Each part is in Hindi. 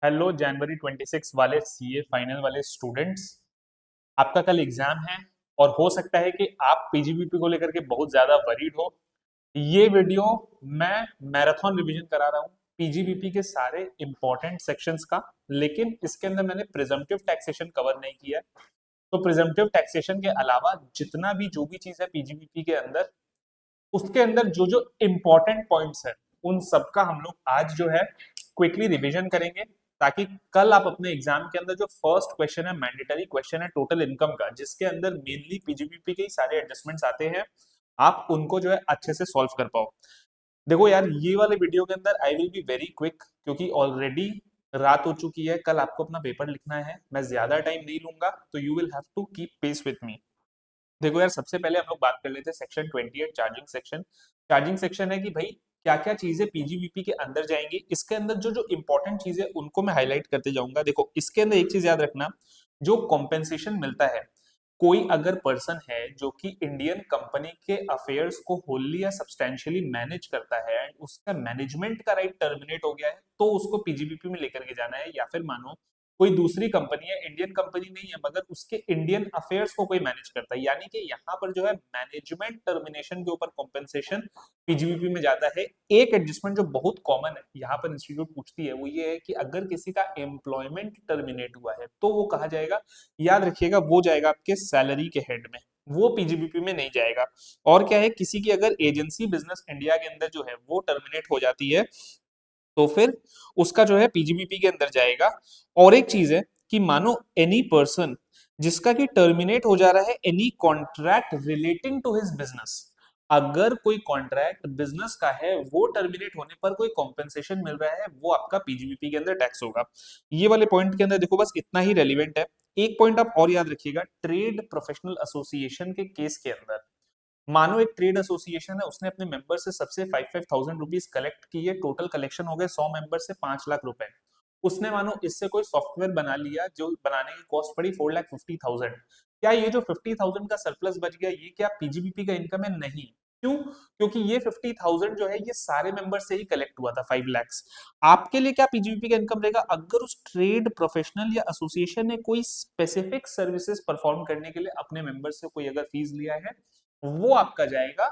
हेलो जनवरी 26 वाले सीए फाइनल वाले स्टूडेंट्स। आपका कल एग्जाम है और हो सकता है कि आप पीजीबीपी को लेकर के बहुत ज्यादा वरीड हो। ये वीडियो मैं मैराथन रिवीजन करा रहा हूँ पीजीबीपी के सारे इंपॉर्टेंट सेक्शंस का। लेकिन इसके अंदर मैंने प्रिजम्पटिव टैक्सेशन कवर नहीं किया है। तो प्रिजम्पटिव टैक्सेशन के अलावा जितना भी जो भी चीज है पीजीबीपी के अंदर, उसके अंदर जो जो इम्पोर्टेंट पॉइंट्स है उन सबका हम लोग आज जो है क्विकली रिवीजन करेंगे, ताकि कल आप अपने एग्जाम के अंदर जो फर्स्ट क्वेश्चन है, मैंडेटरी क्वेश्चन है टोटल इनकम का, जिसके अंदर मेनली पीजीबीपी के ही सारे एडजस्टमेंट्स आते हैं, आप उनको जो है अच्छे से सॉल्व कर पाओ। देखो यार, ये वाले वीडियो के अंदर I will be very quick, क्योंकि ऑलरेडी रात हो चुकी है, कल आपको अपना पेपर लिखना है, मैं ज्यादा टाइम नहीं लूंगा, तो you will have to keep pace with me. देखो यार, सबसे पहले हम लोग बात कर लेते हैं section 28 charging section. Charging section है कि भाई क्या क्या चीजें पीजीबीपी के अंदर जाएंगी। इसके अंदर जो जो इंपॉर्टेंट चीजें उनको मैं हाईलाइट करते जाऊंगा। देखो, इसके अंदर एक चीज याद रखना, जो कॉम्पेंसेशन मिलता है, कोई अगर पर्सन है जो कि इंडियन कंपनी के अफेयर्स को होली या सब्सटेंशियली मैनेज करता है एंड उसका मैनेजमेंट का राइट टर्मिनेट हो गया है, तो उसको पीजीबीपी में लेकर के जाना है। या फिर मानो कोई दूसरी कंपनी है, इंडियन कंपनी नहीं है, मगर उसके इंडियन अफेयर्स को कोई मैनेज करता है, यानी कि यहाँ पर जो है मैनेजमेंट टर्मिनेशन के ऊपर कॉम्पेंसेशन पीजीबीपी में जाता है। एक एडजस्टमेंट जो बहुत कॉमन है यहाँ पर इंस्टीट्यूट पूछती है, वो ये है कि अगर किसी का एम्प्लॉयमेंट टर्मिनेट हुआ है तो वो कहा जाएगा, याद रखिएगा, वो जाएगा आपके सैलरी के हेड में, वो पीजीबीपी में नहीं जाएगा। और क्या है, किसी की अगर एजेंसी बिजनेस इंडिया के अंदर जो है वो टर्मिनेट हो जाती है, तो फिर उसका जो है पीजीबीपी के अंदर जाएगा। और एक चीज है कि मानो एनी पर्सन जिसका कि टर्मिनेट हो जा रहा है any contract relating to his business, अगर कोई कॉन्ट्रैक्ट बिजनेस का है, वो टर्मिनेट होने पर कोई कॉम्पेंसेशन मिल रहा है, वो आपका पीजीबीपी के अंदर टैक्स होगा। ये वाले पॉइंट के अंदर देखो, बस इतना ही रेलिवेंट है। एक पॉइंट आप और याद रखिएगा, ट्रेड प्रोफेशनल एसोसिएशन के केस के अंदर, मानो एक ट्रेड एसोसिएशन है, उसने अपने मेंबर से सबसे 5,500 रुपीज कलेक्ट किए, टोटल कलेक्शन हो गए 100 मेंबर से 5 लाख रुपए। उसने मानो इससे कोई सॉफ्टवेयर बना लिया जो बनाने की कॉस्ट पड़ी 4,50,000। क्या ये जो 50,000 का सरप्लस बच गया, ये क्या पीजीबीपी का इनकम है? नहीं। क्यों? क्योंकि ये 50,000 जो है ये सारे मेंबर से ही कलेक्ट हुआ था, 5 lakhs। आपके लिए क्या पीजीबीपी का इनकम रहेगा? अगर उस ट्रेड प्रोफेशनल या एसोसिएशन ने कोई स्पेसिफिक सर्विसेज परफॉर्म करने के लिए अपने मेंबर से कोई अगर फीस लिया है, वो आपका जाएगा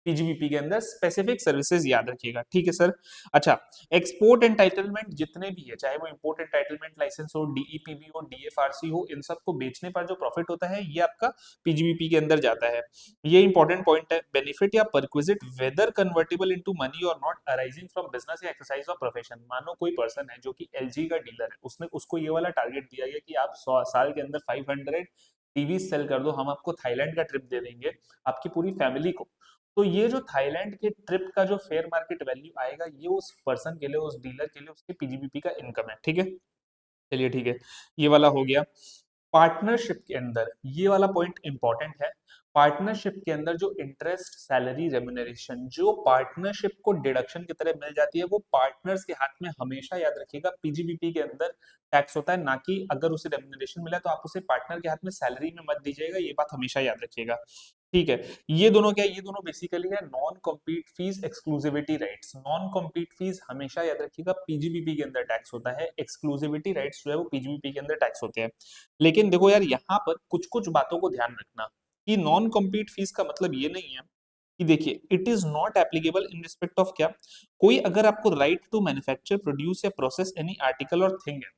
पीजीबीपी के अंदर स्पेसिफिक सर्विसेज, याद रखिएगा। ठीक है सर। अच्छा, एक्सपोर्ट एंटाइटलमेंट जितने भी है, चाहे वो इंपोर्ट एंटाइटलमेंट लाइसेंस हो, डीईपीबी हो, डीएफआरसी हो, इन सब को बेचने पर जो प्रॉफिट होता है, ये आपका पीजीबीपी के अंदर जाता है। ये इंपॉर्टेंट पॉइंट है। बेनिफिट या perquisite whether convertible into money और नॉट अराइजिंग फ्रॉम बिजनेस या एक्सरसाइज ऑफ प्रोफेशन। मानो कोई पर्सन है जो कि एलजी का डीलर है, उसने उसको ये वाला टारगेट दिया गया कि आप साल के अंदर 500 टीवी सेल कर दो, हम आपको थाईलैंड का ट्रिप दे देंगे, आपकी पूरी फैमिली को। तो ये जो थाईलैंड के ट्रिप का जो फेयर मार्केट वैल्यू आएगा, ये उस पर्सन के लिए, उस डीलर के लिए, उसके पीजीबीपी का इनकम है। ठीक है, चलिए ठीक है, ये वाला हो गया। पार्टनरशिप के अंदर ये वाला पॉइंट इंपॉर्टेंट है। पार्टनरशिप के अंदर जो इंटरेस्ट, सैलरी, रेम्युनरेशन जो पार्टनरशिप को डिडक्शन की तरह मिल जाती है, वो पार्टनर्स के हाथ में हमेशा, याद रखिएगा, पीजीबीपी के अंदर टैक्स होता है। ना कि अगर उसे रेम्युनरेशन मिला तो आप उसे पार्टनर के हाथ में सैलरी में मत दीजिएगा, ये बात हमेशा याद रखिएगा। ठीक है, ये दोनों क्या, ये दोनों बेसिकली है non compete fees, exclusivity rights. Non compete fees हमेशा याद रखिएगा पीजीबीपी के अंदर टैक्स होता है, एक्सक्लूसिविटी राइट्स जो है वो पीजीबीपी के अंदर टैक्स होते हैं। लेकिन देखो यार, यहाँ पर कुछ कुछ बातों को ध्यान रखना कि नॉन कॉम्पीट फीस का मतलब ये नहीं है कि, देखिए, it is not applicable in respect of क्या, कोई अगर आपको राइट टू मैन्युफैक्चर, प्रोड्यूस या प्रोसेस एनी आर्टिकल और थिंग है,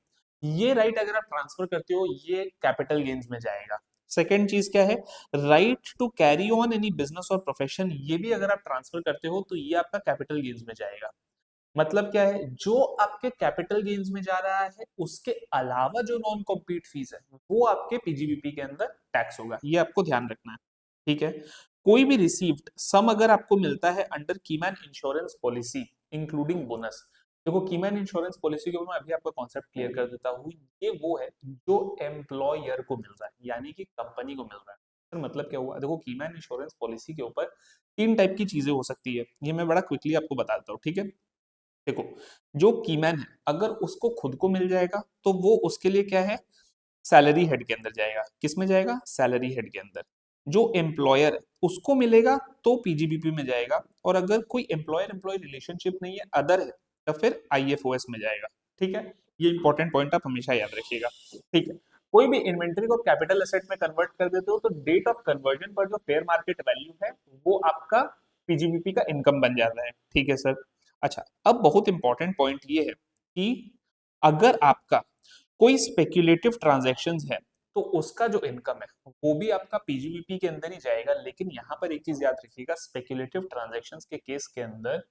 ये राइट अगर आप ट्रांसफर करते हो, ये कैपिटल गेन्स में जाएगा। सेकेंड चीज क्या है, right to carry on any business और प्रोफेशन, ये भी अगर आप ट्रांसफर करते हो तो ये आपका कैपिटल गेन्स में जाएगा। मतलब क्या है, जो आपके कैपिटल गेन्स में जा रहा है, उसके अलावा जो नॉन कॉम्पीट फीस है, वो आपके पीजीबीपी के अंदर टैक्स होगा, ये आपको ध्यान रखना है। ठीक है, कोई भी रिसीव्ड सम अगर आपको मिलता है under keyman insurance policy including bonus. देखो, कीमैन इंश्योरेंस पॉलिसी के ऊपर मैं अभी आपका कॉन्सेप्ट क्लियर कर देता हूँ। ये वो है जो एम्प्लॉयर को मिल रहा है, यानी कि कंपनी को मिल रहा है। तो मतलब क्या हुआ, देखो, कीमैन इंश्योरेंस पॉलिसी के ऊपर तीन टाइप की चीजें हो सकती है, ये मैं बड़ा क्विकली आपको बताता हूँ। ठीक है, देखो, जो कीमैन है अगर उसको खुद को मिल जाएगा तो वो उसके लिए क्या है, सैलरी हेड के अंदर जाएगा। किस में जाएगा? सैलरी हेड के अंदर। जो एम्प्लॉयर है उसको मिलेगा तो पीजीबीपी में जाएगा, और अगर कोई एम्प्लॉयर एम्प्लॉय रिलेशनशिप नहीं है, अदर है, तो फिर आईएफओएस में जाएगा। ठीक है, ये इंपॉर्टेंट पॉइंट आप हमेशा याद रखिएगा। ठीक है, कोई भी इन्वेंट्री को कैपिटल एसेट में कन्वर्ट कर देते हो तो डेट ऑफ कन्वर्जन पर जो फेयर मार्केट वैल्यू है वो आपका पीजीबीपी का इनकम बन जाता है। ठीक है सर। अच्छा, अब बहुत इंपॉर्टेंट पॉइंट ये है कि अगर आपका कोई स्पेक्यूलेटिव ट्रांजैक्शंस है तो उसका जो इनकम है वो भी आपका पीजीबीपी के अंदर ही जाएगा। लेकिन यहाँ पर एक चीज याद रखिएगा, स्पेक्यूलेटिव ट्रांजैक्शंस के केस के अंदर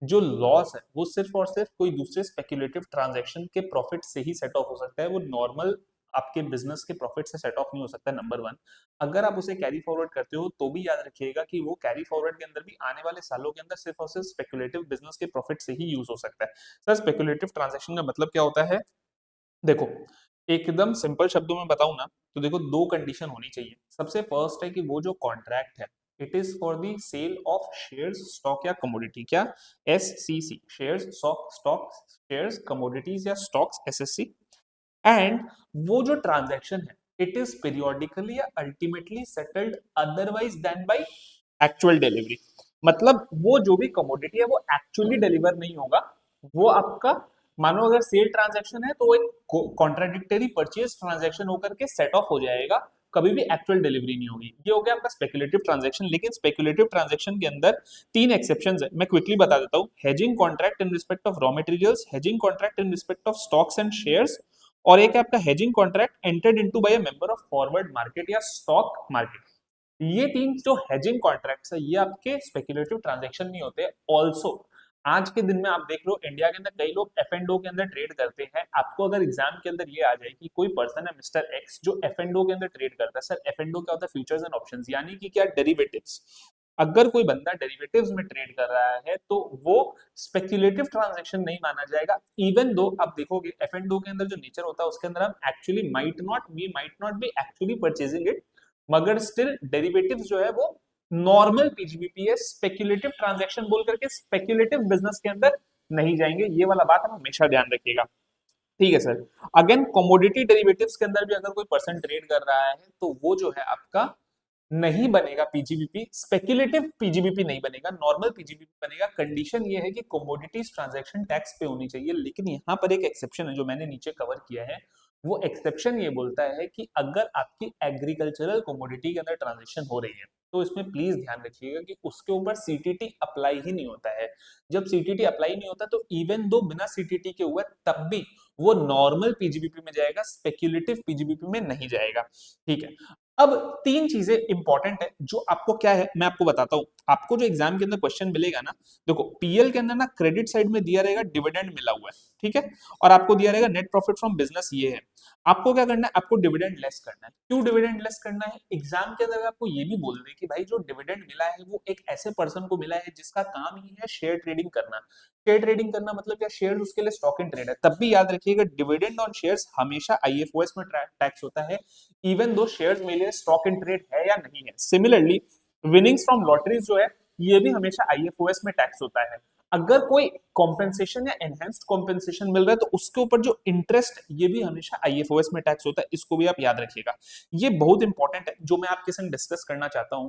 जो लॉस है वो सिर्फ और सिर्फ कोई दूसरे स्पेक्यूलेटिव ट्रांजैक्शन के प्रॉफिट से ही सेट ऑफ हो सकता है, वो नॉर्मल आपके बिजनेस के प्रॉफिट से सेट ऑफ नहीं हो सकता। नंबर वन, अगर आप उसे कैरी फॉरवर्ड करते हो तो भी याद रखिएगा कि वो कैरी फॉरवर्ड के अंदर भी आने वाले सालों के अंदर सिर्फ और सिर्फ स्पेक्यूलेटिव बिजनेस के प्रॉफिट से ही यूज हो सकता है। सर स्पेक्यूलेटिव ट्रांजैक्शन का मतलब क्या होता है? देखो, एकदम सिंपल शब्दों में बताऊं ना तो देखो, दो कंडीशन होनी चाहिए। सबसे फर्स्ट है कि वो जो कॉन्ट्रैक्ट है it is for the sale of shares, stock या कमोडिटी। क्या? SCC, shares, stock, shares, commodities या स्टॉक्स, एसएससी। एंड वो जो ट्रांजैक्शन है इट इज पीरियोडिकली या ultimately settled otherwise than by actual delivery. मतलब वो जो भी कमोडिटी है वो एक्चुअली डिलीवर नहीं होगा, वो आपका मानो अगर सेल ट्रांजैक्शन है तो वो एक कॉन्ट्राडिक्टरी परचेज ट्रांजैक्शन होकर के सेट ऑफ हो जाएगा, कभी भी एक्चुअल डिलीवरी नहीं होगी। ये हो गया आपका स्पेकुलेटिव ट्रांजैक्शन। लेकिन स्पेकुलेटिव ट्रांजैक्शन के अंदर तीन एक्सेप्शंस है, मैं क्विकली बता देता हूँ। Hedging contract in respect of raw materials, hedging contract in respect of stocks and shares, और एक है आपका hedging contract entered into bye a member of forward market या स्टॉक मार्केट। ये तीन जो हेजिंग कॉन्ट्रैक्ट्स है ये आपके स्पेकुलेटिव ट्रांजैक्शन नहीं होते। ऑल्सो आज के दिन में आप देख लो इंडिया के अंदर कई लोग एफ एंड ओ के अंदर ट्रेड करते हैं। आपको अगर एग्जाम के अंदर ये आ जाए कि कोई पर्सन है मिस्टर एक्स जो एफ एंड ओ के अंदर ट्रेड करता है, सर एफ एंड ओ क्या होता है? फ्यूचर्स एंड ऑप्शंस, यानी कि क्या? डेरिवेटिव्स। अगर कोई बंदा डेरिवेटिव्स में ट्रेड कर रहा है तो वो स्पेक्यूलेटिव ट्रांजैक्शन नहीं माना जाएगा। इवन दो आप देखोगे एफ एंड ओ के अंदर जो नेचर होता है उसके अंदर हम actually might not be actually purchasing it, मगर स्टिल डेरिवेटिव्स जो है वो नॉर्मल पीजीबीपी है, स्पेक्यूलेटिव ट्रांजैक्शन बोल करके स्पेक्यूलेटिव बिजनेस के अंदर नहीं जाएंगे। ये वाला बात हम हमेशा ध्यान रखिएगा। ठीक है सर। अगेन कमोडिटी डेरिवेटिव्स के अंदर भी अगर कोई पर्सन ट्रेड कर रहा है तो वो जो है आपका नहीं बनेगा पीजीबीपी, स्पेक्यूलेटिव पीजीबीपी नहीं बनेगा, नॉर्मल पीजीबीपी बनेगा। कंडीशन ये है कि कमोडिटीज ट्रांजैक्शन टैक्स पे होनी चाहिए। लेकिन यहाँ पर एक एक्सेप्शन है जो मैंने नीचे कवर किया है, वो एक्सेप्शन ये बोलता है कि अगर आपकी एग्रीकल्चरल कमोडिटी के अंदर ट्रांजैक्शन हो रही है तो इसमें प्लीज ध्यान रखिएगा कि उसके ऊपर सीटीटी अप्लाई ही नहीं होता है। जब सीटीटी अप्लाई नहीं होता तो इवन दो बिना सीटीटी के हुआ तब भी वो नॉर्मल पीजीबीपी में जाएगा, स्पेक्यूलेटिव पीजीबीपी में नहीं जाएगा। ठीक है। अब तीन चीजें इंपॉर्टेंट है जो आपको क्या है मैं आपको बताता हूं। आपको जो एग्जाम के अंदर क्वेश्चन मिलेगा ना, देखो पीएल के अंदर ना क्रेडिट साइड में दिया रहेगा डिविडेंड मिला हुआ है, ठीक है, और आपको दिया रहेगा नेट प्रॉफिट फ्रॉम बिजनेस ये है। आपको क्या करना है? आपको डिविडेंड लेस करना है। क्यों डिविडेंड लेस करना है? एग्जाम के अंदर आपको ये भी बोल दे कि भाई जो डिविडेंड मिला है वो एक ऐसे पर्सन को मिला है जिसका काम ही है शेयर ट्रेडिंग करना। शेयर ट्रेडिंग करना मतलब क्या? शेयर उसके लिए स्टॉक इन ट्रेड है। तब भी याद रखिएगा डिविडेंड ऑन शेयर्स हमेशा आईएफओएस में टैक्स होता है, इवन दो शेयर्स मेरे स्टॉक इन ट्रेड है या नहीं है। सिमिलरली विनिंग्स फ्रॉम लॉटरीज जो है ये भी हमेशा आईएफओएस में टैक्स होता है। अगर कोई कॉम्पेंसेशन या एनहेंस्ड कॉम्पेंसेशन मिल रहा है तो उसके ऊपर जो इंटरेस्ट ये भी हमेशा आईएफओएस में टैक्स होता है। इसको भी आप याद रखिएगा। ये बहुत इंपॉर्टेंट है जो मैं आपके संग डिस्कस करना चाहता हूं,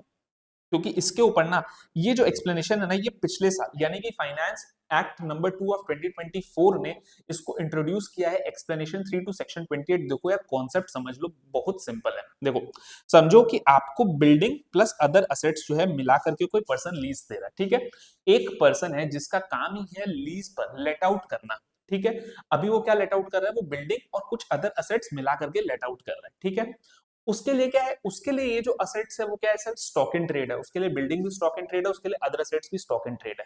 क्योंकि इसके ऊपर ना ये जो एक्सप्लेनेशन है ना ये पिछले साल यानी कि फाइनेंस एक्ट नंबर 2 ऑफ 2024 ने इसको इंट्रोड्यूस किया है, एक्सप्लेनेशन 3 टू सेक्शन 28। देखो यार कॉन्सेप्ट समझ लो, बहुत सिंपल है। देखो समझो कि आपको बिल्डिंग प्लस अदर असेट्स जो है मिला करके कोई पर्सन लीज दे रहा है, ठीक है। एक पर्सन है जिसका काम ही है लीज पर लेट आउट करना, ठीक है। अभी वो क्या लेट आउट कर रहा है? वो बिल्डिंग और कुछ अदर असेट्स मिला करके लेट आउट कर रहा है, ठीक है। उसके लिए क्या है? उसके लिए ये जो असेट्स है वो क्या है सर? स्टॉक इन ट्रेड है। उसके लिए बिल्डिंग भी स्टॉक इन ट्रेड है, उसके लिए अदर असेट्स भी स्टॉक इन ट्रेड है।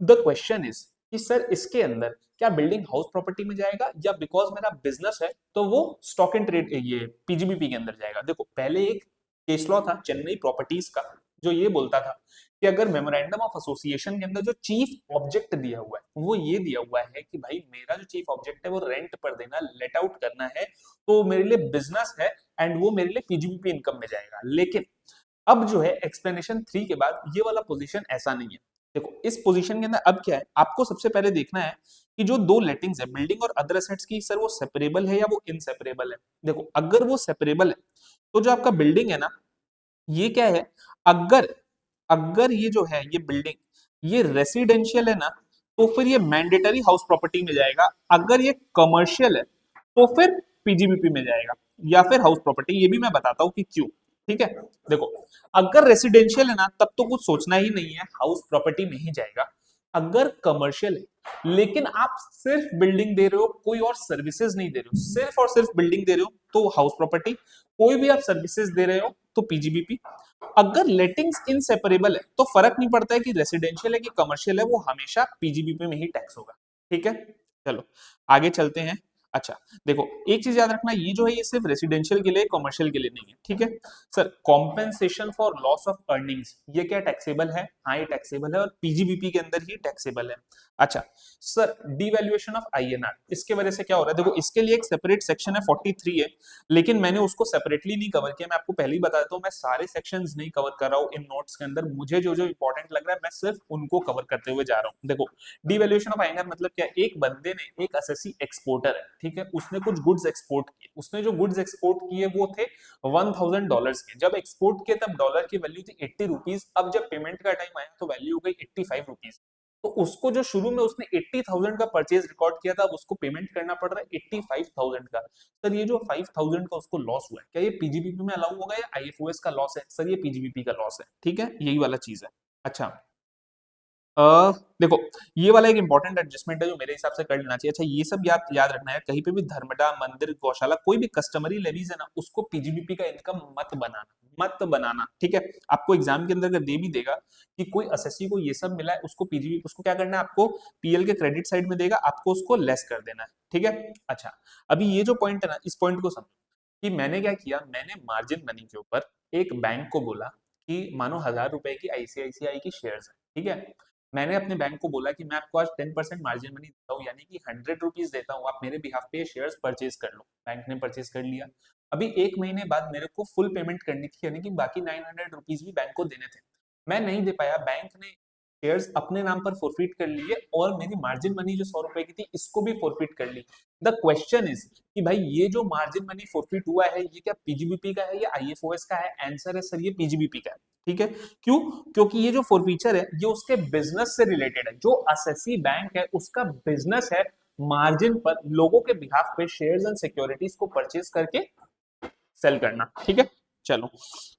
द क्वेश्चन इज कि सर इसके अंदर क्या बिल्डिंग हाउस प्रॉपर्टी में जाएगा या बिकॉज मेरा बिजनेस है तो वो स्टॉक इन ट्रेड ये पीजीबीपी के अंदर जाएगा? देखो पहले एक केस लॉ था चेन्नई प्रॉपर्टीज का जो ये बोलता था कि अगर मेमोरेंडम ऑफ एसोसिएशन के अंदर जो चीफ ऑब्जेक्ट दिया हुआ है वो ये दिया हुआ है कि भाई मेरा जो चीफ ऑब्जेक्ट है वो रेंट पर देना, लेट आउट करना है, तो मेरे लिए बिजनेस है एंड वो मेरे लिए पीजीबीपी इनकम में जाएगा। लेकिन अब जो है एक्सप्लेनेशन 3 के बाद ये वाला पोजीशन ऐसा नहीं है। देखो इस पोजीशन के अंदर अब क्या है? आपको सबसे पहले देखना है कि जो दो लेटिंग्स है बिल्डिंग और अदर एसेट्स की, सर वो सेपरेबल है या वो इनसेपरेबल है। देखो अगर वो सेपरेबल है तो जो आपका बिल्डिंग है ना ये क्या है? अगर अगर ये जो है ये बिल्डिंग ये रेसिडेंशियल है ना तो फिर ये मैंडेटरी हाउस प्रॉपर्टी में जाएगा। अगर ये कमर्शियल है तो फिर पीजीबीपी में जाएगा या फिर हाउस प्रॉपर्टी। ये भी मैं बताता हूँ कि क्यों। ठीक है, देखो, अगर रेसिडेंशियल है ना तब तो कुछ सोचना ही नहीं है, हाउस प्रॉपर्टी में ही जाएगा। अगर कमर्शियल है लेकिन आप सिर्फ बिल्डिंग दे रहे हो, कोई और सर्विसेज नहीं दे रहे हो, सिर्फ और सिर्फ बिल्डिंग दे रहे हो तो हाउस प्रॉपर्टी, कोई भी आप सर्विसेज दे रहे हो तो पीजीबीपी। अगर लेटिंग्स इनसेपरेबल है तो फर्क नहीं पड़ता है कि रेसिडेंशियल है कि कमर्शियल है, वो हमेशा पीजीबीपी में ही टैक्स होगा। ठीक है, चलो आगे चलते हैं। अच्छा, देखो एक चीज याद रखना, ये जो है ये सिर्फ रेसिडेंशियल के लिए, कमर्शियल के लिए नहीं है। ठीक है sir, compensation for loss of earnings ये क्या टैक्सेबल है? हाँ ये टैक्सेबल है और पीजीबीपी के अंदर ही टैक्सेबल है। अच्छा सर, डिवैल्यूएशन ऑफ आईएनआर, इसके वजह से क्या हो रहा है? देखो इसके लिए एक सेपरेट सेक्शन है 43 है, लेकिन मैंने उसको सेपरेटली नहीं कवर किया। मैं आपको पहले ही बता देता हूँ, मैं सारे सेक्शंस नहीं कवर कर रहा हूँ इन नोट्स के अंदर। मुझे जो जो इंपॉर्टेंट लग रहा है मैं सिर्फ उनको कवर करते हुए जा रहा हूँ। देखो डिवैल्यूएशन ऑफ आईएनआर मतलब क्या? एक बंदे ने, एक एसएससी एक्सपोर्टर है, ठीक है, उसने कुछ गुड्स एक्सपोर्ट किए, उसने जो गुड्स एक्सपोर्ट किए वो थे $1000 के। जब एक्सपोर्ट किए तब डॉलर की वैल्यू थी 80 रुपीज, अब जब पेमेंट का टाइम आया तो वैल्यू हो गई 85 रुपीज। तो उसको जो शुरू में उसने 80,000 का परचेज रिकॉर्ड किया था, अब उसको पेमेंट करना पड़ रहा है 85,000 का। सर ये जो 5000 का उसको लॉस हुआ है, क्या ये पीजीबीपी में अलाउ होगा या आईएफओएस का लॉस है? सर ये पीजीबीपी का लॉस है। ठीक है, यही वाला चीज है। अच्छा देखो ये वाला एक इंपॉर्टेंट एडजस्टमेंट है जो मेरे हिसाब से कर लेना चाहिए। अच्छा ये सब याद याद रखना है, कहीं पे भी धर्मडा, मंदिर, गौशाला, कोई भी कस्टमरी लेवीज है ना, उसको पीजीबीपी का इनकम मत बनाना, मत बनाना। ठीक है, आपको एग्जाम के अंदर अगर दे भी देगा कि कोई एसएससी को ये सब मिला है, उसको पीजीबीपी, उसको क्या करना है, आपको पीएल के क्रेडिट साइड में देगा, आपको उसको लेस कर देना है। ठीक है, अच्छा अभी ये जो पॉइंट है ना, इस पॉइंट को समझो कि मैंने क्या किया। मैंने मार्जिन मनी के ऊपर एक बैंक को बोला कि मानो 1000 रुपए की आईसीआईसीआई की शेयर्स है, ठीक है, मैंने अपने बैंक को बोला कि मैं आपको आज 10% मार्जिन मनी देता हूँ, यानी कि 100 रुपीज देता हूँ, आप मेरे बिहाफ पे शेयर्स परचेज कर लो। बैंक ने परचेज कर लिया। अभी एक महीने बाद मेरे को फुल पेमेंट करनी थी, यानी कि बाकी 900 रुपीज भी बैंक को देने थे, मैं नहीं दे पाया। बैंक ने शेयर्स अपने नाम पर फोरफिट कर लिए और मेरी मार्जिन मनी जो 100 रुपए की थी इसको भी फोरफिट कर ली। द क्वेश्चन इज कि भाई ये जो मार्जिन मनी फोरफिट हुआ है ये क्या पीजीबीपी का है या आईएफओएस का है? आंसर है सर ये पीजीबीपी का है। ठीक है, क्यों? क्योंकि ये जो फोरफीचर है ये उसके बिजनेस से रिलेटेड है। जो एसएससी बैंक है उसका बिजनेस है मार्जिन पर लोगों के बिहाफ पे शेयर्स एंड सिक्योरिटीज को परचेज करके सेल करना। ठीक है, चलो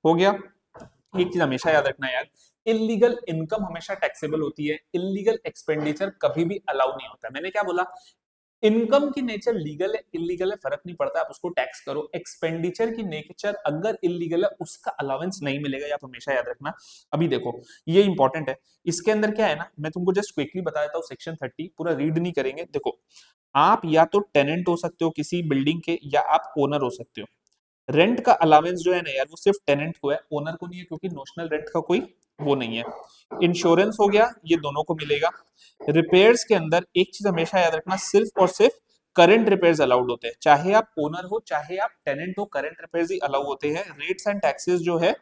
हो गया। एक चीज हमेशा याद रखना यार, इलीगल इनकम हमेशा टैक्सेबल होती है, इलीगल एक्सपेंडिचर कभी भी अलाउ नहीं होता। मैंने क्या बोला? इनकम की नेचर लीगल है इलीगल है फर्क नहीं पड़ता, आप उसको टैक्स करो। एक्सपेंडिचर की नेचर अगर इलीगल है उसका अलाउंस नहीं मिलेगा, आप हमेशा याद रखना। अभी देखो ये इंपॉर्टेंट है, इसके अंदर क्या है ना, मैं तुमको जस्ट क्विकली बता देता हूँ। सेक्शन 30 पूरा रीड नहीं करेंगे। देखो आप या तो टेनेंट हो सकते हो किसी बिल्डिंग के, या आप ओनर हो सकते हो। रेंट का अलावेंस जो है ना यार वो सिर्फ टेनेंट को है, ओनर को नहीं है, क्योंकि नोशनल रेंट का कोई वो नहीं है। इंश्योरेंस हो गया, ये दोनों को मिलेगा। रिपेयर्स के अंदर एक चीज हमेशा याद रखना, सिर्फ और सिर्फ करंट रिपेयर्स अलाउड होते हैं, चाहे आप ओनर हो चाहे आप टेनेंट हो, करंट रिपेयर्स ही अलाउ होते हैं। रेट्स एंड टैक्सेस जो है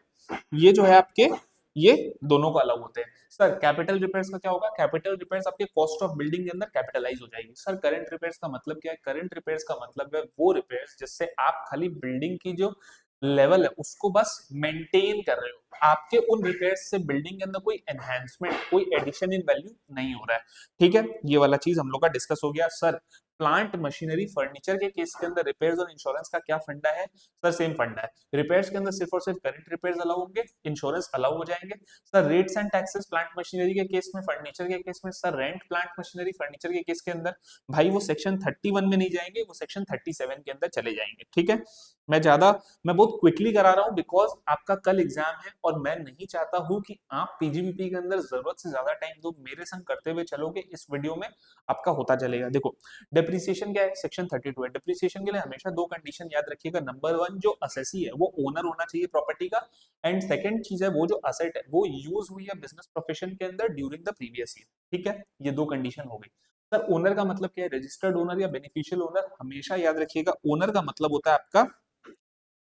ये जो है आपके, ये दोनों को अलाउ होते हैं। सर कैपिटल रिपेयर्स का क्या होगा? कैपिटल रिपेयर्स आपके कॉस्ट ऑफ बिल्डिंग के अंदर कैपिटलाइज हो जाएगी। सर करंट रिपेयर्स का मतलब क्या है? करंट रिपेयर्स का मतलब है वो रिपेयर्स जिससे आप खाली बिल्डिंग की जो लेवल है उसको बस मेंटेन कर रहे हो, आपके उन रिपेयर्स से बिल्डिंग के अंदर कोई एनहांसमेंट, कोई एडिशन इन वैल्यू नहीं हो रहा है। ठीक है, ये वाला चीज हम लोग का डिस्कस हो गया। सर प्लांट मशीनरी फर्नीचर के केस के अंदर रिपेयर्स और इंश्योरेंस का क्या फंडा है? सर सेम फंडा है, रिपेयर्स के अंदर सिर्फ और सिर्फ करंट रिपेयर्स अलाउ होंगे, इंश्योरेंस अलाउ हो जाएंगे। Sir rates and taxes plant machinery के केस में, फर्नीचर के केस में, sir rent plant machinery furniture के केस के अंदर भाई वो सेक्शन 31 में नहीं जाएंगे, वो सेक्शन 37 के अंदर चले जाएंगे। ठीक है, मैं बहुत क्विकली करा रहा हूं बिकॉज आपका कल एग्जाम है और मैं नहीं चाहता हूं कि आप पीजीबीपी के अंदर जरूरत से ज्यादा टाइम दो, मेरे संग करते हुए चलोगे, इस वीडियो में आपका होता चलेगा। देखो डेप्रिसिएशन क्या है? सेक्शन 32 है। डेप्रिसिएशन के लिए हमेशा दो कंडीशन याद रखिएगा। नंबर 1 जो असेसी है वो ओनर होना चाहिए प्रॉपर्टी का, एंड सेकंड चीज है वो जो असेट है वो यूज हुई है बिजनेस प्रोफेशन के अंदर ड्यूरिंग द प्रीवियस ईयर। ठीक है, ये दो कंडीशन हो गई। सर ओनर का मतलब क्या है? रजिस्टर्ड ओनर या बेनिफिशियल ओनर? हमेशा याद रखिएगा ओनर का मतलब होता है आपका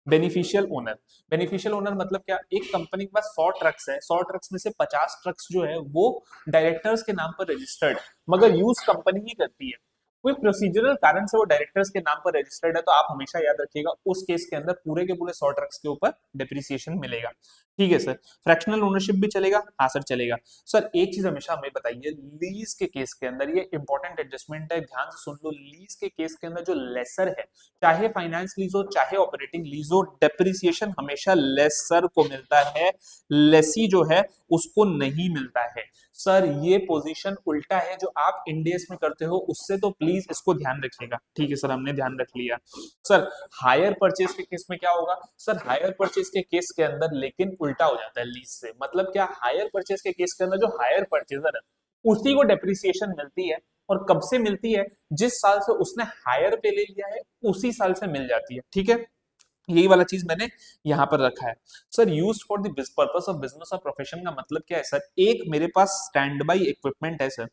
बेनिफिशियल ओनर। बेनिफिशियल ओनर मतलब क्या? एक कंपनी के पास 100 ट्रक्स है, 100 ट्रक्स में से 50 ट्रक्स जो है वो डायरेक्टर्स के नाम पर रजिस्टर्ड, मगर यूज कंपनी ही करती है। कोई प्रोसीजरल कारण से वो डायरेक्टर्स के नाम पर रजिस्टर्ड है, तो आप हमेशा याद रखिएगा उस केस के अंदर पूरे के पूरे 100 ट्रक्स के ऊपर डिप्रिसिएशन मिलेगा। ठीक है सर। फ्रैक्शनल ओनरशिप भी चलेगा, हाँ सर चलेगा। सर एक चीज हमेशा हमें बताइए, लीज के केस के अंदर ये इंपॉर्टेंट एडजस्टमेंट है, ध्यान से सुन लो। लीज के केस के अंदर जो लेसर है, चाहे फाइनेंस लीज हो चाहे ऑपरेटिंग लीज हो, डेप्रिसिएशन हमेशा लेसर को मिलता है, लेसी जो है उसको नहीं मिलता है। सर ये पोजीशन उल्टा है जो आप इंडियस में करते हो उससे, तो प्लीज इसको ध्यान रखिएगा। ठीक है सर, हमने ध्यान रख लिया। सर हायर परचेज के केस में क्या होगा? सर हायर परचेज के केस के अंदर लेकिन उल्टा हो जाता है लीज से। मतलब क्या? हायर परचेज के केस के अंदर जो हायर परचेजर है उसी को डेप्रिसिएशन मिलती है, और कब से मिलती है? जिस साल से उसने हायर पे ले लिया है उसी साल से मिल जाती है। ठीक है, यही वाला चीज मैंने यहां पर रखा है। Sir used for the purpose of business और प्रोफेशन का मतलब क्या है सर? एक मेरे पास स्टैंड बाई इक्विपमेंट है सर,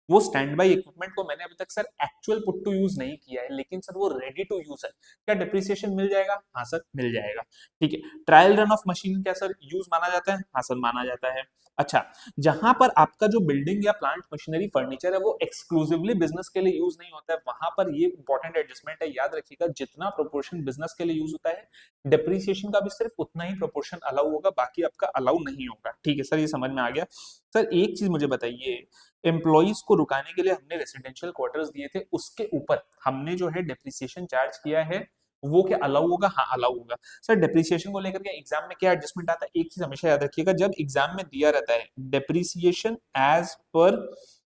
वो स्टैंड बाई इक्विपमेंट को मैंने अभी तक sir actual put to use नहीं किया है, लेकिन सर वो रेडी टू यूज है, क्या डिप्रिसिएशन मिल जाएगा? हाँ सर मिल जाएगा। ठीक है, ट्रायल रन ऑफ मशीन क्या सर यूज माना जाता है? हाँ सर माना जाता है। अच्छा, जहां पर आपका जो बिल्डिंग या प्लांट मशीनरी फर्नीचर है वो एक्सक्लूसिवली बिजनेस के लिए यूज नहीं होता है, वहां पर ये इंपॉर्टेंट एडजस्टमेंट है, याद रखिएगा। जितना प्रोपोर्शन बिजनेस के लिए यूज होता है, डेप्रिसिएशन का भी सिर्फ उतना ही प्रोपोर्शन अलाउ होगा, बाकी आपका अलाउ नहीं होगा। ठीक है सर, ये समझ में आ गया। सर एक चीज मुझे बताइए, एम्प्लॉइज को रुकाने के लिए हमने रेसिडेंशियल क्वार्टर्स दिए थे, उसके ऊपर हमने जो है डेप्रिसिएशन चार्ज किया है, वो क्या अलाउ होगा? हाँ अलाउ होगा। सर डेप्रिसिएशन को लेकर के एग्जाम में क्या एडजस्टमेंट आता है, एक चीज हमेशा याद रखिएगा, जब एग्जाम में दिया रहता है डेप्रिसिएशन एज पर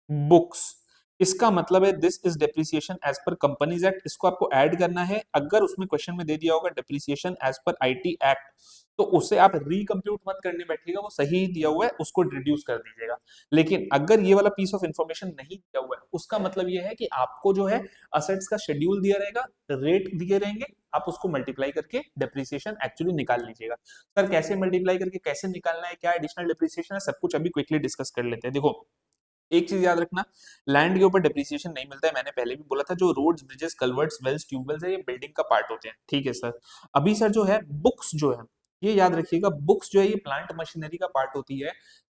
बुक्स, इसका मतलब है this is depreciation as per companies act, इसको आपको ऐड करना है। अगर उसमें क्वेश्चन में दे दिया होगा depreciation as per IT act, तो उसे आप रिकम्प्यूट मत करने बैठिएगा, वो सही दिया हुआ है उसको रिड्यूस कर दीजिएगा। लेकिन अगर ये वाला पीस ऑफ इंफॉर्मेशन नहीं दिया हुआ है, उसका मतलब ये है कि आपको जो है असेट्स का शेड्यूल दिया रहेगा, रेट दिए रहेंगे, आप उसको मल्टीप्लाई करके डेप्रिसिएशन एक्चुअली निकाल लीजिएगा। सर कैसे मल्टीप्लाई करके कैसे निकालना है, क्या एडिशनल डेप्रिसिएशन है, सब कुछ अभी क्विकली डिस्कस कर लेते हैं। देखो एक चीज याद रखना, लैंड के ऊपर डेप्रिसिएशन नहीं मिलता है, मैंने पहले भी बोला था। जो रोड्स ब्रिजेस कल्वर्ट्स वेल्स ट्यूबवेल्स है, ये बिल्डिंग का पार्ट होते हैं। ठीक है सर। अभी सर जो है बुक्स जो है, ये याद रखिएगा, बुक्स जो है ये प्लांट मशीनरी का पार्ट होती है।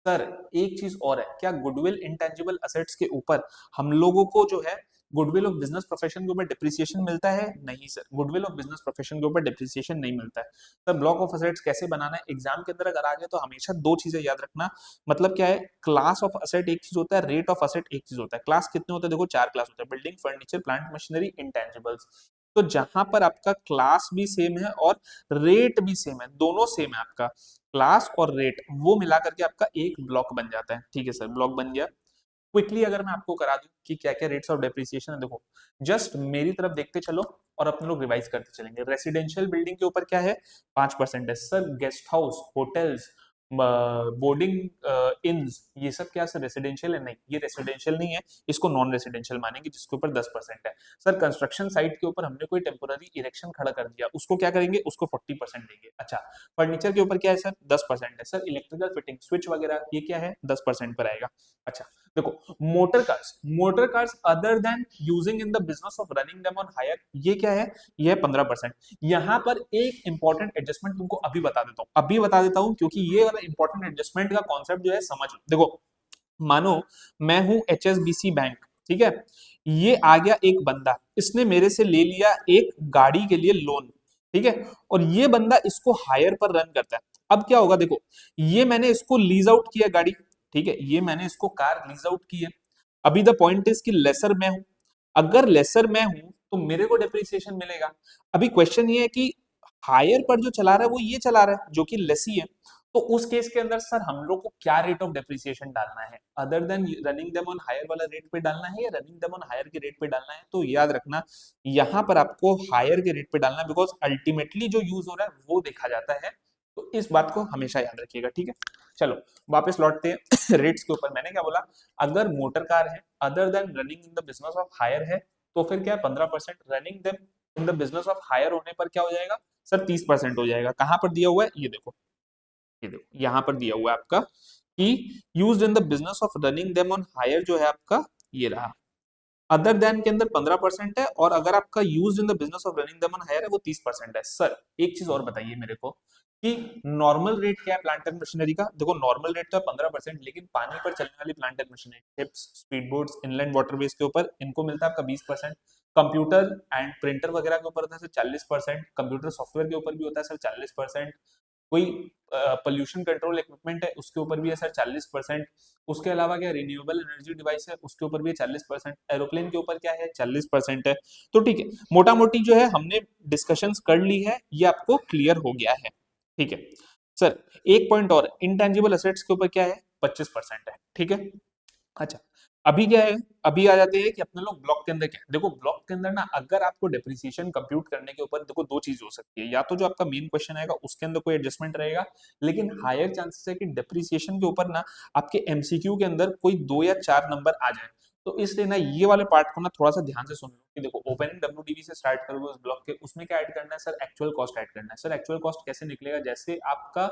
सर एक चीज और है, क्या गुडविल इंटेंजिबल असेट्स के ऊपर हम लोगों को जो है गुडविल ऑफ बिजनेस प्रोफेशन के ऊपर डिप्रिसिएशन मिलता है? नहीं sir, goodwill of business profession के ऊपर डिप्रिसिएशन नहीं मिलता है। सर ब्लॉक ऑफ असेट्स कैसे बनाना है, एग्जाम के अंदर अगर आ गया तो हमेशा दो चीजें याद रखना। मतलब क्या है, क्लास ऑफ असेट एक चीज होता है, रेट ऑफ असेट एक चीज होता है। क्लास कितने होते हैं? देखो चार क्लास होते हैं, building, furniture, plant machinery, intangibles. तो जहां पर आपका क्लास भी सेम है और रेट भी सेम है, दोनों सेम है, आपका क्लास और रेट वो मिला करके आपका एक ब्लॉक बन जाता है। ठीक है सर, ब्लॉक बन गया। क्विकली अगर मैं आपको करा दूं कि क्या क्या रेट्स ऑफ डेप्रिसिएशन है, देखो जस्ट मेरी तरफ देखते चलो और अपने लोग रिवाइज करते चलेंगे। रेसिडेंशियल बिल्डिंग के ऊपर क्या है? 5% है sir. Guest house, hotels, boarding inns, ये सब क्या सर रेसिडेंशियल है? नहीं, ये रेसिडेंशियल नहीं है, इसको नॉन रेसिडेंशियल मानेंगे, जिसके ऊपर 10% है। सर कंस्ट्रक्शन साइट के ऊपर हमने कोई टेम्पोररी इरेक्शन खड़ा कर दिया, उसको क्या करेंगे? उसको 40% देंगे। अच्छा, फर्नीचर के ऊपर क्या है सर? 10% है सर। इलेक्ट्रिकल फिटिंग, स्विच वगैरह, ये क्या है? 10% पर आएगा। अच्छा देखो, motor cars other than using in the business of running them on hire, ये क्या है? ये है 15%। यहां पर एक इंपॉर्टेंट एडजस्टमेंट तुमको अभी बता देता हूं, अभी बता देता हूं, क्योंकि ये वाला इंपॉर्टेंट एडजस्टमेंट का कॉन्सेप्ट जो है समझ लो। देखो मानो मैं हूं एचएसबीसी बैंक, ठीक है, ये आ गया एक बंदा, इसने मेरे से ले लिया एक गाड़ी के लिए लोन, ठीक है, और ये बंदा इसको हायर पर रन करता है। अब क्या होगा? देखो ये मैंने इसको लीज आउट किया गाड़ी, ठीक है, ये मैंने इसको कार लीज आउट की है। अभी द पॉइंट इज कि लेसर मैं हूं, अगर लेसर मैं हूं तो मेरे को डेप्रिसिएशन मिलेगा। अभी क्वेश्चन ये है कि हायर पर जो चला रहा है वो ये चला रहा है जो कि लेसी है, तो उस केस के अंदर सर हम लोग को क्या रेट ऑफ डेप्रिसिएशन डालना है? Other than running them on hire वाला रेट पे डालना है या रनिंग देम ऑन हायर के रेट पे डालना है? तो याद रखना यहां पर आपको हायर के रेट पे डालना है, बिकॉज अल्टीमेटली जो यूज हो रहा है वो देखा जाता है। तो इस बात को हमेशा याद रखिएगा। ठीक है, चलो वापस लौटते हैं रेट्स के ऊपर। मैंने क्या बोला? अगर मोटर कार है other than running in the business of hire है, तो फिर क्या है? 15%। Running them in the business of hire होने पर क्या हो जाएगा सर? 30% हो जाएगा। कहां पर दिया हुआ है? ये देखो, ये देखो यहां पर दिया हुआ है आपका कि used in the business of running them on hire जो है आपका ये रहा। अदर देन के अंदर 15% है, और अगर आपका used in the business of running them on hire है वो 30% है। सर एक चीज और बताइए मेरे को कि नॉर्मल रेट क्या है प्लांट एंड मशीनरी का? देखो नॉर्मल रेट तो है 15%, लेकिन पानी पर चलने वाली plant and machinery, ships, speed boats, inland waterways के ऊपर इनको मिलता है आपका 20%। कंप्यूटर एंड प्रिंटर वगैरह के ऊपर होता है सर 40%। कंप्यूटर सॉफ्टवेयर के ऊपर भी होता है सर 40%। कोई पोल्यूशन कंट्रोल इक्विपमेंट है उसके ऊपर भी है सर 40%। उसके अलावा क्या रिन्यूएबल एनर्जी डिवाइस है उसके ऊपर भी है 40%। एरोप्लेन के ऊपर क्या है 40% है। तो ठीक है, मोटा मोटी जो है हमने डिस्कशंस कर ली है, ये आपको क्लियर हो गया है। ठीक है सर, एक पॉइंट और, इंटेंजिबल एसेट्स के ऊपर क्या है 25% है। ठीक है, अच्छा अभी क्या है, अभी आ जाते हैं कि अपने लोग ब्लॉक के अंदर क्या है। देखो ब्लॉक के अंदर ना अगर आपको डेप्रिसिएशन कंप्यूट करने के ऊपर देखो दो चीज हो सकती है, या तो जो आपका मेन क्वेश्चन आएगा उसके अंदर कोई एडजस्टमेंट रहेगा, लेकिन हायर चांसेस है कि डेप्रिसिएशन के ऊपर ना आपके एमसीक्यू के अंदर कोई 2 या 4 नंबर आ जाए। तो इसलिए ना ये वाले पार्ट को ना थोड़ा सा ध्यान से सुन लो कि देखो ओपनिंग डब्ल्यूडीवी से स्टार्ट करोगे उस ब्लॉक के, उसमें क्या ऐड करना है सर, एक्चुअल कॉस्ट ऐड करना है। सर एक्चुअल कॉस्ट कैसे निकलेगा, जैसे आपका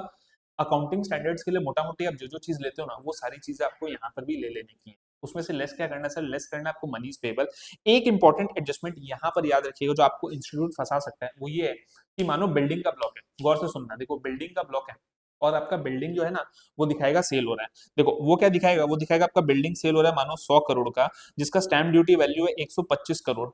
अकाउंटिंग स्टैंडर्ड्स के लिए मोटा मोटी आप जो जो चीज लेते हो ना वो सारी चीजें आपको यहाँ पर भी ले लेने की है। उसमें से लेस क्या करना है सर, लेस करना है आपको मनीज पेबल। एक इंपॉर्टेंट एडजस्टमेंट यहाँ पर याद रखिएगा जो आपको इंस्टीट्यूट फंसा सकता है, वो ये है कि मानो बिल्डिंग का ब्लॉक है, गौर से सुनना, देखो बिल्डिंग का ब्लॉक है और आपका बिल्डिंग जो है ना वो दिखाएगा सेल हो रहा है। देखो वो क्या दिखाएगा, वो दिखाएगा आपका बिल्डिंग सेल हो रहा है मानो 100 करोड़ का, जिसका स्टैंप ड्यूटी वैल्यू है 125 करोड़।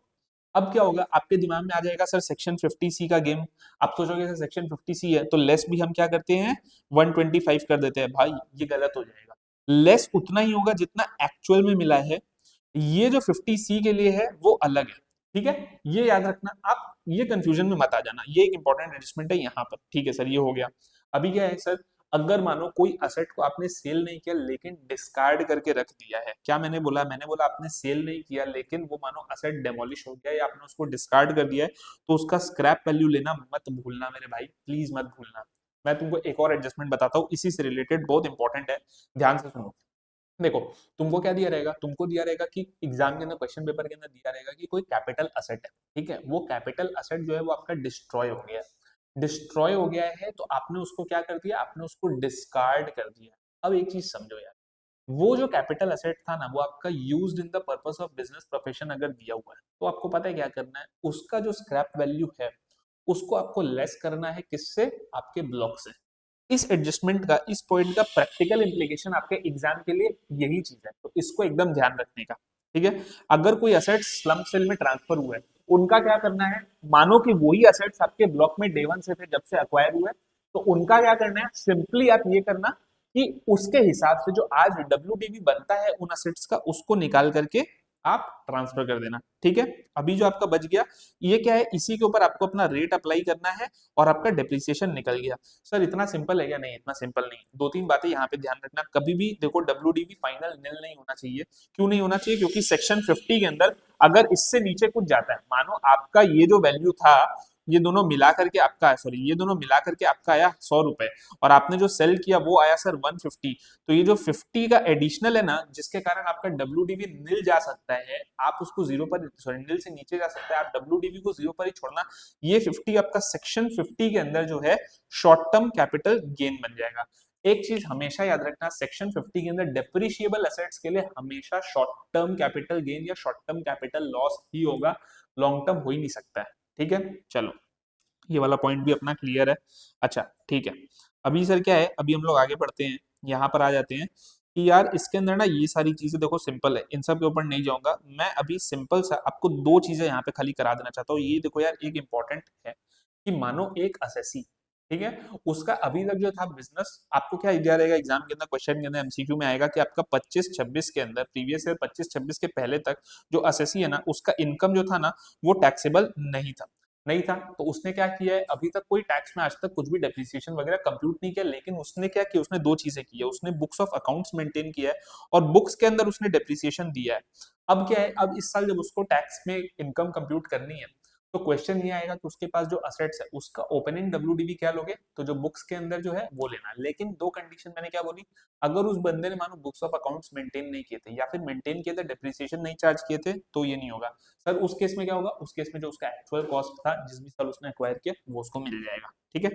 अब क्या होगा, आपके दिमाग में आ जाएगा सर सेक्शन 50C का गेम। आप सोचोगे सर सेक्शन 50C है तो लेस भी हम क्या करते हैं 125 कर देते हैं। भाई ये गलत हो जाएगा, लेस उतना ही होगा जितना एक्चुअल में मिला है। ये जो 50C के लिए है वो अलग है। ठीक है, ये याद रखना आप, ये कंफ्यूजन में मत आ जाना, ये एक इंपॉर्टेंट एडजस्टमेंट है यहाँ पर। ठीक है सर, ये हो गया। अभी क्या है सर, अगर मानो कोई असेट को आपने सेल नहीं किया लेकिन डिस्कार्ड करके रख दिया है, क्या मैंने बोला, मैंने बोला आपने सेल नहीं किया लेकिन वो मानो असेट डेमोलिश हो गया या आपने उसको डिस्कार्ड कर दिया है, तो उसका स्क्रैप वैल्यू लेना मत भूलना मेरे भाई, प्लीज मत भूलना। मैं तुमको एक और एडजस्टमेंट बताता हूँ इसी से रिलेटेड, बहुत इंपॉर्टेंट है, ध्यान से सुनो। देखो तुमको क्या दिया रहेगा, तुमको दिया रहेगा कि एग्जाम के अंदर क्वेश्चन पेपर के अंदर दिया रहेगा कि कोई कैपिटल असेट है। ठीक है, वो कैपिटल असेट जो है वो आपका डिस्ट्रॉय हो गया है। डिस्ट्रॉय हो गया है तो आपने उसको क्या कर दिया, आपने उसको डिस्कार्ड कर दिया। अब एक चीज समझो यार, वो जो कैपिटल असेट था ना वो आपका used in the purpose of business profession अगर दिया हुआ है तो आपको पता है क्या करना है, उसका जो स्क्रैप वैल्यू है उसको आपको लेस करना है, किससे, आपके ब्लॉक से। इस एडजस्टमेंट का, इस पॉइंट का प्रैक्टिकल इंप्लीकेशन आपके एग्जाम के लिए यही चीज है, तो इसको एकदम ध्यान रखने का। ठीक है, अगर कोई असेट स्लम सेल में ट्रांसफर हुआ है, उनका क्या करना है, मानो कि वही असेट्स आपके ब्लॉक में डे वन से थे जब से अक्वायर हुए, तो उनका क्या करना है, सिंपली आप ये करना कि उसके हिसाब से जो आज डब्ल्यूडीवी बनता है उन असेट्स का, उसको निकाल करके आप ट्रांसफर कर देना। ठीक है, अभी जो आपका बच गया ये क्या है, इसी के ऊपर आपको अपना रेट अप्लाई करना है और आपका डेप्रिसिएशन निकल गया। सर इतना सिंपल है क्या, नहीं इतना सिंपल नहीं। दो तीन बातें यहाँ पे ध्यान रखना, कभी भी देखो डब्ल्यूडीवी फाइनल निल नहीं होना चाहिए। क्यों नहीं होना चाहिए, क्योंकि सेक्शन 50 के अंदर अगर इससे नीचे कुछ जाता है, मानो आपका ये जो वैल्यू था ये दोनों मिला करके आपका, सॉरी ये दोनों मिला करके आपका आया 100 रुपए और आपने जो सेल किया वो आया सर 150, तो ये जो 50 का एडिशनल है ना जिसके कारण आपका डब्ल्यूडीवी निल जा सकता है, आप उसको जीरो पर, सॉरी निल से नीचे जा सकता है, आप डब्ल्यूडीवी को जीरो पर ही छोड़ना। ये 50 आपका सेक्शन 50 के अंदर जो है शॉर्ट टर्म कैपिटल गेन बन जाएगा। एक चीज हमेशा याद रखना, सेक्शन 50 के अंदर डेप्रिशिएबल एसेट्स के लिए हमेशा शॉर्ट टर्म कैपिटल गेन या शॉर्ट टर्म कैपिटल लॉस ही होगा, लॉन्ग टर्म हो ही नहीं सकता है। ठीक है, चलो ये वाला पॉइंट भी अपना क्लियर है। अच्छा ठीक है, अभी सर क्या है, अभी हम लोग आगे बढ़ते हैं, यहाँ पर आ जाते हैं कि यार इसके अंदर ना ये सारी चीजें देखो सिंपल है, इन सब के ऊपर नहीं जाऊंगा मैं, अभी सिंपल सा आपको दो चीजें यहाँ पे खाली करा देना चाहता हूँ। ये देखो यार एक इंपॉर्टेंट है कि मानो एक असेसी, ठीक है, उसका अभी तक जो था बिजनेस, आपको क्या दिया रहेगा एग्जाम के अंदर, क्वेश्चन के अंदर एमसीक्यू में आएगा कि आपका 25-26 के अंदर, प्रीवियस ईयर 25-26 के पहले तक जो असेसी है ना उसका इनकम जो था ना वो टैक्सेबल नहीं था। तो उसने क्या किया है, अभी तक कोई टैक्स में आज तक कुछ भी डेप्रिसिएशन वगैरह कंप्यूट नहीं किया, लेकिन उसने क्या किया, उसने दो चीजें की है, उसने बुक्स ऑफ अकाउंट्स मेंटेन किया है और बुक्स के अंदर उसने डेप्रिसिएशन दिया है। अब क्या है, अब इस साल जब उसको टैक्स में इनकम कंप्यूट करनी है तो क्वेश्चन ये आएगा कि उसके पास जो असेट्स है उसका ओपनिंग डब्ल्यूडीवी क्या लोगे, तो जो बुक्स के अंदर जो है वो लेना। लेकिन दो कंडीशन मैंने क्या बोली, अगर उस बंदे ने मानो बुक्स ऑफ अकाउंट्स मेंटेन नहीं किए थे या फिर मेंटेन किए थे डेप्रिसिएशन नहीं चार्ज किए थे तो ये नहीं होगा। सर उस केस में क्या होगा, उस केस में जो उसका एक्चुअल कॉस्ट था जिस भी साल उसने एक्वायर किया वो उसको मिल जाएगा। ठीक है,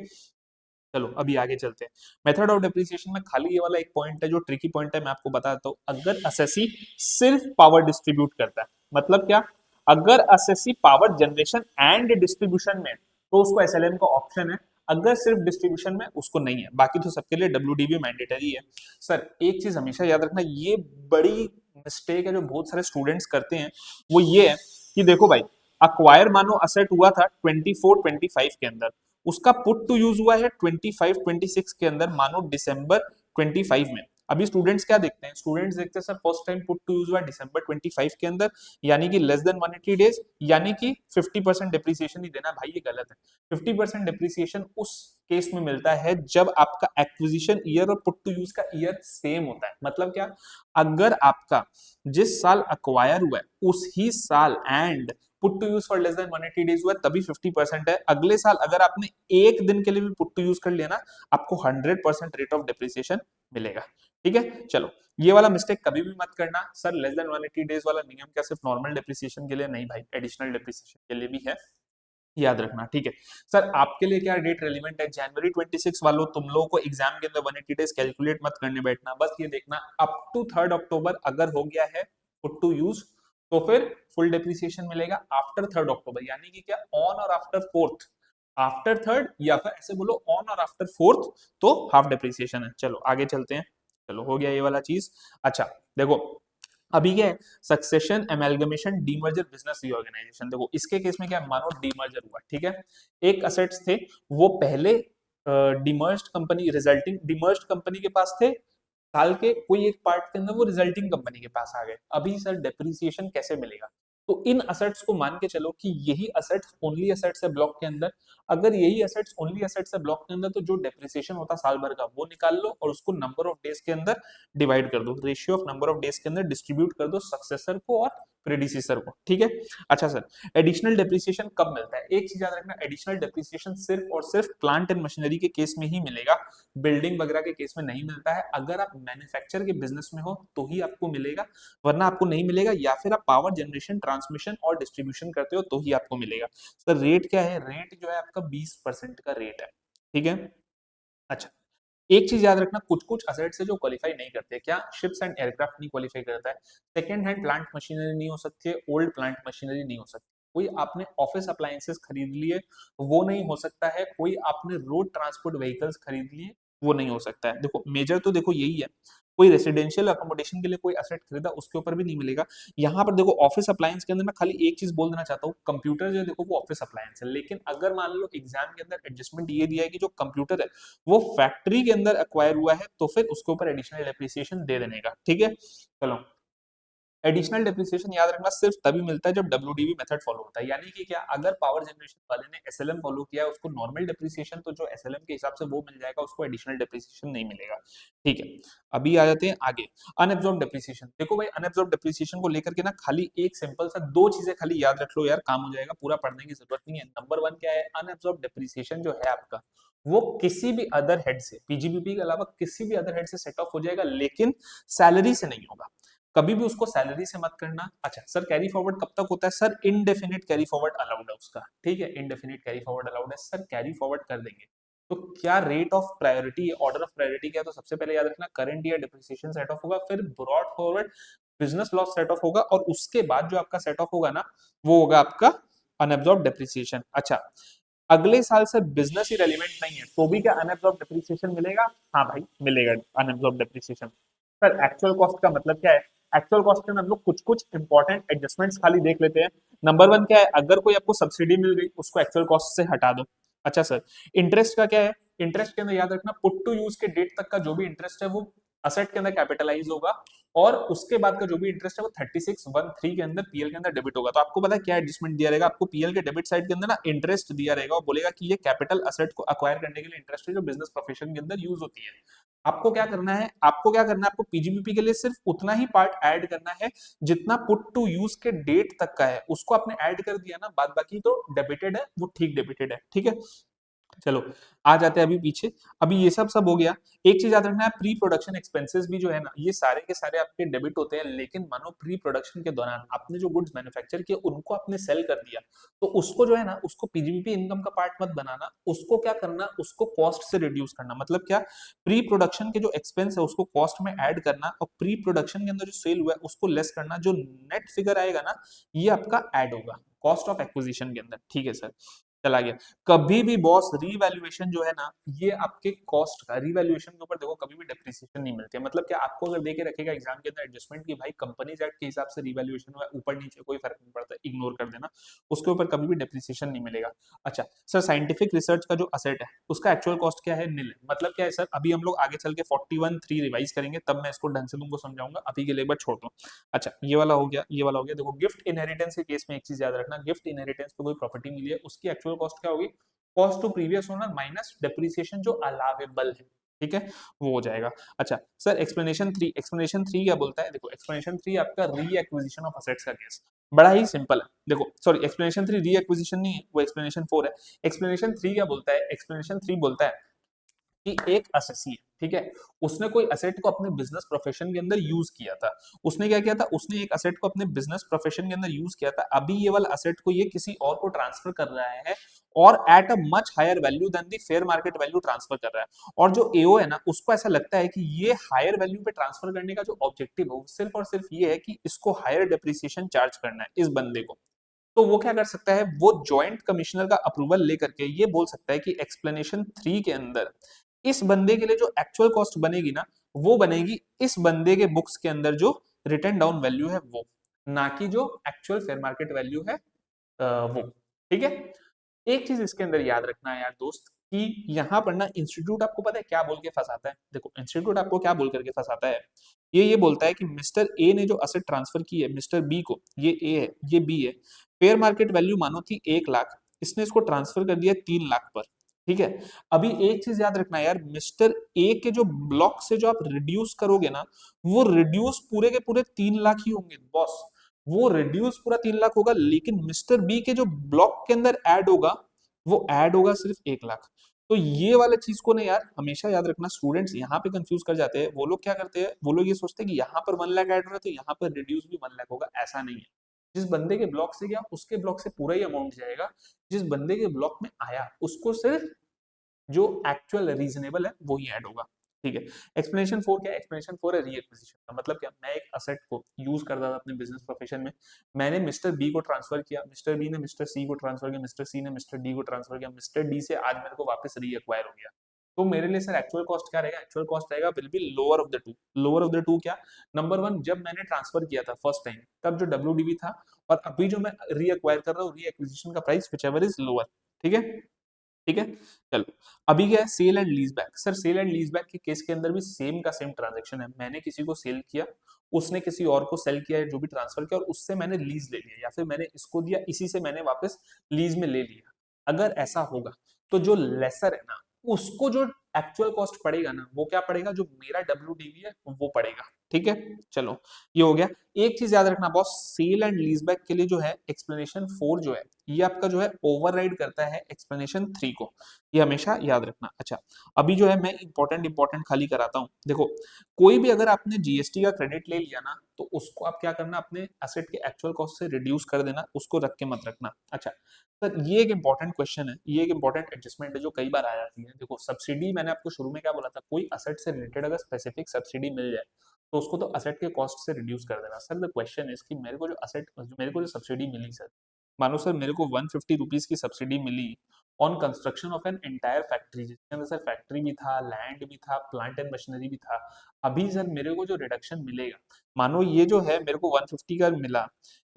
चलो अभी आगे चलते हैं। मेथड ऑफ डेप्रिसिएशन में खाली ये वाला एक पॉइंट है जो ट्रिकी पॉइंट है, मैं आपको बताता हूँ। अगर असेसी सिर्फ पावर डिस्ट्रीब्यूट करता है, मतलब क्या, अगर assessee power generation and distribution में तो उसको एसएलएम का ऑप्शन है, अगर सिर्फ डिस्ट्रीब्यूशन में उसको नहीं है, बाकी तो सबके लिए डब्ल्यूडीबी मैंडेटरी है। सर एक चीज हमेशा याद रखना, ये बड़ी मिस्टेक है जो बहुत सारे स्टूडेंट्स करते हैं, वो ये है कि देखो भाई अक्वायर मानो असेट हुआ था 24-25 के अंदर, उसका पुट टू यूज हुआ है 25-26 के अंदर, मानो दिसंबर 25 में। अभी स्टूडेंट्स क्या देखते हैं, स्टूडेंट्स देखते हैं sir first time put to use हुआ दिसंबर 25 के अंदर, यानी कि लेस देन 180 डेज, यानी कि 50% डिप्रिसिएशन ही देना। भाई ये गलत है। 50% डिप्रिसिएशन उस केस में मिलता है जब आपका एक्विजिशन ईयर और पुट टू यूज का ईयर सेम होता है। मतलब क्या, अगर आपका जिस साल अक्वायर हुआ है उसी साल and put to use for less than 180 days हुआ तभी 50% है। अगले साल अगर आपने एक दिन के लिए भी पुट टू यूज कर लिया ना, आपको 100% रेट ऑफ डिप्रिसिएशन मिलेगा। ठीक है, चलो ये वाला मिस्टेक कभी भी मत करना। सर लेस देन 180 डेज वाला नियम क्या सिर्फ नॉर्मल डिप्रिसिएशन के लिए? नहीं भाई, एडिशनल डिप्रिसिएशन के लिए भी है, याद रखना। ठीक है सर, आपके लिए क्या डेट रेलिवेंट है? जनवरी 26 वालों, तुम लोगों को एग्जाम के अंदर 180 डेज कैलकुलेट मत करने बैठना, बस ये देखना अप टू 3 अक्टूबर अगर हो गया है पुट टू यूज तो फिर फुल डिप्रिसिएशन मिलेगा। आफ्टर 3 अक्टूबर यानी कि क्या, ऑन और आफ्टर 4th, आफ्टर 3rd या फिर ऐसे बोलो ऑन और आफ्टर 4th तो हाफ डिप्रिसिएशन है। चलो आगे चलते हैं। चलो हो गया ये वाला चीज। अच्छा देखो, अभी क्या है, succession amalgamation demerger business reorganisation. देखो इसके केस में क्या है, मानो डीमर्जर हुआ, ठीक है, एक असेट्स थे वो पहले डीमर्ज्ड कंपनी, रिजल्टिंग डीमर्ज्ड कंपनी के पास थे, साल के कोई एक पार्ट के अंदर वो रिजल्टिंग कंपनी के पास आ गए। अभी सर डेप्रिसिएशन कैसे मिलेगा? तो इन असेट्स को मान के चलो कि यही असेट्स ओनली असेट्स है ब्लॉक के अंदर। अगर यही असेट्स ओनली असेट्स है ब्लॉक के अंदर तो जो डेप्रिसिएशन होता है साल भर का वो निकाल लो और उसको नंबर ऑफ डेज के अंदर डिवाइड कर दो, ratio of number of days के अंदर डिस्ट्रीब्यूट कर दो सक्सेसर को और प्रेडिसेसर को। ठीक है, अच्छा सर एडिशनल डेप्रिसिएशन कब मिलता है? एक चीज याद रखना, एडिशनल डेप्रिसिएशन सिर्फ और सिर्फ प्लांट एंड मशीनरी के केस में ही मिलेगा, बिल्डिंग वगैरह के केस में नहीं मिलता है। अगर आप मैन्युफैक्चर के बिजनेस में हो तो ही आपको मिलेगा, वरना आपको नहीं मिलेगा। या फिर आप पावर जनरेशन, ट्रांसमिशन और डिस्ट्रीब्यूशन करते हो तो ही आपको मिलेगा। सर रेट क्या है? रेट जो है आपका 20% का रेट है। ठीक है, अच्छा एक चीज याद रखना, कुछ कुछ असेट्स है जो क्वालिफाई नहीं करते। क्या? शिप्स एंड एयरक्राफ्ट नहीं क्वालिफाई करता है, सेकंड हैंड प्लांट मशीनरी नहीं हो सकती है, ओल्ड प्लांट मशीनरी नहीं हो सकती, कोई आपने ऑफिस अप्लायंसेस खरीद लिए वो नहीं हो सकता है, कोई आपने रोड ट्रांसपोर्ट व्हीकल्स खरीद लिए वो नहीं हो सकता है। देखो मेजर तो देखो यही है, कोई रेसिडेंशियल अकोमोडेशन के लिए कोई असेट खरीदा उसके ऊपर भी नहीं मिलेगा। यहाँ पर देखो ऑफिस अप्लायंस के अंदर मैं खाली एक चीज बोल देना चाहता हूँ, कंप्यूटर जो देखो वो ऑफिस अप्लायंस है, लेकिन अगर मान लो एग्जाम के अंदर एडजस्टमेंट ये दिया है कि जो कंप्यूटर है वो फैक्ट्री के अंदर एक्वायर हुआ है तो फिर उसके ऊपर एडिशनल डेप्रिसिएशन दे देने का। ठीक है, चलो एडिशनल डेप्रिसिएशन याद रखना सिर्फ तभी मिलता है जब डब्ल्यूडीवी मेथड फॉलो होता है। यानी कि क्या, अगर पावर जनरेशन वाले ने एसएलएम फॉलो किया है उसको नॉर्मल डेप्रिसिएशन तो जो एसएलएम के हिसाब से वो मिल जाएगा, उसको एडिशनल डेप्रिसिएशन नहीं मिलेगा। ठीक है, अभी आ जाते हैं आगे, अनएब्सॉर्ब डेप्रिसिएशन। देखो भाई अनएब्सॉर्ब डेप्रिसिएशन को लेकर के ना खाली एक सिंपल सा दो चीजें खाली याद रख लो यार, काम हो जाएगा, पूरा पढ़ने की जरूरत नहीं है। नंबर 1 क्या है, अनएब्सॉर्ब डेप्रिसिएशन जो है आपका वो किसी भी अदर हेड से, पीजीबीपी के अलावा किसी भी अदर हेड से सेट ऑफ हो जाएगा, लेकिन सैलरी से नहीं होगा। कभी भी उसको सैलरी से मत करना। अच्छा सर कैरी फॉरवर्ड कब तक होता है? Sir indefinite carry forward allowed है उसका। ठीक है, इनडेफिनिट कैरी फॉरवर्ड अलाउड है सर, कैरी फॉरवर्ड कर देंगे। तो क्या rate of priority, order of priority क्या है? तो सबसे पहले याद रखना current year depreciation set of होगा, फिर broad forward business loss set of होगा और उसके बाद जो आपका सेट ऑफ होगा ना वो होगा आपका अनएब्सॉर्ब डेप्रिसिएशन। अच्छा अगले साल से बिजनेस ही रेलिवेंट नहीं है तो भी क्या अनएब्सॉर्ब डेप्रिसिएशन मिलेगा? हाँ भाई मिलेगा unabsorbed depreciation. Sir actual cost का मतलब क्या है? एक्चुअल कॉस्ट के अंदर हम लोग कुछ कुछ इंपॉर्टेंट एडजस्टमेंट्स खाली देख लेते हैं। नंबर 1 क्या है, अगर कोई आपको सब्सिडी मिल गई उसको एक्चुअल कॉस्ट से हटा दो। अच्छा सर इंटरेस्ट का क्या है? इंटरेस्ट के अंदर याद रखना पुट टू यूज के डेट तक का जो भी इंटरेस्ट है वो असेट के अंदर कैपिटलाइज होगा और उसके बाद का जो भी इंटरेस्ट है वो 36(1)(3) के अंदर पीएल के अंदर डेबिट होगा। तो आपको पता है क्या एडजस्टमेंट दिया रहेगा? आपको पीएल के डेबिट साइड के अंदर ना इंटरेस्ट दिया रहेगा और बोलेगा कि ये कैपिटल असेट को अक्वायर करने के लिए इंटरेस्ट है जो बिजनेस प्रोफेशन के अंदर यूज होती है। आपको क्या करना है, आपको पीजीबीपी के लिए सिर्फ उतना ही पार्ट ऐड करना है जितना पुट टू यूज के डेट तक का है, उसको आपने ऐड कर दिया ना, बाद बाकी तो डेबिटेड है वो ठीक डेबिटेड है। ठीक है, चलो आ जाते हैं अभी पीछे। अभी ये सब हो गया। एक चीज याद रखना है, प्री प्रोडक्शन एक्सपेंसेस भी जो है ना ये सारे के सारे आपके डेबिट होते हैं, लेकिन मानो प्री प्रोडक्शन के दौरान आपने जो गुड्स मैन्युफैक्चर किए उनको आपने सेल कर दिया तो उसको जो है ना उसको पीजीबीपी इनकम का पार्ट मत बनाना, उसको क्या करना, उसको कॉस्ट से रिड्यूस करना। मतलब क्या, प्री प्रोडक्शन के जो एक्सपेंस है उसको कॉस्ट में ऐड करना और प्री प्रोडक्शन के अंदर जो सेल हुआ है उसको लेस करना, जो नेट फिगर आएगा ना ये आपका ऐड होगा कॉस्ट ऑफ एक्विजिशन के अंदर। ठीक है सर, चला गया। कभी भी बॉस रीवैल्यूएशन जो है ना, ये आपके कॉस्ट का रीवैल्यूएशन के ऊपर देखो कभी भी डेप्रिसिएशन नहीं मिलती है। मतलब क्या आपको अगर देके रखेगा एग्जाम के अंदर एडजस्टमेंट की भाई कंपनीज एक्ट के हिसाब से रीवैल्यूएशन हुआ, ऊपर नीचे कोई फर्क नहीं पड़ता, इग्नोर कर देना, उसके ऊपर कभी भी डेप्रिसिएशन नहीं मिलेगा। अच्छा सर, साइंटिफिक रिसर्च का जो असेट है उसका एक्चुअल कॉस्ट क्या है? नील है। मतलब क्या है सर, अभी हम लोग आगे चल के 41(3) रिवाइज करेंगे, तब मैं इसको ढंग से तुमको समझाऊंगा, अभी के लिए एक बार छोड़ दो। अच्छा ये वाला हो गया, ये वाला हो गया। देखो गिफ्ट इनहेरिटेंस के केस में एक चीज याद रखना, गिफ्ट इनहेरिटेंस पे कोई प्रॉपर्टी मिली है, उसकी एक्चुअल कॉस्ट क्या होगी? Cost to previous owner minus depreciation जो अलावेबल है, ठीक है, वो हो जाएगा। अच्छा सर, एक्सप्लेनेशन 3 क्या बोलता है? देखो एक्सप्लेनेशन 3 आपका री एक्विजिशन ऑफ असेट्स का केस बड़ा ही सिंपल है। देखो सॉरी, एक्सप्लेनेशन 3 री एक्विजिशन नहीं है, वो एक्सप्लेनेशन 4 है। एक्सप्लेनेशन 3 क्या बोलता है? एक्सप्लेनेशन 3 बोलता है कि एक असेसी है, ठीक है, उसने कोई असेट को अपने बिजनेस प्रोफेशन के अंदर यूज किया था। उसने क्या किया था? उसने एक असेट को अपने बिजनेस प्रोफेशन के अंदर यूज किया था। अभी ये वाला असेट को ये किसी और को ट्रांसफर कर रहा है, और at a much higher value than the fair market value transfer कर रहा है। और जो एओ है ना, उसको ऐसा लगता है कि ये हायर वैल्यू पे ट्रांसफर करने का जो ऑब्जेक्टिव है वो सिर्फ और सिर्फ ये है कि इसको हायर डेप्रिसिएशन चार्ज करना है इस बंदे को। तो वो क्या कर सकता है? वो जॉइंट कमिश्नर का अप्रूवल लेकर के ये बोल सकता है कि एक्सप्लेनेशन 3 के अंदर इस बंदे के लिए जो एक्चुअल कॉस्ट बनेगी ना, वो बनेगी इस बंदे के बुक्स के अंदर जो रिटर्न डाउन वैल्यू है वो, ना कि जो एक्चुअल फेयर मार्केट वैल्यू है वो, ठीक है। एक चीज इसके अंदर याद रखना है यार दोस्त, कि यहाँ पर ना इंस्टीट्यूट आपको पता है क्या बोल के फंसाता है? देखो इंस्टीट्यूट आपको क्या बोल करके फंसाता है, ये बोलता है कि मिस्टर ए ने जो असेट ट्रांसफर की है मिस्टर बी को, ये ए है ये बी है, फेयर मार्केट वैल्यू मानो थी 1 लाख, इसने इसको ट्रांसफर कर दिया 3 लाख पर, ठीक है। अभी एक चीज याद रखना यार, मिस्टर ए के जो ब्लॉक से जो आप रिड्यूस करोगे ना, वो रिड्यूस पूरे के पूरे 3 लाख ही होंगे बॉस, वो रिड्यूस पूरा 3 लाख होगा, लेकिन मिस्टर बी के जो ब्लॉक के अंदर ऐड होगा, वो ऐड होगा सिर्फ 1 लाख। तो ये वाले चीज को ना यार हमेशा याद रखना, स्टूडेंट्स यहाँ पे कंफ्यूज कर जाते हैं। वो लोग क्या करते हैं? वो लोग ये सोचते हैं कि यहाँ पर 1 लाख ऐड हो रहा है तो यहाँ पर रिड्यूस भी 1 लाख होगा, ऐसा नहीं है। जिस बंदे के ब्लॉक से गया उसके ब्लॉक से पूरा ही अमाउंट जाएगा, जिस बंदे के ब्लॉक में आया उसको सिर्फ जो एक्चुअल रीजनेबल है वो ही ऐड होगा, ठीक है। एक्सप्लेनेशन 4 क्या है? एक्सप्लेनेशन 4 है रीएक्विजिशन का। मतलब क्या? मैं एक असेट को यूज करता था अपने बिजनेस प्रोफेशन में, मैंने मिस्टर बी को ट्रांसफर किया, मिस्टर बी ने मिस्टर सी को ट्रांसफर किया, मिस्टर सी ने मिस्टर डी को ट्रांसफर किया, मिस्टर डी से आज मेरे को वापस रीअक्वायर हो गया। तो मेरे लिए सर एक्चुअल कॉस्ट क्या रहेगा? एक्चुअल कॉस्ट रहेगा will be lower of the two. Lower of the two क्या? नंबर 1, जब मैंने ट्रांसफर किया था फर्स्ट टाइम, तब जो डब्ल्यू था, और अभी जो मैं रीअक्वायर कर रहा हूँ, रीएक्विजिशन का price whichever is lower, ठीक है, ठीक है। चलो अभी क्या है? Sale and lease back. Sir sale and lease back के केस के अंदर भी सेम का सेम ट्रांजेक्शन है। मैंने किसी को सेल किया, उसने किसी और को सेल किया है, जो भी ट्रांसफर किया, और उससे मैंने लीज ले लिया, या फिर मैंने इसको दिया, इसी से मैंने वापस लीज में ले लिया। अगर ऐसा होगा तो जो लेसर है ना, उसको जो एक्चुअल कॉस्ट पड़ेगा ना, वो क्या पड़ेगा? जो मेरा डब्ल्यू है वो पड़ेगा, ठीक है। चलो ये हो गया। एक चीज याद रखना boss, sale and lease back के लिए जो है एक्सप्लेनेशन 4 जो है, ये आपका जो है ओवरराइड करता है एक्सप्लेनेशन 3 को, ये हमेशा याद रखना। अच्छा अभी जो है मैं इंपॉर्टेंट खाली कराता हूँ। देखो कोई भी अगर आपने जीएसटी का क्रेडिट ले लिया ना, तो उसको आप क्या करना, अपने एसेट के एक्चुअल कॉस्ट से रिड्यूस कर देना, उसको रख के मत रखना। अच्छा सर, ये एक इंपॉर्टेंट क्वेश्चन है, ये एक इंपॉर्टेंट एडजस्टमेंट है जो कई बार आ जाती है। देखो सब्सिडी, मैंने आपको शुरू में क्या बोला था, कोई असेट से रिलेटेड अगर स्पेसिफिक सब्सिडी मिल जाए तो उसको तो असेट के कॉस्ट से रिड्यूस कर देना। सर द क्वेश्चन इज कि मेरे को जो सब्सिडी मिली सर, मानो सर मेरे को 150 रुपीज की सब्सिडी मिली on construction of an entire factory, जिसके अंदर सर फैक्ट्री भी था, लैंड भी था, प्लांट एंड मशीनरी भी था। अभी सर मेरे को जो रिडक्शन मिलेगा, मानो ये जो है मेरे को 150 का मिला,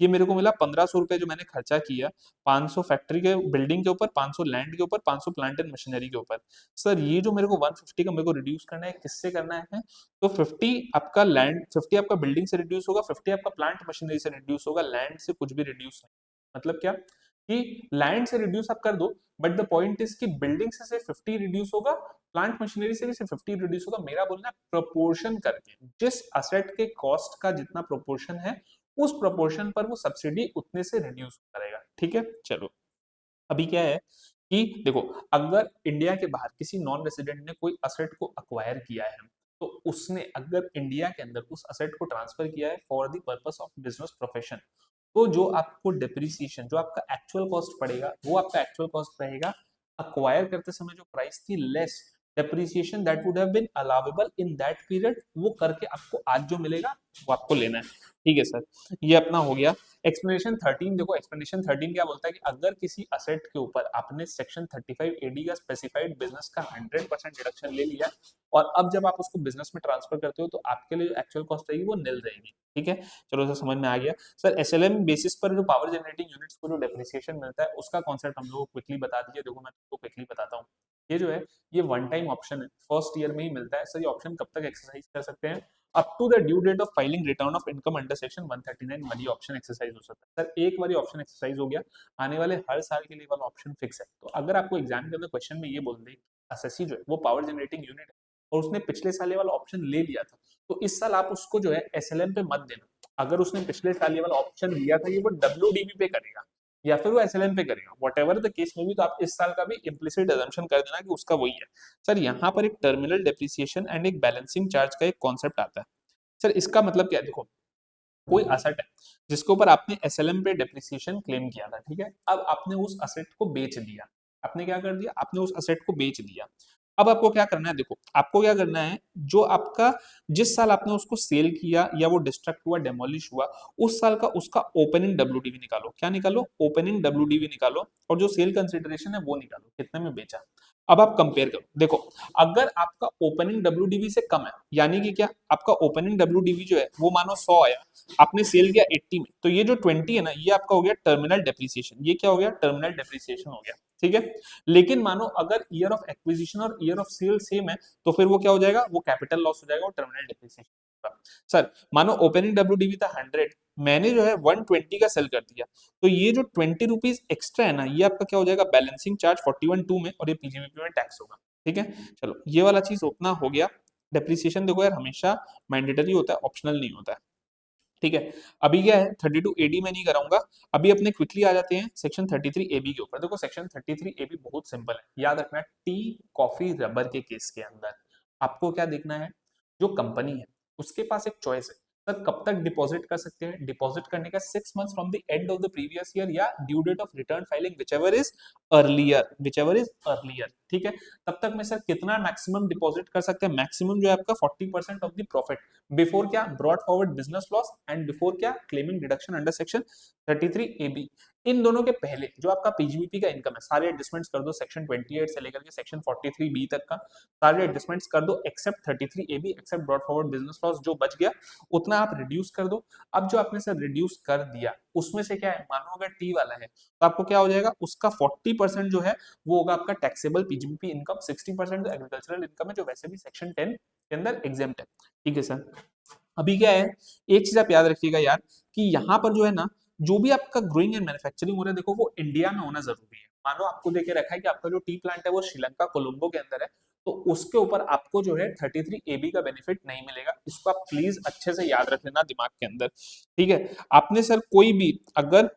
ये मेरे को मिला 1500 रुपए जो मैंने खर्चा किया, 500 फैक्ट्री के बिल्डिंग के ऊपर, 500 लैंड के ऊपर, 500 प्लांट एंड मशीनरी के ऊपर। सर ये जो मेरे को 150 का मेरे को रिड्यूस करना है, किससे करना है? तो 50 आपका लैंड, 50 आपका बिल्डिंग से रिड्यूस होगा, 50 आपका प्लांट मशीनरी से रिड्यूस होगा, लैंड से कुछ भी रिड्यूस नहीं। मतलब क्या कि लैंड से रिड्यूस आप कर दो, बट द पॉइंट इज कि बिल्डिंग से सिर्फ 50 रिड्यूस होगा, प्लांट मशीनरी से भी सिर्फ 50 रिड्यूस होगा। मेरा बोलना है प्रोपोर्शन करके, जिस असेट के कॉस्ट का जितना प्रोपोर्शन है, उस प्रोपोर्शन पर वो सब्सिडी उतने से रिड्यूस करेगा, ठीक है। चलो अभी क्या है कि देखो, अगर इंडिया के बाहर किसी नॉन रेसिडेंट ने कोई असेट को अक्वायर किया है, तो उसने अगर इंडिया के अंदर उस असेट को ट्रांसफर किया है for the purpose of business profession, तो जो आपको डिप्रिसिएशन, जो आपका एक्चुअल कॉस्ट पड़ेगा, वो आपका एक्चुअल कॉस्ट रहेगा अक्वायर करते समय जो प्राइस थी less depreciation that would have been allowable in that period, वो करके आपको आज जो मिलेगा वो आपको लेना है। ठीक है सर, ये अपना हो गया। एक्सप्लेनेशन 13 देखो, एक्सप्लेनेशन 13 क्या बोलता है कि अगर किसी असेट के ऊपर आपने सेक्शन 35 एडी का स्पेसिफाइड बिजनेस का 100% डिडक्शन ले लिया और अब जब आप उसको बिजनेस में ट्रांसफर करते हो तो आपके लिए जो एक्चुअल कॉस्ट रहेगी वो निल रहेगी। ठीक है, चलो सर समझ में आ गया। सर एसएलएम बेसिस पर जो पावर जनरेटिंग यूनिट्स को जो डेप्रिसिएशन मिलता है उसका कॉन्सेप्ट हम लोग को क्विकली बता दीजिए। देखो मैं आपको क्विकली बताता हूँ। ये जो है ये वन टाइम ऑप्शन है, फर्स्ट ईयर में ही मिलता है। सर ये ऑप्शन कब तक एक्सरसाइज कर सकते हैं? Up to the due date of filing return of income under section 139 वाली ऑप्शन एक्सरसाइज हो सकता है। सर एक बारी ऑप्शन एक्सरसाइज हो गया, आने वाले हर साल के लिए वाला ऑप्शन फिक्स है। तो अगर आपको एग्जाम के अंदर क्वेश्चन में ये बोल दे असेसी जो है वो पावर जनरेटिंग यूनिट है और उसने पिछले साल ये वाला ऑप्शन ले लिया था, तो इस साल आप उसको जो है एसएलएम पे मत देना। अगर उसने पिछले साल ये वाला ऑप्शन लिया था, ये वो डब्ल्यूडीबी पे करेगा या फिर वो एसएलएम पे करेगा, व्हाटएवर द केस में भी, तो आप इस साल का भी इम्प्लिसिट अजम्पशन कर देना कि उसका वही है। सर यहाँ पर एक टर्मिनल डेप्रिसिएशन एंड एक बैलेंसिंग चार्ज का एक कॉन्सेप्ट आता है। सर इसका मतलब क्या है? देखो कोई असेट है जिसके ऊपर आपने एसएलएम पे डेप्रिसिएशन क्लेम किया था, ठीक है, अब आपने उस असेट को बेच दिया। आपने क्या कर दिया? आपने उस असेट को बेच दिया। अब आपको क्या करना है? देखो आपको क्या करना है, जो आपका जिस साल आपने उसको सेल किया या वो डिस्ट्रक्ट हुआ, डेमोलिश हुआ, उस साल का उसका ओपनिंग डब्ल्यूडीवी निकालो। क्या निकालो? ओपनिंग डब्ल्यूडीवी निकालो और जो सेल कंसिडरेशन है वो निकालो, कितने में बेचा। अब आप कंपेयर करो। देखो अगर आपका ओपनिंग डब्ल्यूडीवी से कम है, यानी कि क्या, आपका ओपनिंग डब्ल्यूडीवी जो है वो मानो 100 आया, आपने सेल किया 80 में, तो ये जो 20 है ना, ये आपका हो गया टर्मिनल डेप्रिसिएशन। ये क्या हो गया? टर्मिनल डेप्रिसिएशन हो गया। ठीक है, लेकिन मानो अगर ईयर ऑफ एक्विजिशन और ईयर ऑफ सेल सेम है, तो फिर वो क्या हो जाएगा? वो कैपिटल लॉस हो जाएगा, वो टर्मिनल डेप्रिसिएशन। सर मानो ओपनिंग डब्ल्यूडीवी था 100, मैंने जो है 120 का सेल कर दिया, तो ये जो 20 रुपीज एक्स्ट्रा है ना, ये आपका क्या हो जाएगा? बैलेंसिंग चार्ज 41(2) में, और ये पीजीबीपी में टैक्स होगा। ठीक है, चलो ये वाला चीज उतना हो गया। डेप्रिसिएशन देखो यार हमेशा मैंडेटरी होता है, ऑप्शनल नहीं होता है। ठीक है, अभी क्या है 32 एडी में नहीं कराऊंगा। अभी अपने क्विकली आ जाते हैं सेक्शन 33 एबी के ऊपर। देखो सेक्शन 33 एबी बहुत सिंपल है, याद रखना। टी कॉफी रबर के केस के अंदर आपको क्या देखना है? जो कंपनी है उसके पास एक चॉइस है, सर कब तक डिपॉजिट कर सकते हैं? डिपॉजिट करने का 6 months from the end of the previous year या due date of return filing, whichever is earlier, whichever is earlier. ठीक है, तब तक में सर कितना मैक्सिमम डिपॉजिट कर सकते हैं? मैक्सिमम जो है आपका 40% ऑफ द प्रॉफिट बिफोर क्या? Brought forward business loss and before क्या? Claiming deduction under section 33 AB. इन दोनों के पहले जो आपका पीजीबीपी का इनकम है, सारे एडजस्टमेंट्स कर दो सेक्शन 28 से लेकर के सेक्शन 43 बी तक का, सारे एडजस्टमेंट्स कर दो except 33 AB, except brought forward business loss. जो बच गया उतना आप रिड्यूस कर दो। अब जो आपने सर रिड्यूस कर दिया उसमें से क्या है, मानो अगर टी वाला है तो आपको क्या हो जाएगा? उसका 40% जो है वो होगा आपका taxable PGBP income, 60% agricultural income है जो वैसे भी सेक्शन 10 के अंदर एग्जेम्प्ट है। ठीक है सर, अभी क्या है, एक चीज आप याद रखिएगा यार कि यहाँ पर जो है ना, जो भी आपका ग्रोइंग एंड मैन्युफैक्चरिंग हो रहा है, देखो वो इंडिया में होना जरूरी है। मानो आपको देके रखा है कि आपका जो टी प्लांट है वो श्रीलंका कोलंबो के अंदर है, तो उसके ऊपर आपको जो है 33 एबी का बेनिफिट नहीं मिलेगा। इसको आप प्लीज अच्छे से याद रख लेना दिमाग के अंदर। ठीक है, आपने सर कोई भी अगर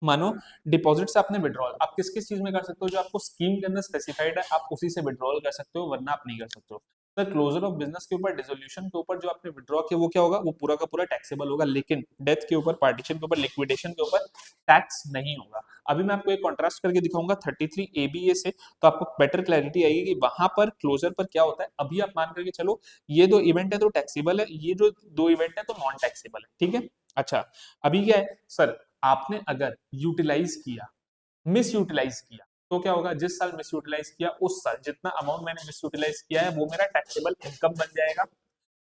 मानो डिपॉजिट से आपने विड्रॉल, आप किस किस चीज में कर सकते हो? जो आपको स्कीम के अंदर स्पेसिफाइड है आप उसी से विड्रॉल कर सकते हो, वरना आप नहीं कर सकते हो। सर क्लोजर ऑफ बिजनेस के ऊपर, डिसोल्यूशन के ऊपर जो आपने विड्रॉ किया वो क्या होगा? वो पूरा का पूरा टैक्सेबल होगा, लेकिन डेथ के ऊपर, पार्टीशन के ऊपर, लिक्विडेशन के ऊपर टैक्स नहीं होगा। अभी मैं आपको एक कॉन्ट्रास्ट करके दिखाऊंगा 33 एबीए से, तो आपको बेटर क्लैरिटी आएगी कि वहां पर क्लोजर पर क्या होता है। अभी आप मान करके चलो ये दो इवेंट है तो टैक्सेबल है, ये जो दो इवेंट है तो नॉन टैक्सेबल है। ठीक है, अच्छा अभी क्या है सर, आपने अगर यूटिलाइज किया, मिस यूटिलाइज किया, तो क्या होगा? जिस साल मिस यूटिलाइज किया उस साल जितना अमाउंट मैंने मिस यूटिलाइज किया है वो मेरा टैक्सेबल इनकम बन जाएगा।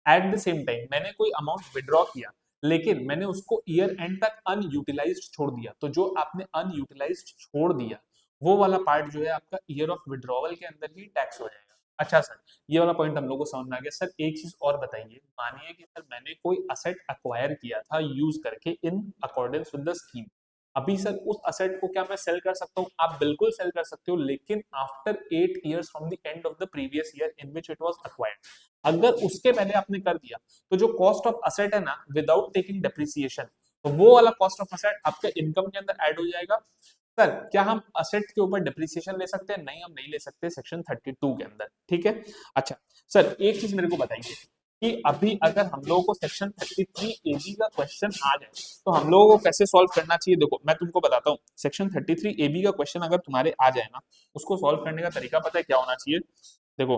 एट द सेम टाइम मैंने कोई अमाउंट विड्रॉ किया लेकिन मैंने उसको ईयर एंड तक अनयूटिलाइज्ड छोड़ दिया, तो जो आपने अनयूटिलाइज्ड छोड़ दिया वो वाला पार्ट जो है आपका ईयर ऑफ विड्रॉवल के अंदर ही टैक्स हो जाएगा। अच्छा सर, ये वाला पॉइंट हम लोग को समझ में आ गया। सर एक चीज और बताइए, मानिए कि सर मैंने कोई असेट अक्वायर किया था यूज करके in accordance with the scheme. अभी सर उस असेट को क्या मैं सेल कर सकता हूँ? आप बिल्कुल सेल कर सकते हो, लेकिन after 8 years from the end of the previous year in which it was acquired. अगर उसके पहले आपने कर दिया तो जो कॉस्ट ऑफ असेट है ना, विदाउट टेकिंग डेप्रिसिएशन, तो वो वाला कॉस्ट ऑफ असेट आपके इनकम के अंदर ऐड हो जाएगा। सर क्या हम असेट के ऊपर डेप्रिसिएशन ले सकते हैं? नहीं, हम नहीं ले सकते सेक्शन 32 के अंदर। ठीक है, अच्छा सर एक चीज मेरे को बताइए कि अभी अगर हम लोगों को सेक्शन 33 एबी का क्वेश्चन आ जाए तो हम लोगों को कैसे सॉल्व करना चाहिए? देखो मैं तुमको बताता हूँ, सेक्शन 33 एबी का क्वेश्चन अगर तुम्हारे आ जाए ना, उसको सॉल्व करने का तरीका पता है क्या होना चाहिए? देखो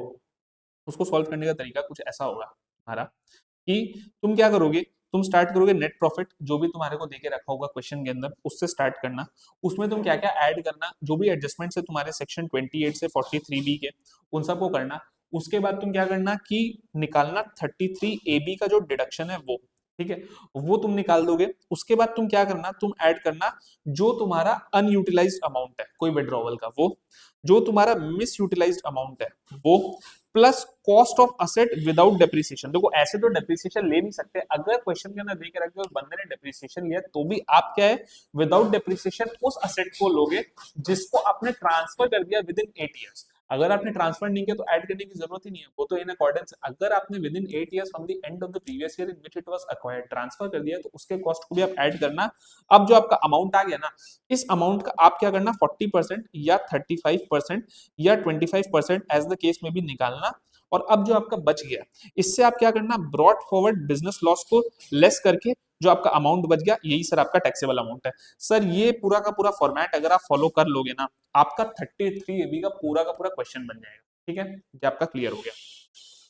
उसको सॉल्व करने का तरीका कुछ ऐसा होगा तुम्हारा कि तुम क्या करोगे, तुम स्टार्ट करोगे नेट प्रॉफिट जो भी तुम्हारे को देके रखा होगा क्वेश्चन के अंदर, उससे स्टार्ट करना। उसमें तुम क्या क्या ऐड करना, जो भी एडजस्टमेंट है तुम्हारे सेक्शन 28 से 43B के, उन सबको करना। उसके बाद तुम क्या करना कि निकालना 33AB का जो डिडक्शन है वो, ठीक है, वो तुम निकाल दोगे। उसके बाद तुम क्या करना, तुम ऐड करना जो तुम्हारा अनयूटिलाइज्ड अमाउंट है कोई विड्रॉवल का, वो जो तुम्हारा मिस यूटिलाइज्ड अमाउंट है वो, plus cost of asset without depreciation. देखो ऐसे तो डेप्रिसिएशन ले नहीं सकते, अगर क्वेश्चन के अंदर देख के रखे और बंदे ने डेप्रिसिएशन लिया तो भी आप क्या है, विदाउट डेप्रिसिएशन उस असेट को लोगे जिसको आपने ट्रांसफर कर दिया विद इन 8 ईयर्स। अगर आपने ट्रांसफर नहीं किया तो ऐड करने की जरूरत ही नहीं है, वो तो इन अकॉर्डेंस। अगर आपने with in 8 years from the end of the previous year in which it was acquired transfer कर दिया, तो उसके कॉस्ट को भी आप ऐड करना। अब जो आपका अमाउंट आ गया ना, इस अमाउंट का आप क्या करना, 40% या 35% या 25% एज द केस में भी निकालना। और अब जो आपका बच गया, इससे आप क्या करना, ब्रॉट फॉरवर्ड बिजनेस लॉस को लेस करके जो आपका अमाउंट बच गया, यही सर आपका टैक्सेबल अमाउंट है। सर ये पूरा का पूरा फॉर्मेट अगर आप फॉलो कर लोगे ना, आपका 33AB का पूरा क्वेश्चन बन जाएगा। ठीक है, ये आपका क्लियर हो गया।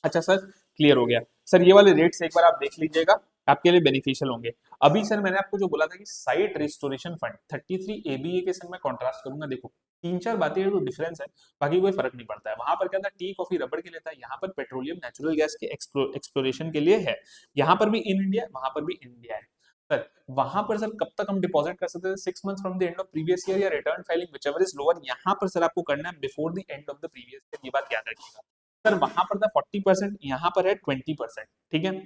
अच्छा सर, क्लियर हो गया। सर ये वाले रेट्स एक बार आप देख लीजिएगा, आपके लिए बेनिफिशियल होंगे। अभी सर मैंने आपको जो बोला था कि साइट रिस्टोरेशन फंड 33ABA के संग मैं कॉन्ट्रास्ट करूंगा। देखो तीन चार बातें जो डिफरेंस है, बाकी कोई फर्क नहीं पड़ता है। वहां पर क्या था, टी कॉफी रबड़ के लिए था, यहाँ पर पेट्रोलियम नेचुरल गैस के एक्सप्लोरेशन के लिए है। यहाँ पर भी इन इंडिया है, वहां पर भी इंडिया है। सर वहां पर सर कब तक हम डिपॉजिट कर सकते हैं, 6 months from the end of previous year या return filing whichever is lower. यहाँ पर सर आपको करना है before the end of the previous year, ये बात याद रखिएगा। सर वहां पर था 40%, यहाँ पर है 20%। ठीक है,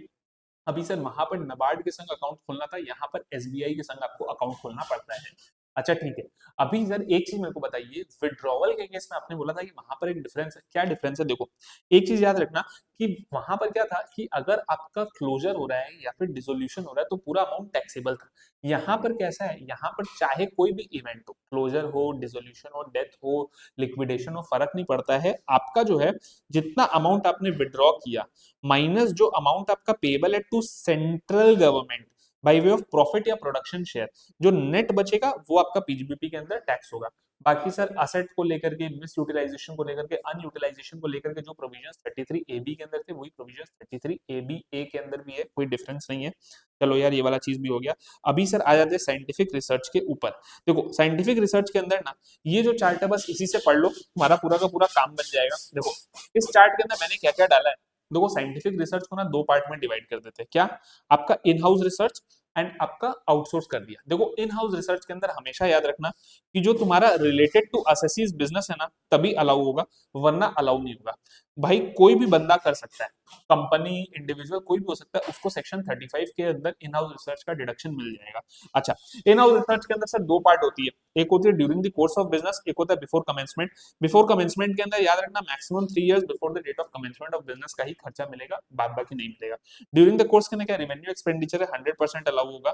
अभी सर वहां पर नबार्ड के संग अकाउंट खोलना था, यहाँ पर एसबीआई के संग आपको अकाउंट खोलना पड़ता है। अच्छा ठीक है, अभी सर एक चीज मेरे को बताइए, विड्रॉवल के केस में आपने बोला था कि वहां पर एक डिफरेंस है, क्या डिफरेंस है? देखो एक चीज याद रखना कि वहां पर क्या था कि अगर आपका क्लोजर हो रहा है या फिर डिसोल्यूशन हो रहा है तो पूरा अमाउंट टैक्सेबल था। यहाँ पर कैसा है, यहाँ पर चाहे कोई भी इवेंट हो, क्लोजर हो, डिसोल्यूशन हो, डेथ हो, लिक्विडेशन हो, फर्क नहीं पड़ता है। आपका जो है जितना अमाउंट आपने विड्रॉ किया माइनस जो अमाउंट आपका पेबल है to central government by way of profit या प्रोडक्शन शेयर, जो नेट बचेगा वो आपका पीजीबीपी के अंदर टैक्स होगा। बाकी सर असेट को लेकर के, मिस यूटिलाइजेशन को लेकर के, अनयूटिलाइजेशन को लेकर के जो प्रोविजंस 33AB के अंदर थे वही प्रोविजंस 33ABA के अंदर भी है, कोई डिफरेंस नहीं है। चलो यार ये वाला चीज भी हो गया। अभी सर आ जाते हैं साइंटिफिक रिसर्च के ऊपर। देखो साइंटिफिक रिसर्च के अंदर ना, ये जो चार्ट है बस इसी से पढ़ लो, तुम्हारा पूरा का पूरा काम बन जाएगा। देखो इस चार्ट के अंदर मैंने क्या क्या डाला है। देखो साइंटिफिक रिसर्च को ना दो पार्ट में डिवाइड कर देते हैं, क्या, आपका इन हाउस रिसर्च एंड आपका आउटसोर्स कर दिया। देखो इन हाउस रिसर्च के अंदर हमेशा याद रखना कि जो तुम्हारा रिलेटेड टू असेसीज बिजनेस है ना तभी अलाउ होगा, वरना अलाउ नहीं होगा। भाई कोई भी बंदा कर सकता है, कंपनी, इंडिविजुअल, कोई भी हो सकता है, उसको सेक्शन 35 के अंदर इन हाउस रिसर्च का डिडक्शन मिल जाएगा। अच्छा, इन हाउस रिसर्च के अंदर सर दो पार्ट होती है, एक होती है during the course of business, एक होता है बिफोर कमेंसमेंट। बिफोर कमेंसमेंट के अंदर याद रखना maximum 3 years before the date of commencement of business का ही खर्चा मिलेगा, बाद बाकी नहीं मिलेगा। ड्यूरिंग द कोर्स के अंदर क्या रेवेन्यू एक्सपेंडिचर है 100% अलाउ होगा।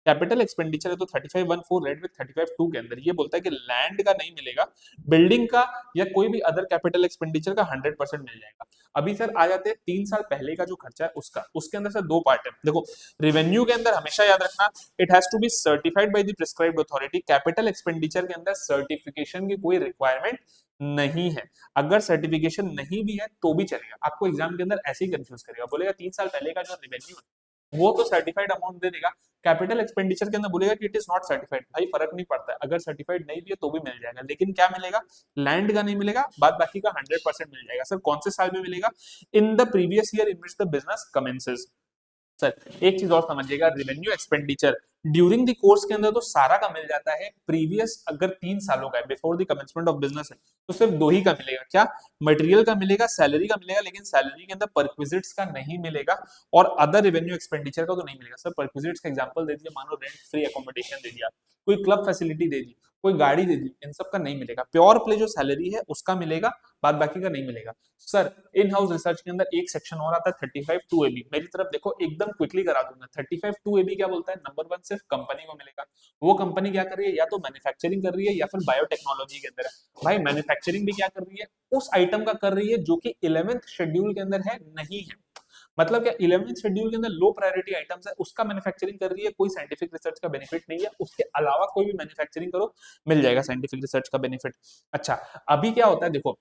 कैपिटल एक्सपेंडिचर है तो 3514 रेट विद 35(2) के अंदर ये बोलता है कि लैंड का नहीं मिलेगा, बिल्डिंग का या कोई भी अदर कैपिटल एक्सपेंडिचर का 100% मिल जाएगा। अभी सर आ जाते हैं 3 साल पहले का जो खर्चा है उसका, उसके अंदर सर दो पार्ट है। देखो रेवेन्यू के अंदर हमेशा याद रखना it has to be certified by the prescribed authority. Capital expenditure के अंदर सर्टिफिकेशन की कोई रिक्वायरमेंट नहीं है, अगर सर्टिफिकेशन नहीं भी है तो भी चलेगा। आपको एग्जाम के अंदर ऐसे ही कंफ्यूज करेगा, बोलेगा 3 साल पहले का जो रेवेन्यू है वो तो सर्टिफाइड अमाउंट दे देगा, कैपिटल एक्सपेंडिचर के अंदर बोलेगा कि इट इज नॉट सर्टिफाइड। भाई फर्क नहीं पड़ता है, अगर सर्टिफाइड नहीं भी है तो भी मिल जाएगा, लेकिन क्या मिलेगा, लैंड का नहीं मिलेगा, बाद बाकी का 100% मिल जाएगा। सर कौन से साल में मिलेगा, in the previous year in which the business commences. Sir एक चीज और समझिएगा, revenue expenditure during the course के अंदर तो सारा का मिल जाता है, प्रीवियस अगर 3 सालों का है before the commencement of business है तो सिर्फ दो ही का मिलेगा, क्या, मटेरियल का मिलेगा, सैलरी का मिलेगा, लेकिन सैलरी के अंदर परक्विजिट्स का नहीं मिलेगा और अदर रेवेन्यू एक्सपेंडिचर का तो नहीं मिलेगा। सर परक्विजिट्स का एग्जांपल दे दिया, मानो रेंट फ्री एकोमोडेशन दे दिया, कोई क्लब फैसिलिटी दे दी, कोई गाड़ी दे दी, इन सब का नहीं मिलेगा। प्योर प्ले जो सैलरी है उसका मिलेगा, बाद बाकी का नहीं मिलेगा। सर इन हाउस रिसर्च के अंदर एक सेक्शन और आता है 35(2)AB, मेरी तरफ देखो एकदम क्विकली करा दूंगा। 35(2)AB क्या बोलता है, नंबर 1 सिर्फ कंपनी को मिलेगा, वो कंपनी क्या कर रही है, या तो मैन्युफैक्चरिंग कर रही है या फिर बायोटेक्नोलॉजी के अंदर है। भाई मैन्युफैक्चरिंग भी क्या कर रही है, उस आइटम का कर रही है जो कि 11th शेड्यूल के अंदर है, नहीं है, मतलब क्या 11th शेड्यूल के अंदर लो प्रायोरिटी आइटम्स है उसका मैन्युफैक्चरिंग कर रही है, कोई साइंटिफिक रिसर्च का बेनिफिट नहीं है। उसके अलावा कोई भी मैन्युफैक्चरिंग करो मिल जाएगा साइंटिफिक रिसर्च का बेनिफिट। अच्छा अभी क्या होता है देखो,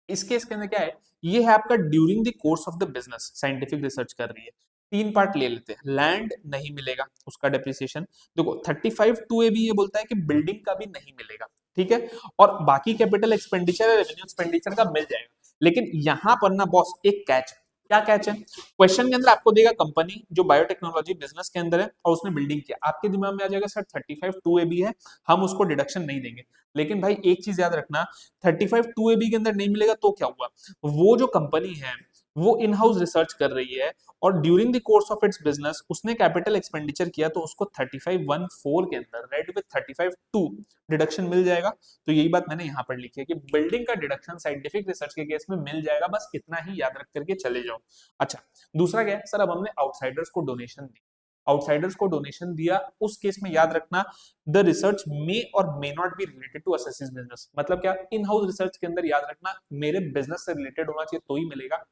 इस केस के अंदर क्या है, ये है आपका during the course of the business scientific research कर रही है। तीन पार्ट ले लेते हैं। लैंड नहीं मिलेगा, उसका डेप्रिसिएशन। देखो 35(2) भी ये बोलता है कि बिल्डिंग का भी नहीं मिलेगा, ठीक है। और बाकी कैपिटल एक्सपेंडिचर है, रेवेन्यू एक्सपेंडिचर का मिल जाएगा। लेकिन यहां पर ना बॉस एक कैच है। क्या कैच है? क्वेश्चन के अंदर आपको देगा कंपनी जो बायोटेक्नोलॉजी बिजनेस के अंदर है और उसने बिल्डिंग किया, आपके दिमाग में आ जाएगा सर 35(2) भी है, हम उसको डिडक्शन नहीं देंगे। लेकिन भाई एक चीज याद रखना, 35(2) के अंदर नहीं मिलेगा तो क्या हुआ, वो जो कंपनी है वो इन हाउस रिसर्च कर रही है और during the course of its business उसने कैपिटल एक्सपेंडिचर किया, तो उसको 35(1)(4) के अंदर रेड विद 35(2) डिडक्शन मिल जाएगा। तो यही बात मैंने यहाँ पर लिखी है कि बिल्डिंग का डिडक्शन साइंटिफिक रिसर्च के केस में मिल जाएगा, बस इतना ही याद रख करके चले जाओ। अच्छा, दूसरा क्या है सर, अब हमने आउटसाइडर्स को डोनेशन दी, आउटसाइडर्स को डोनेशन दिया, उस केस में याद रखना द रिसर्च मे और may not be related to assessee's business. मतलब क्या, इन हाउस रिसर्च के अंदर याद रखना मेरे बिजनेस से रिलेटेड होना चाहिए तो ही मिलेगा।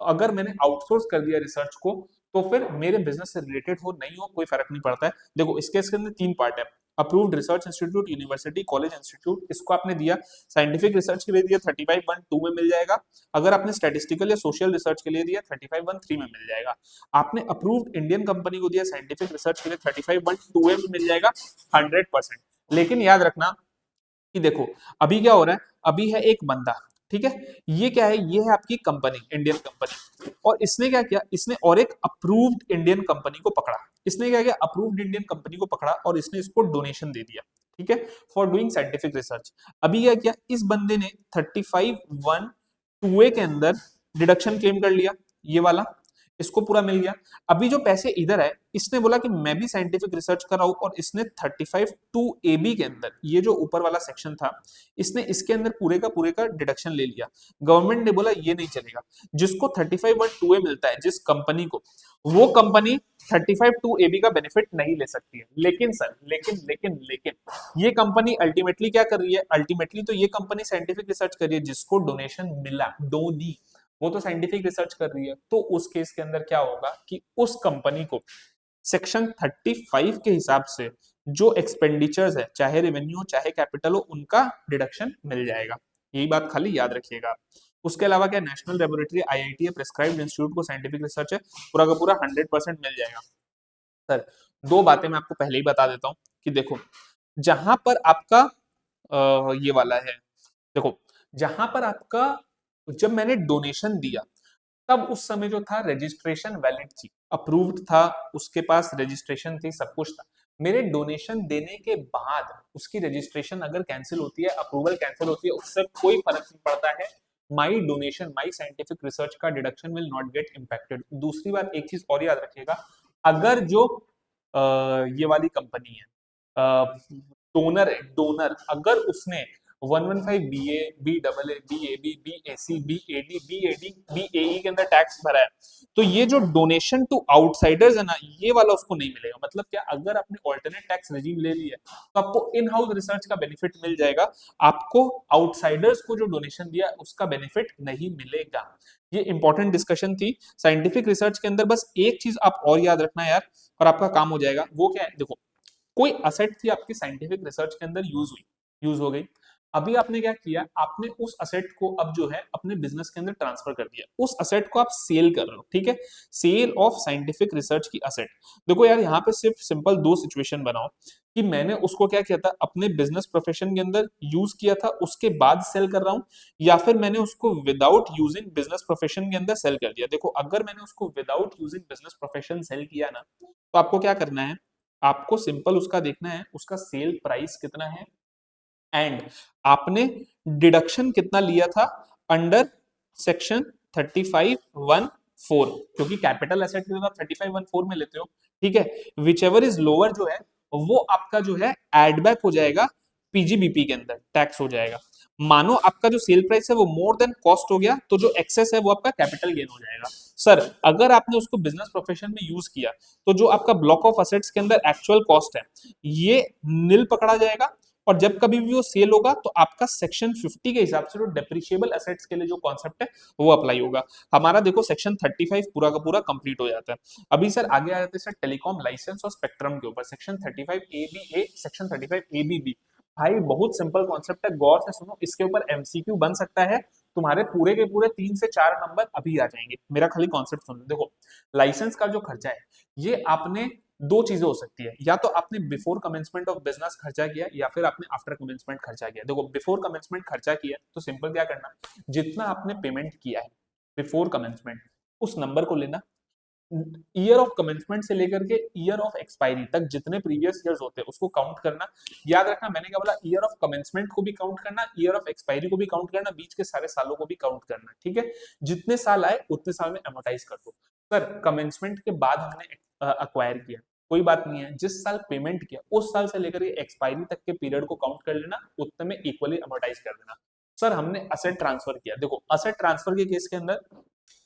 अगर मैंने आउटसोर्स कर दिया रिसर्च को तो फिर मेरे बिजनेस से रिलेटेड हो नहीं हो कोई फर्क नहीं पड़ता है। देखो इसके इसके अंदर तीन पार्ट है। Approved research institute, university, college, institute, इसको आपने दिया। साइंटिफिक रिसर्च के लिए दिया 35(1)(2) में मिल जाएगा। अगर आपने स्टैटिस्टिकल या सोशल रिसर्च के लिए दिया 35(1)(3) में मिल जाएगा। आपने अप्रूव्ड इंडियन कंपनी को दिया साइंटिफिक रिसर्च के लिए 35(1)(2) में मिल जाएगा 100%। लेकिन याद रखना कि देखो अभी क्या हो रहा है, अभी है एक बंदा, ठीक है, ये क्या है, ये है आपकी कंपनी, इंडियन कंपनी, और इसने क्या किया, इसने और एक अप्रूव्ड इंडियन कंपनी को पकड़ा। इसने क्या किया, अप्रूव्ड इंडियन कंपनी को पकड़ा और इसने इसको डोनेशन दे दिया, ठीक है, फॉर डूइंग साइंटिफिक रिसर्च। अभी क्या किया, इस बंदे ने 35(1)(2) के अंदर डिडक्शन क्लेम कर लिया, ये वाला इसको पूरा मिल गया। अभी जो पैसे इधर है, इसने बोला कि मैं भी साइंटिफिक रिसर्च कर रहा हूं और इसने 35(2)(a)(b) के अंदर ये जो ऊपर वाला सेक्शन था, इसने इसके अंदर पूरे का डिडक्शन ले लिया। गवर्नमेंट ने बोला ये नहीं चलेगा, जिसको 35(1)(2)(a) मिलता है जिस कंपनी को, वो कंपनी 35(2)(a)(b) का बेनिफिट नहीं ले सकती है। लेकिन सर लेकिन ये कंपनी अल्टीमेटली क्या कर रही है, अल्टीमेटली तो ये कंपनी साइंटिफिक रिसर्च कर रही है जिसको डोनेशन मिला, डोनी, वो तो साइंटिफिक रिसर्च कर रही है। तो उस केस के अंदर क्या होगा कि उस कंपनी को सेक्शन 35 के हिसाब से जो एक्सपेंडिचर्स है, चाहे रेवेन्यू हो चाहे कैपिटल हो, उनका डिडक्शन मिल जाएगा। यही बात खाली याद रखिएगा। उसके अलावा क्या, नेशनल लेबोरेटरी, आईआईटी है, प्रिस्क्राइब्ड इंस्टीट्यूट को साइंटिफिक रिसर्च है, पूरा का पूरा 100% मिल जाएगा। सर दो बातें मैं आपको पहले ही बता देता हूं कि देखो जहां पर आपका ये वाला है, देखो जहां पर आपका, जब मैंने डोनेशन दिया तब उस समय जो था रजिस्ट्रेशन वैलिड थी, अप्रूव्ड था, उसके पास रजिस्ट्रेशन थी, सब कुछ था। मेरे डोनेशन देने के बाद उसकी रजिस्ट्रेशन अगर कैंसिल होती है, अप्रूवल कैंसिल होती है, उससे कोई फर्क नहीं पड़ता है। माई डोनेशन, माई साइंटिफिक रिसर्च का deduction will not gate impacted. दूसरी बात एक चीज और याद रखिएगा, अगर जो ये वाली कंपनी है, डोनर है, डोनर अगर उसने 115 BA, BAA, BAB, BAC, BAD, BAD, BAE के अंदर टैक्स भरा है, तो ये जो डोनेशन टू आउटसाइडर्स है ना, ये वाला उसको नहीं मिलेगा। मतलब क्या, अगर आपने ऑल्टरनेट टैक्स रेजिम ले लिया तो आपको इन हाउस रिसर्च का बेनिफिट मिल जाएगा, आपको आउटसाइडर्स को जो डोनेशन दिया उसका बेनिफिट नहीं मिलेगा। ये इंपॉर्टेंट डिस्कशन थी साइंटिफिक रिसर्च के अंदर। बस एक चीज आप और याद रखना यार और आपका काम हो जाएगा, वो क्या है, देखो कोई असेट थी आपकी साइंटिफिक रिसर्च के अंदर, यूज हो गई। अभी आपने क्या किया, आपने उस असेट को अब जो है अपने बिजनेस के अंदर ट्रांसफर कर दिया, उस असेट को आप सेल कर रहे हो, ठीक है, सेल ऑफ साइंटिफिक रिसर्च की असेट। देखो यार यहाँ पे सिर्फ सिंपल दो सिचुएशन बनाओ कि मैंने उसको क्या किया था, अपने बिजनेस प्रोफेशन के अंदर यूज किया था उसके बाद सेल कर रहा हूं, या फिर मैंने उसको विदाउट यूजिंग बिजनेस प्रोफेशन के अंदर सेल कर दिया। देखो अगर मैंने उसको without using business profession sale किया ना, तो आपको क्या करना है, आपको सिंपल उसका देखना है उसका सेल प्राइस कितना है एंड आपने डिडक्शन कितना लिया था अंडर सेक्शन 35(1)(4), क्योंकि कैपिटल एसेट के आप 35(1)(4) में लेते हो, ठीक है। विच एवर इज लोअर जो है वो आपका जो है एड बैक हो जाएगा पीजीबीपी के अंदर, टैक्स हो जाएगा। मानो आपका जो सेल प्राइस है वो मोर देन कॉस्ट हो गया, तो जो एक्सेस है वो आपका कैपिटल गेन हो जाएगा। सर अगर आपने उसको बिजनेस प्रोफेशन में यूज किया तो जो आपका ब्लॉक ऑफ असेट्स के अंदर एक्चुअल कॉस्ट है ये नील पकड़ा जाएगा, और जब कभी भी वो सेल होगा तो आपका सेक्शन 50 के हिसाब से जो डेप्रिशिएबल एसेट्स के लिए जो कॉन्सेप्ट है वो अप्लाई होगा। हमारा देखो सेक्शन 35 पूरा का पूरा कंप्लीट हो जाता है। अभी सर आगे आ जाते हैं सर टेलीकॉम लाइसेंस और स्पेक्ट्रम के ऊपर, सेक्शन 35(a)(b)(a), सेक्शन 35(a)(b)(b)। भाई बहुत सिंपल कॉन्सेप्ट है, गौर से सुनो, इसके ऊपर एमसीक्यू बन सकता है तुम्हारे पूरे के पूरे 3 से 4 नंबर अभी आ जाएंगे। मेरा खाली कॉन्सेप्ट सुन लो। देखो, लाइसेंस का जो खर्चा है ये आपने दो चीजें हो सकती है, या तो आपने बिफोर कमेंसमेंट ऑफ बिजनेस खर्चा किया या फिर आपने आफ्टर कमेंसमेंट खर्चा किया। देखो, बिफोर कमेंसमेंट खर्चा किया तो सिंपल क्या करना, जितना आपने पेमेंट किया है बिफोर कमेंसमेंट उस नंबर को लेना, ईयर ऑफ कमेंसमेंट से लेकर के ईयर ऑफ एक्सपायरी तक जितने प्रीवियस ईयर्स होते हैं उसको काउंट करना। याद रखना, मैंने क्या बोला, ईयर ऑफ कमेंसमेंट को भी काउंट करना, ईयर ऑफ एक्सपायरी को भी काउंट करना, बीच के सारे सालों को भी काउंट करना। ठीक है, जितने साल आए उतने साल में अमोर्टाइज कर दो। सर, कमेंसमेंट के बाद हमने अक्वायर किया, कोई बात नहीं है, जिस साल पेमेंट किया उस साल से लेकर एक्सपायरी तक के पीरियड को काउंट कर लेना, उतने में इक्वली अमोर्टाइज कर देना। सर, हमने असेट ट्रांसफर किया। देखो, असेट ट्रांसफर के केस के अंदर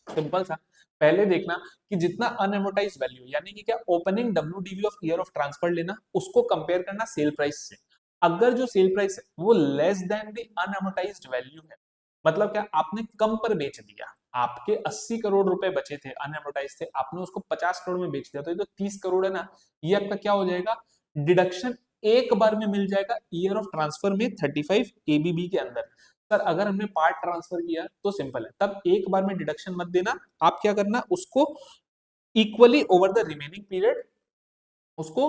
सिंपल सा, पहले देखना कि जितना अनएमोटाइज वैल्यू यानी कि क्या opening WDV of year of transfer लेना, उसको कंपेयर करना सेल प्राइस से। अगर जो सेल प्राइस है वो लेस देन द अनएमोटाइज्ड वैल्यू है, मतलब क्या आपने कम पर बेच दिया, आपके 80 करोड़ रुपए बचे थे अनएमोटाइज थे, आपने उसको 50 करोड़ में बेच दिया, तो ये तो 30 करोड़ है ना, ये आपका क्या हो जाएगा, डिडक्शन एक बार में मिल जाएगा ईयर ऑफ ट्रांसफर में 35 एबीबी के अंदर। सर, अगर हमने पार्ट ट्रांसफर किया तो सिंपल है, तब एक बार में डिडक्शन मत देना, आप क्या करना, उसको equally over the remaining period उसको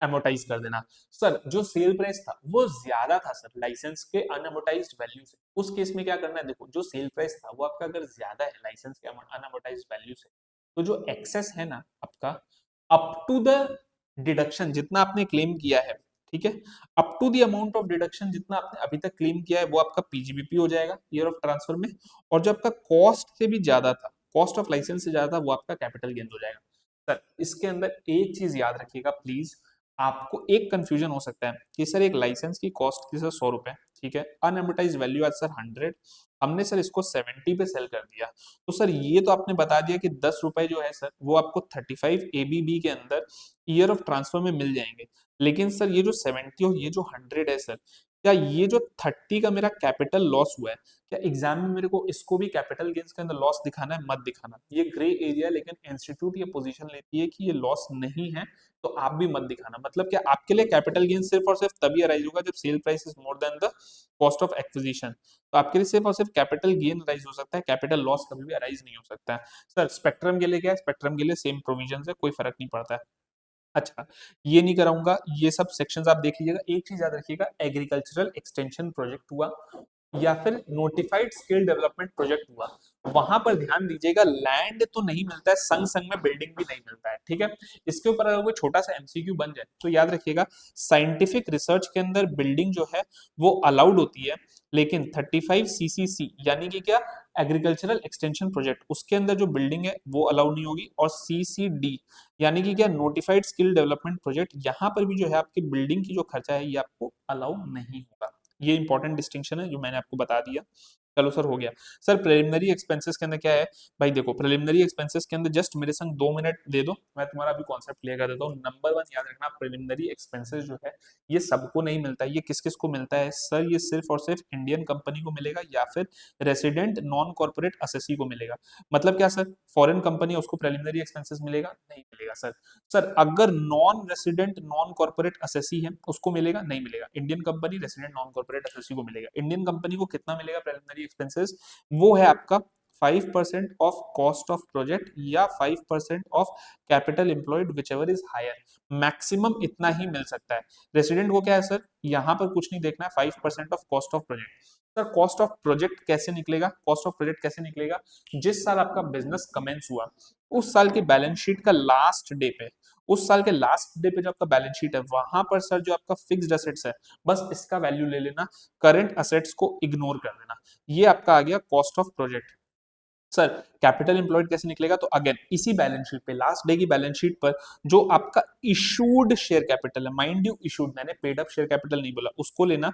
एमोटाइज कर देना। सर, जो सेल प्राइस था वो ज्यादा था सर लाइसेंस के अनएमोटाइज्ड वैल्यू से, उस केस में क्या करना है, देखो जो सेल प्राइस था वो आपका अगर ज्यादा है लाइसेंस के अनएमोटाइज्ड वैल्यू से, तो जो एक्सेस है ना आपका, अप टू द डिडक्शन जितना आपने क्लेम किया है, ठीक है, up to the amount of deduction जितना आपने अभी तक क्लेम किया है वो आपका पीजीबीपी हो जाएगा ईयर ऑफ ट्रांसफर में, और जो आपका कॉस्ट से भी ज्यादा था, कॉस्ट ऑफ लाइसेंस से ज्यादा था, वो आपका कैपिटल गेन हो जाएगा। सर, इसके अंदर एक चीज याद रखिएगा प्लीज, आपको एक कंफ्यूजन हो सकता है कि सर एक लाइसेंस की कॉस्ट थी सर 100 रुपए, ठीक है, अनएमोटाइज वैल्यू आज सर 100, हमने सर इसको 70 पे सेल कर दिया, तो सर ये तो आपने बता दिया कि 10 रुपए जो है सर वो आपको 35 एबीबी के अंदर ईयर ऑफ ट्रांसफर में मिल जाएंगे, लेकिन सर ये जो 70 और ये जो 100 है सर, क्या ये जो 30 का मेरा कैपिटल लॉस हुआ है, क्या एग्जाम में मेरे को इसको भी कैपिटल गेन्स के अंदर लॉस दिखाना है, मत दिखाना, ये ग्रे एरिया है, लेकिन इंस्टीट्यूट ये पोजीशन लेती है कि ये लॉस नहीं है, तो आप भी मत दिखाना। मतलब क्या आपके लिए कैपिटल गेन सिर्फ और सिर्फ तभी अराइज होगा जब cell price is more then the cost of acquisition, तो आपके लिए सिर्फ और सिर्फ कैपिटल गेन अराइज हो सकता है, कैपिटल लॉस कभी भी अराइज नहीं हो सकता है। सर, स्पेक्ट्रम के लिए क्या है, स्पेक्ट्रम के लिए सेम प्रोविजन है, कोई फर्क नहीं पड़ता है। अच्छा, ये नहीं कराऊंगा, ये सब सेक्शंस आप देख लीजिएगा। एक चीज याद रखिएगा, एग्रीकल्चरल एक्सटेंशन प्रोजेक्ट हुआ या फिर नोटिफाइड स्किल डेवलपमेंट प्रोजेक्ट हुआ, वहां पर ध्यान दीजिएगा, लैंड तो नहीं मिलता है, संग संग में बिल्डिंग भी नहीं मिलता है, ठीक है। इसके ऊपर अगर कोई छोटा सा एमसीक्यू बन जाए तो याद रखिएगा, साइंटिफिक रिसर्च के अंदर बिल्डिंग जो है वो अलाउड होती है, लेकिन 35 सीसीसी यानी कि क्या, एग्रीकल्चरल एक्सटेंशन प्रोजेक्ट, उसके अंदर जो बिल्डिंग है वो अलाउड नहीं होगी, और सीसीडी यानी कि क्या, नोटिफाइड स्किल डेवलपमेंट प्रोजेक्ट, यहाँ पर भी जो है आपकी बिल्डिंग की जो खर्चा है ये आपको अलाउ नहीं होगा। ये इंपॉर्टेंट डिस्टिंक्शन है जो मैंने आपको बता दिया। चलो सर, हो गया। सर, प्रिलिमिनरी एक्सपेंसेस के अंदर क्या है, भाई देखो, प्रिलिमिनरी एक्सपेंसेस के अंदर जस्ट मेरे संग 2 मिनट दे दो, मैं तुम्हारा अभी कॉन्सेप्ट क्लियर कर देता हूँ। नंबर 1 याद रखना, प्रिलिमिनरी एक्सपेंसेस जो है ये सबको नहीं मिलता है, ये किस किस को मिलता है सर, ये सिर्फ और सिर्फ इंडियन कंपनी को मिलेगा या फिर रेसिडेंट नॉन कॉर्पोरेट असेसी को मिलेगा। मतलब क्या सर, फॉरेन कंपनी है उसको प्रिलिमिनरी एक्सपेंसेस मिलेगा, नहीं मिलेगा सर। सर, अगर non resident non corporate assessee है उसको मिलेगा, नहीं मिलेगा। Indian company resident non corporate assessee को मिलेगा। इंडियन कंपनी को कितना मिलेगा प्रिलिमिनरी एक्सपेंसेस, वो है आपका 5% ऑफ कॉस्ट ऑफ प्रोजेक्ट या 5% of capital employed whichever is higher, maximum इतना ही मिल सकता है। रेसिडेंट को क्या है सर, यहाँ पर कुछ नहीं देखना है, 5% of cost of project. Sir, cost of project कैसे निकलेगा, कॉस्ट ऑफ प्रोजेक्ट कैसे निकलेगा, जिस साल आपका बिजनेस कमेंस हुआ उस साल की बैलेंस शीट का लास्ट डे पे, उस साल के लास्ट डे पे जो आपका बैलेंस शीट है वहां पर सर जो आपका फिक्स्ड एसेट्स है बस इसका वैल्यू ले लेना, करंट एसेट्स को इग्नोर कर देना, ये आपका आ गया cost of project. Sir, capital employed कैसे निकलेगा, तो अगेन इसी बैलेंस शीट पे, लास्ट डे की बैलेंस शीट पर जो आपका इशूड शेयर कैपिटल है, माइंड यू इशूड, मैंने पेड अप शेयर कैपिटल नहीं बोला, उसको लेना,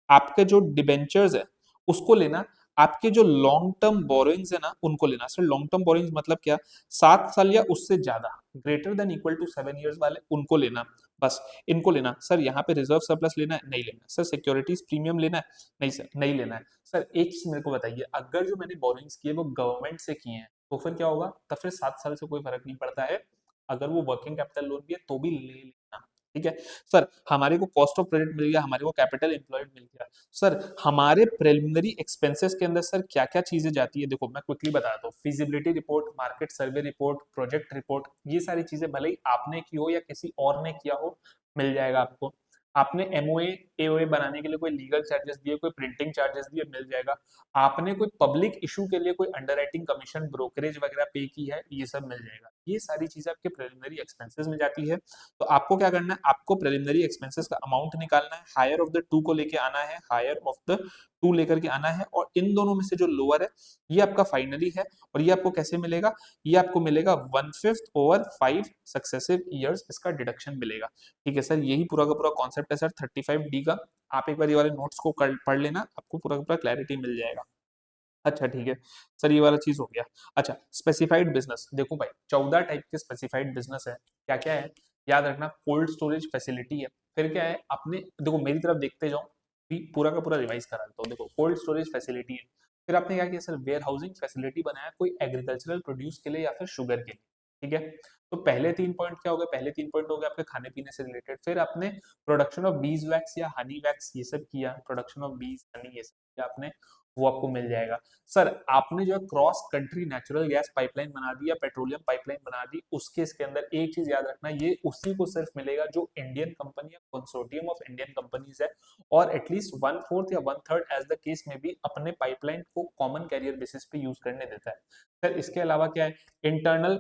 आपके जो डिबेंचर्स है उसको लेना, आपके जो लॉन्ग टर्म बोरोइंग्स है ना उनको लेना। सर, लॉन्ग टर्म बोरोइंग्स मतलब क्या, 7 साल या उससे ज्यादा, greater than equal to 7 years वाले उनको लेना, बस इनको लेना। सर, यहाँ पे रिजर्व सरप्लस लेना है, नहीं लेना। सर, सिक्योरिटीज प्रीमियम लेना है, नहीं सर, नहीं लेना है। सर, एक चीज मेरे को बताइए, अगर जो मैंने बोरोइंग्स किए वो गवर्नमेंट से किए हैं तो फिर क्या होगा, तब फिर 7 साल से कोई फर्क नहीं पड़ता है, अगर वो वर्किंग कैपिटल लोन भी है तो भी ले लेना, ठीक है सर, हमारे को कॉस्ट ऑफ प्रोजेक्ट मिल गया, हमारे को कैपिटल एम्प्लॉयड मिल गया। सर हमारे प्रिलिमिनरी एक्सपेंसेस के अंदर सर क्या क्या चीजें जाती है, देखो मैं क्विकली बताता हूँ। Feasibility report, market survey report, project report, ये सारी चीजें भले ही आपने की हो या किसी और ने किया हो, मिल जाएगा आपको। आपने एमओए एओए बनाने के लिए कोई लीगल चार्जेस दिए, कोई प्रिंटिंग चार्जेस दिए, मिल जाएगा। आपने कोई पब्लिक इशू के लिए कोई अंडरराइटिंग कमीशन, ब्रोकरेज वगैरह पे की है, ये सब मिल जाएगा। ये सारी चीजें आपके प्रिलिमिनरी एक्सपेंसेस में जाती है। तो आपको क्या करना है, आपको प्रिलिमिनरी एक्सपेंसेस का अमाउंट निकालना है, हायर ऑफ द टू को लेके आना है, हायर ऑफ द टू लेकर के आना है, और इन दोनों में से जो लोअर है ये आपका फाइनली है। और ये आपको कैसे मिलेगा, ये आपको मिलेगा 1/5 ओवर 5 सक्सेसिव ईयर्स, इसका डिडक्शन मिलेगा। ठीक है सर, यही पूरा का पूरा कॉन्सेप्ट है सर 35D का। आप एक बार ये वाले नोट्स को पढ़ लेना, आपको पूरा का पूरा क्लैरिटी मिल जाएगा। अच्छा ठीक है सर, ये वाला चीज हो गया। अच्छा, स्पेसिफाइड बिजनेस, देखो भाई 14 टाइप के स्पेसिफाइड बिजनेस है। क्या क्या है, याद रखना, कोल्ड स्टोरेज फैसिलिटी है, फिर क्या है, अपने देखो मेरी तरफ देखते जाओ, पूरा का पूरा रिवाइज करा देता हूँ। देखो कोल्ड स्टोरेज फैसिलिटी है, फिर आपने क्या किया सर, वेयर हाउसिंग फैसिलिटी बनाया कोई एग्रीकल्चरल प्रोड्यूस के लिए या फिर शुगर के लिए। ठीक है, तो पहले 3 पॉइंट क्या हो गए, पहले 3 पॉइंट हो गए आपके खाने पीने से रिलेटेड। फिर आपने प्रोडक्शन ऑफ बीज वैक्स या हनी वैक्स ये सब किया, प्रोडक्शन ऑफ बीज हनी ये सब किया आपने, वो आपको मिल जाएगा। सर आपने जो है cross country natural gas pipeline बना दी या पेट्रोलियम पाइपलाइन बना दी, उसके इसके अंदर एक चीज याद रखना, ये उसी को सिर्फ मिलेगा जो इंडियन कंपनी या कंसोर्टियम ऑफ इंडियन कंपनीज है, और एटलीस्ट 1/4 या 1/3 एज द केस में भी अपने पाइपलाइन को कॉमन कैरियर बेसिस पे यूज करने देता है। सर इसके अलावा क्या है, इंटरनल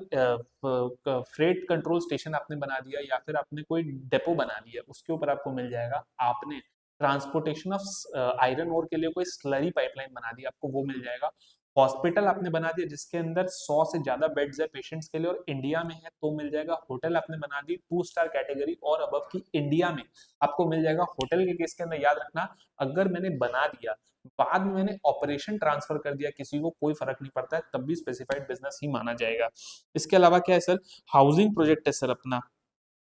फ्रेट कंट्रोल स्टेशन आपने बना दिया या फिर आपने कोई डेपो बना दिया, उसके ऊपर आपको मिल जाएगा। आपने ट्रांसपोर्टेशन ऑफ आयरन ओर के लिए कोई स्लरी पाइपलाइन बना दी, आपको वो मिल जाएगा। हॉस्पिटल आपने बना दिया जिसके अंदर 100 से ज्यादा बेड्स है पेशेंट्स के लिए और इंडिया में है, तो मिल जाएगा। होटल आपने बना दी 2 स्टार कैटेगरी और अबव की इंडिया में, आपको मिल जाएगा। होटल के केस के अंदर याद रखना, अगर मैंने बना दिया बाद में मैंने ऑपरेशन ट्रांसफर कर दिया किसी को, कोई फर्क नहीं पड़ता है, तब भी स्पेसिफाइड बिजनेस ही माना जाएगा। इसके अलावा क्या है सर, हाउसिंग प्रोजेक्ट है सर अपना,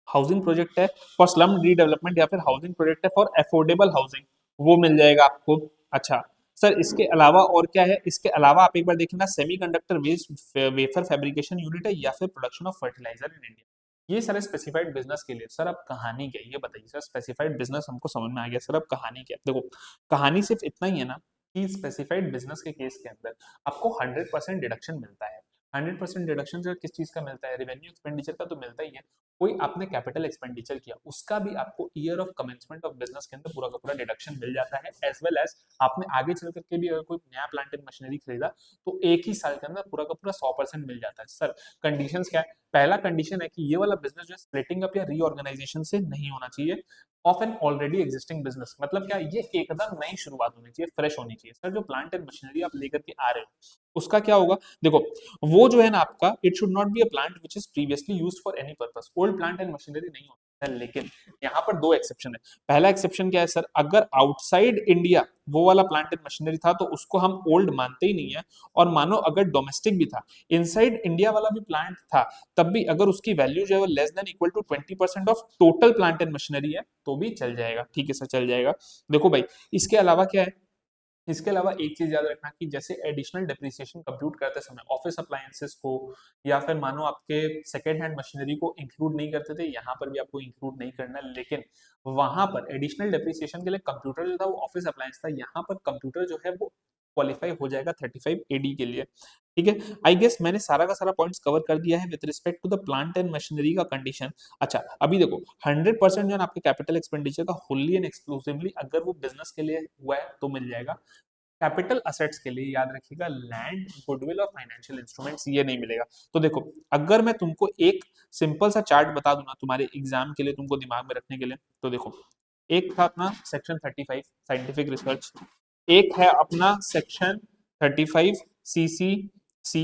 हाउसिंग प्रोजेक्ट है फॉर स्लम रीडेवलपमेंट या फिर हाउसिंग प्रोजेक्ट है फॉर अफोर्डेबल हाउसिंग, वो मिल जाएगा आपको। अच्छा सर, इसके अलावा और क्या है, इसके अलावा आप एक बार देखना, semiconductor waste wafer fabrication unit है या फिर production of fertiliser in India. ये सारे स्पेसिफाइड बिजनेस के लिए। सर अब कहानी क्या है ये बताइए सर, स्पेसिफाइड बिजनेस हमको समझ में आ गया, सर अब कहानी क्या है। देखो कहानी सिर्फ इतना ही है ना कि स्पेसिफाइड बिजनेस के केस के अंदर आपको 100% डिडक्शन मिलता है। 100% डिडक्शन जो किस चीज का मिलता है, रेवेन्यू एक्सपेंडिचर का तो मिलता ही है, कोई आपने कैपिटल एक्सपेंडिचर किया उसका भी आपको year of commencement of business के अंदर पूरा का पूरा डिडक्शन मिल जाता है। एज वेल एज आपने आगे चल करके भी अगर कोई नया प्लांट एंड मशीनरी खरीदा तो एक ही साल के अंदर पूरा का पूरा 100% मिल जाता है। सर कंडीशंस क्या है, पहला कंडीशन है कि ये वाला बिजनेस जो है स्प्लिटिंग अप या रीऑर्गेनाइजेशन से नहीं होना चाहिए of an already existing business. मतलब क्या, ये एकदम नई शुरुआत होनी चाहिए, फ्रेश होनी चाहिए। सर जो प्लांट एंड मशीनरी आप लेकर के आ रहे हो उसका क्या होगा, देखो वो जो है ना आपका, it should not be a plant which is previously used for any purpose. Old plant and machinery नहीं होता है, लेकिन यहाँ पर 2 एक्सेप्शन है। पहला एक्सेप्शन क्या है सर, अगर आउटसाइड इंडिया वो वाला प्लांट एंड मशीनरी था तो उसको हम ओल्ड मानते ही नहीं है, और मानो अगर डोमेस्टिक भी था, इनसाइड इंडिया वाला भी प्लांट था, तब भी अगर उसकी वैल्यू जो है वो less than equal to 20% of total plant and machinery है तो भी चल जाएगा। ठीक है सर, चल जाएगा। देखो भाई इसके अलावा क्या है, इसके अलावा एक चीज याद रखना कि जैसे एडिशनल डेप्रिसिएशन कंप्यूट करते समय ऑफिस अप्लायंसेस को या फिर मानो आपके सेकेंड हैंड मशीनरी को इंक्लूड नहीं करते थे, यहाँ पर भी आपको इंक्लूड नहीं करना, लेकिन वहां पर एडिशनल डेप्रिसिएशन के लिए कंप्यूटर जो था वो ऑफिस अप्लायंस था, यहाँ पर कंप्यूटर जो है वो क्वालिफाई हो जाएगा 35 AD के लिए। ठीक है, आई गेस मैंने सारा का सारा पॉइंट्स कवर कर दिया है with respect to the plant and machinery का कंडीशन। अच्छा अभी देखो 100% जो है आपके कैपिटल एक्सपेंडिचर का फुल्ली एंड एक्सक्लूसिवली अगर वो बिजनेस के लिए हुआ है तो मिल जाएगा। कैपिटल असेट्स के लिए याद रखिएगा लैंड, गुडविल और फाइनेंशियल इंस्ट्रूमेंट्स, ये नहीं मिलेगा। तो देखो अगर मैं तुमको एक सिंपल सा चार्ट बता दूं ना तुम्हारे एग्जाम के लिए, तुमको दिमाग में रखने के लिए, तो देखो एक था अपना सेक्शन 35 साइंटिफिक रिसर्च, एक है अपना सेक्शन 35 CCC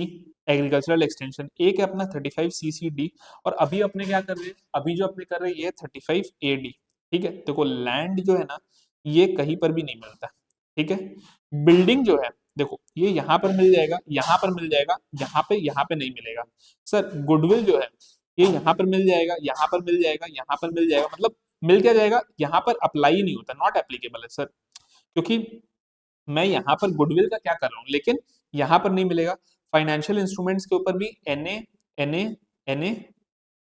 एग्रीकल्चरल एक्सटेंशन, एक है अपना 35 CCD, और अभी अपने क्या कर रहे हैं, अभी जो अपने कर रहे हैं ये 35 AD। ठीक है, देखो लैंड जो है ना ये कहीं पर भी नहीं मिलता। ठीक है, बिल्डिंग जो है देखो ये यहाँ पर मिल जाएगा, यहाँ पर मिल जाएगा, यहाँ पे नहीं मिलेगा। सर गुडविल जो है ये यहाँ पर मिल जाएगा, यहाँ पर मिल जाएगा, यहाँ पर मिल जाएगा, मतलब मिल क्या जाएगा, यहाँ पर अप्लाई नहीं होता, नॉट एप्लीकेबल है सर, क्योंकि मैं यहाँ पर गुडविल का क्या कर रहा हूँ लेकिन यहाँ पर नहीं मिलेगा। फाइनेंशियल इंस्ट्रूमेंट्स के ऊपर भी एनए एनए एनए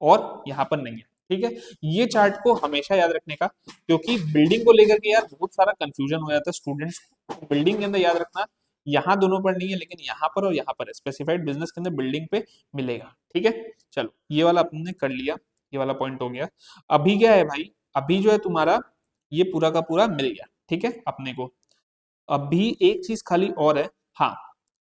और यहाँ पर नहीं है, ठीक है, ये चार्ट को हमेशा याद रखने का, क्योंकि बिल्डिंग को लेकर के यार बहुत सारा कंफ्यूजन हो जाता है स्टूडेंट्स को। बिल्डिंग के अंदर याद रखना, यहाँ दोनों पर नहीं है लेकिन यहाँ पर और यहाँ पर स्पेसिफाइड बिजनेस के अंदर बिल्डिंग पे मिलेगा। ठीक है, चलो ये वाला आपने कर लिया, ये वाला पॉइंट हो गया। अभी क्या है भाई, अभी जो है तुम्हारा ये पूरा का पूरा मिल गया। ठीक है अपने को, अभी एक चीज खाली और है। हाँ,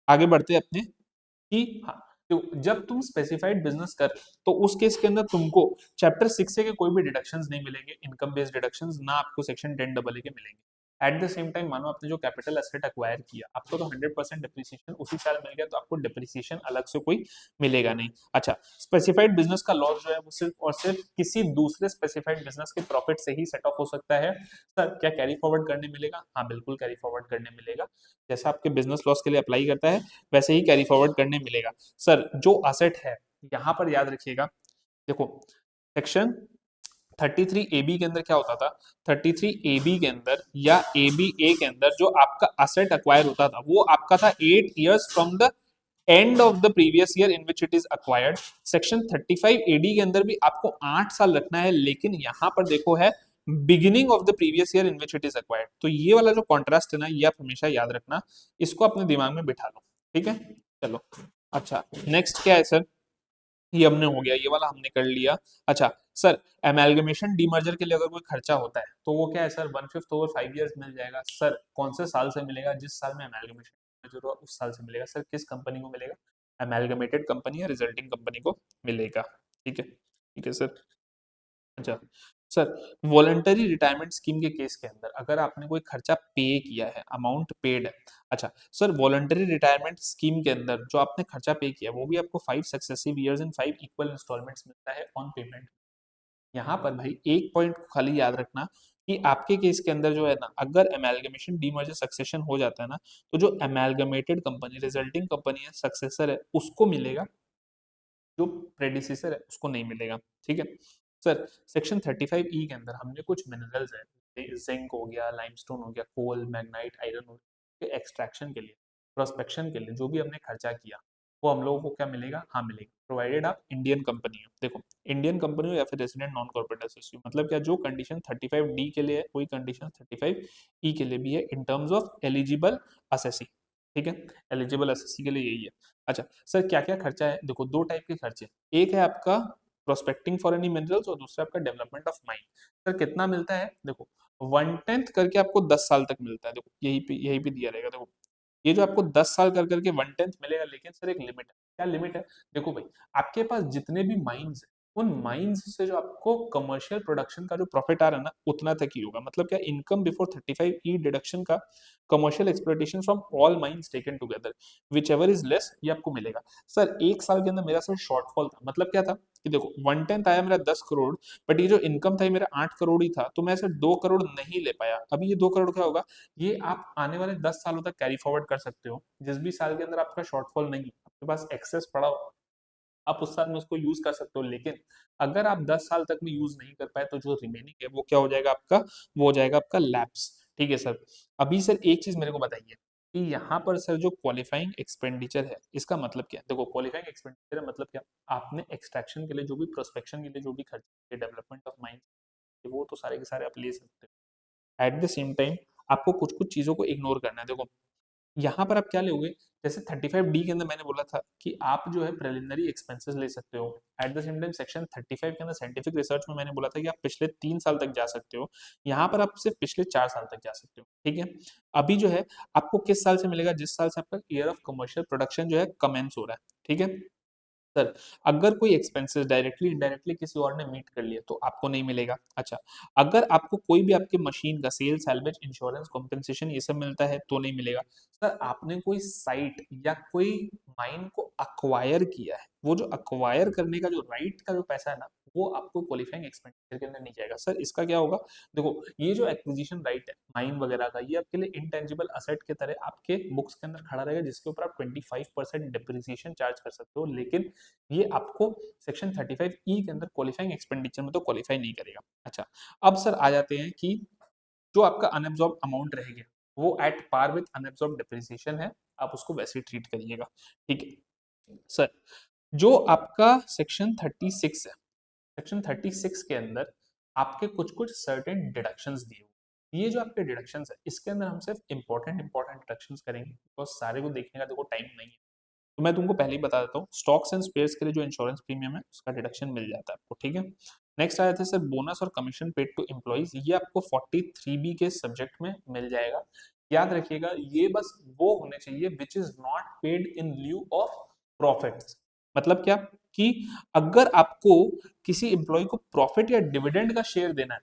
आगे बढ़ते हैं अपने कि हाँ, तो जब तुम स्पेसिफाइड बिजनेस कर, तो उस केस के अंदर तुमको चैप्टर 6 से के कोई भी डिडक्शंस नहीं मिलेंगे, इनकम बेस्ड डिडक्शंस ना आपको सेक्शन 10 डबल ए के मिलेंगे। एट द सेम टाइम मानो आपने जो कैपिटल एसेट एक्वायर किया, आपको तो 100% डिप्रिसिएशन उसी साल मिल गया, तो आपको डिप्रिसिएशन अलग से कोई मिलेगा नहीं। अच्छा, स्पेसिफाइड बिजनेस का लॉस जो है वो सिर्फ और सिर्फ किसी दूसरे स्पेसिफाइड बिजनेस के प्रॉफिट से ही सेट ऑफ हो सकता है। सर क्या कैरी फॉरवर्ड करने मिलेगा? हाँ बिल्कुल कैरी फॉरवर्ड करने मिलेगा, जैसा आपके बिजनेस लॉस के लिए अप्लाई करता है वैसे ही कैरी फॉरवर्ड करने मिलेगा। सर जो असेट है यहां पर याद रखिएगा, देखो सेक्शन 33 ए बी के अंदर क्या होता था, 33 ए बी के अंदर या ए बी ए के अंदर जो आपका असेट अक्वायर होता था वो आपका था 8 years from the end of the previous year in which it is acquired. Section 35 AD के अंदर भी आपको 8 साल रखना है, लेकिन यहां पर देखो है beginning of the previous year in which it is acquired. तो ये वाला जो कॉन्ट्रास्ट है ना, ये आप हमेशा याद रखना, इसको अपने दिमाग में बिठा लो। ठीक है, चलो अच्छा नेक्स्ट क्या है सर, ये हमने हो गया, ये वाला हमने कर लिया। अच्छा सर, एमेलगमेशन डीमर्जर के लिए अगर कोई खर्चा होता है तो वो क्या है सर, 1/5 ओवर 5 इयर्स मिल जाएगा। सर कौन से साल से मिलेगा? जिस साल में एमेलगमेशन जो उस साल से मिलेगा। सर किस कंपनी को मिलेगा? एमेलगमेटेड कंपनी या रिजल्टिंग कंपनी को मिलेगा। ठीक है, ठीक है सर। अच्छा सर, वॉलंटरी रिटायरमेंट स्कीम के केस के अंदर अगर आपने कोई खर्चा पे किया है, अमाउंट पेड है। अच्छा सर, वॉलंटरी रिटायरमेंट स्कीम के अंदर जो आपने खर्चा पे किया वो भी आपको 5 successive years in 5 equal instalments मिलता है ऑन पेमेंट। यहाँ पर भाई एक पॉइंट को खाली याद रखना कि आपके केस के अंदर जो है ना, अगर एमेलगमेशन डीमर्जर सक्सेशन हो जाता है ना, तो जो एमेलगमेटेड कंपनी रिजल्टिंग कंपनी है, सक्सेसर है, उसको मिलेगा, जो प्रेडिसेसर है उसको नहीं मिलेगा। ठीक है सर, सेक्शन 35 ई के अंदर हमने कुछ मिनरल्स है, जिंक हो गया, लाइमस्टोन हो गया, कोल, मैग्नाइट, आयरन हो गया, एक्सट्रैक्शन के लिए, प्रोस्पेक्शन के लिए जो भी हमने खर्चा किया वो हम लोगों को क्या मिलेगा? हाँ मिलेगा, प्रोवाइडेड आप इंडियन कंपनी हो। देखो इंडियन कंपनी हो या फिर रेजिडेंट नॉन कॉर्पोरेट एसोसिएशन, मतलब क्या, जो कंडीशन 35 डी के लिए है वही कंडीशन 35 ई के लिए भी है in terms of eligible assessee. ठीक है, एलिजिबल असेसी के लिए यही है। अच्छा सर, क्या क्या खर्चा है? देखो दो टाइप के खर्चे, एक है आपका प्रोस्पेक्टिंग फॉर एनी मिनरल्स और दूसरा आपका डेवलपमेंट ऑफ माइन। सर कितना मिलता है? देखो 1/10 करके आपको 10 साल तक मिलता है। देखो यही पे दिया रहेगा। देखो ये जो आपको 10 साल कर करके 1/10 मिलेगा, लेकिन सर एक लिमिट है। क्या लिमिट है? देखो भाई, आपके पास जितने भी माइंस है, उन माइंस से जो आपको कमर्शियल प्रोडक्शन का जो प्रॉफिट आ रहा है ना, उतना तक ही होगा। मतलब क्या, इनकम बिफोर 35 ई डिडक्शन का commercial exploitation from all mines taken together which ever is less, ये आपको मिलेगा। सर एक साल के अंदर मेरा सर शॉर्टफॉल था, मतलब क्या था कि देखो 1/10 आया मेरा 10 करोड़, बट ये जो इनकम था ये मेरा 8 करोड़ ही था, तो मैं सर 2 करोड़ नहीं ले पाया। अभी ये 2 करोड़ क्या होगा, ये आप आने वाले 10 सालों तक कैरी फॉरवर्ड कर सकते हो। जिस भी साल के अंदर आपका शॉर्टफॉल नहीं, आपके पास एक्सेस पड़ा हो, आप उस साल में उसको यूज कर सकते हो। लेकिन अगर आप 10 साल तक में यूज नहीं कर पाए तो जो रिमेनिंग है वो क्या हो जाएगा आपका, वो हो जाएगा आपका लैप्स। ठीक है सर, अभी सर एक चीज मेरे को बताइए कि यहाँ पर सर जो क्वालिफाइंग एक्सपेंडिचर है इसका मतलब क्या है? देखो क्वालिफाइंग एक्सपेंडिचर है मतलब क्या, आपने एक्सट्रैक्शन के लिए जो भी, प्रोस्पेक्शन के लिए जो भी खर्चे, डेवलपमेंट ऑफ माइंस, वो तो सारे के सारे आप ले सकते हो। एट द सेम टाइम आपको कुछ कुछ चीजों को इग्नोर करना है। देखो यहाँ पर आप क्या लोगे, जैसे 35 डी के अंदर मैंने बोला था कि आप जो है प्रिलिमिनरी एक्सपेंसेस ले सकते हो। Eight the same time section 35 के अंदर साइंटिफिक रिसर्च में मैंने बोला था कि आप पिछले 3 साल तक जा सकते हो, यहाँ पर आप सिर्फ पिछले 4 साल तक जा सकते हो। ठीक है, अभी जो है आपको किस साल से मिलेगा? जिस साल से आपका ईयर ऑफ कमर्शियल प्रोडक्शन जो है कमेंस हो रहा है। ठीक है सर, अगर कोई एक्सपेंसेस डायरेक्टली इनडायरेक्टली किसी और ने मीट कर लिया तो आपको नहीं मिलेगा। अच्छा, अगर आपको कोई भी आपके मशीन का सेल, सैलवेज, इंश्योरेंस, कॉम्पेंसेशन ये सब मिलता है तो नहीं मिलेगा। सर आपने कोई साइट या कोई माइन को अक्वायर किया है, वो जो अक्वायर करने का जो राइट का जो पैसा है ना, वो आपको क्वालिफाइंग एक्सपेंडिचर के अंदर नहीं जाएगा। सर इसका क्या होगा, देखो ये जो एक्विजिशन राइट है माइन वगैरह का, ये आपके लिए इंटेंजिबल असेट के तरह आपके बुक्स के अंदर खड़ा रहेगा, जिसके ऊपर आप 25% डिप्रिसिएशन चार्ज कर सकते हो। लेकिन ये आपको सेक्शन 35 ई के अंदर क्वालिफाइंग एक्सपेंडिचर में तो क्वालिफाई नहीं करेगा। अच्छा, अब सर आ जाते हैं कि जो आपका अनएब्सॉर्ब अमाउंट रहेगा वो at par with unabsorbed depreciation है, आप उसको वैसे ही ट्रीट करिएगा। ठीक है सर, जो आपका सेक्शन 36 है सेक्शन 36 के अंदर आपके कुछ कुछ सर्टेन डिडक्शंस दिए हुए। ये जो आपके डिडक्शंस है इसके अंदर हम सिर्फ इंपॉर्टेंट इंपॉर्टेंट डिडक्शंस करेंगे, बिकॉज सारे को देखने का देखो टाइम नहीं है। तो मैं तुमको पहले ही बता देता हूँ, स्टॉक्स एंड स्पेयर्स के लिए जो इंश्योरेंस प्रीमियम है उसका डिडक्शन मिल जाता है आपको, ठीक है। नेक्स्ट आया था सर बोनस और कमीशन पेड टू एम्प्लॉइज, ये आपको 43B के सब्जेक्ट में मिल जाएगा। याद रखिएगा ये बस वो होने चाहिए which is not paid in lieu of profits. मतलब क्या कि अगर आपको किसी एम्प्लॉय को प्रॉफिट या डिविडेंड का शेयर देना है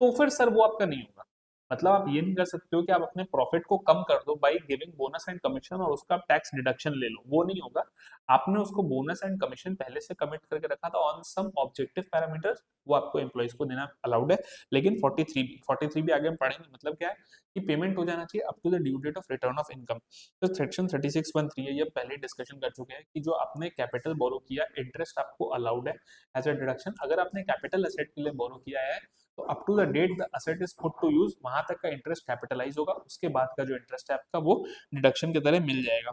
तो फिर सर वो आपका नहीं होगा। मतलब आप ये नहीं कर सकते हो कि आप अपने प्रॉफिट को कम कर दो by giving bonus and commission और उसका टैक्स डिडक्शन ले लो, वो नहीं होगा। आपने उसको बोनस एंड कमीशन पहले से कमिट करके रखा था ऑन सम ऑब्जेक्टिव पैरामीटर्स, वो आपको एम्प्लॉइज को देना अलाउड है। लेकिन 43 भी आगे हम पढ़ेंगे, मतलब क्या है कि पेमेंट हो जाना चाहिए up to the due date of return of income. तो सेक्शन 36(1)(3) है, ये पहले डिस्कशन कर चुके हैं कि जो आपने कैपिटल बोरो किया इंटरेस्ट आपको अलाउड है एज अ डिडक्शन। अगर आपने कैपिटल असेट के लिए बोरो किया है तो up to the date the asset is put to use, वहां तक का इंटरेस्ट कैपिटलाइज होगा, उसके बाद का जो इंटरेस्ट है आपका वो डिडक्शन की तरह मिल जाएगा।